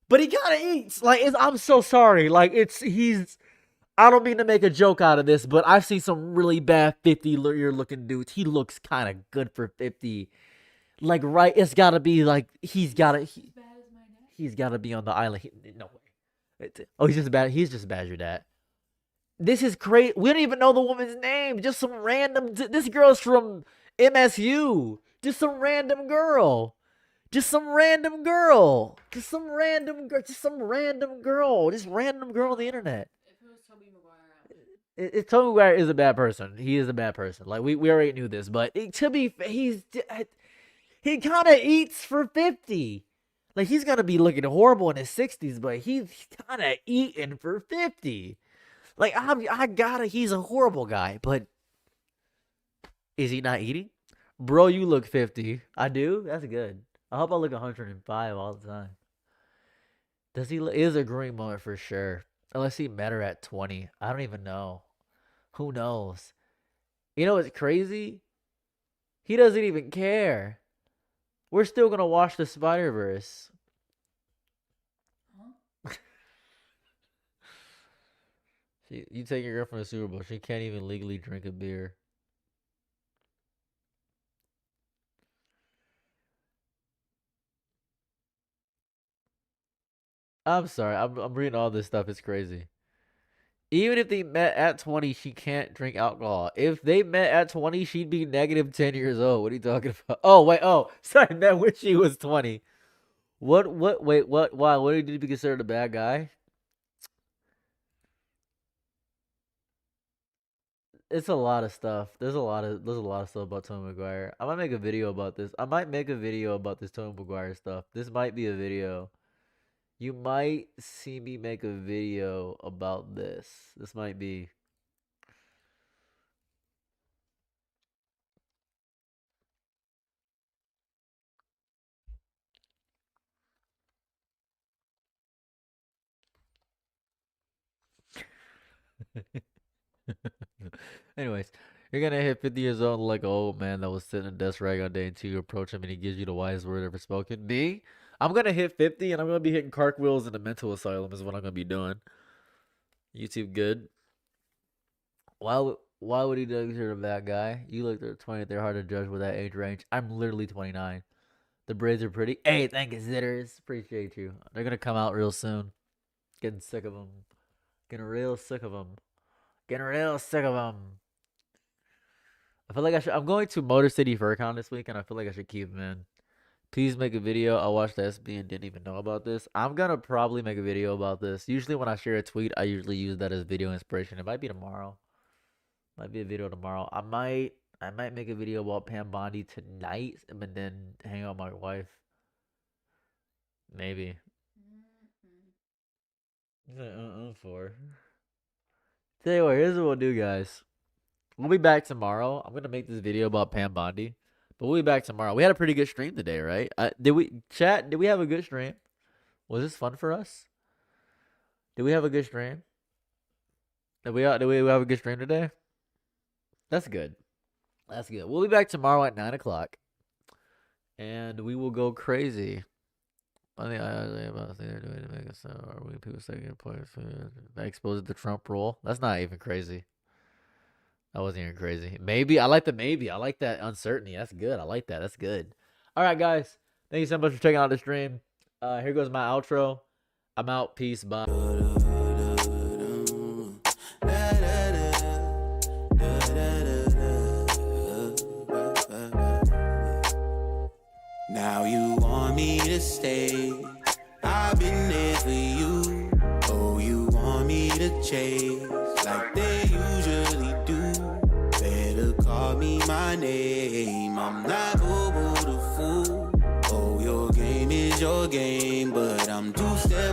but he kind of eats. Like, I'm so sorry. Like, I don't mean to make a joke out of this, but I've seen some really bad 50-year looking dudes. He looks kind of good for 50. Like, right? It's got to be like he's got to be on the island. No way. He's just bad. He's just bad as your dad. This is crazy. We don't even know the woman's name. Just some random. This girl's from MSU. Just some random girl. Just some random girl. Just some random girl. Just some random girl. Just random girl on the internet. Tobey Maguire. Tobey Maguire is a bad person. He is a bad person. Like, we already knew this, but he kind of eats for 50. Like, he's gonna be looking horrible in his 60s, but he's kind of eating for 50. Like, he's a horrible guy, but is he not eating? Bro, you look 50. I do? That's good. I hope I look 105 all the time. Is a green moment for sure. Unless he met her at 20. I don't even know. Who knows? You know what's crazy? He doesn't even care. We're still going to watch the Spider-Verse. Huh? You take your girl from the Super Bowl. She can't even legally drink a beer. I'm sorry. I'm reading all this stuff. It's crazy. Even if they met at 20, she can't drink alcohol. If they met at 20, she'd be negative 10 years old. What are you talking about? Oh, wait. Oh, sorry. Met when she was 20. Why? What did he be considered a bad guy? It's a lot of stuff. There's a lot of stuff about Tobey Maguire. I might make a video about this. I might make a video about this Tobey Maguire stuff. This might be a video. You might see me make a video about this. This might be. Anyways, you're gonna hit 50 years old like an old man that was sitting in a desk rag on day until you approach him and he gives you the wisest word ever spoken. Me? I'm gonna hit 50 and I'm gonna be hitting cartwheels in a mental asylum is what I'm gonna be doing. YouTube good. Why would he consider a bad guy? You look at 20, they're hard to judge with that age range. I'm literally 29. The braids are pretty. Hey, thank you, Zitters. Appreciate you. They're gonna come out real soon. Getting sick of them. Getting real sick of them. Getting real sick of them. I feel like I'm going to Motor City FurCon this week, and I feel like I should keep them in. Please make a video. I watched the SB and didn't even know about this. I'm gonna probably make a video about this. Usually when I share a tweet, I usually use that as video inspiration. It might be tomorrow. Might be a video tomorrow. I might make a video about Pam Bondi tonight, and then hang out with my wife. Maybe. For. Tell you what, here's what we'll do, guys. We'll be back tomorrow. I'm gonna make this video about Pam Bondi, but we'll be back tomorrow. We had a pretty good stream today, right? Did we have a good stream? Was this fun for us? Did we have a good stream? Did we have a good stream today? That's good. That's good. We'll be back tomorrow at 9 o'clock, and we will go crazy. I think they're doing to make us are we people taking place that exposes the Trump rule. That's not even crazy. That wasn't even crazy. Maybe. I like the maybe. I like that uncertainty. That's good. I like that. That's good. All right, guys. Thank you so much for checking out the stream. Here goes my outro. I'm out. Peace. Bye. Now you want me to stay. I've been there for you. Oh, you want me to chase like they usually do. Better my name. I'm not Bobo the fool. Oh, your game is your game, but I'm too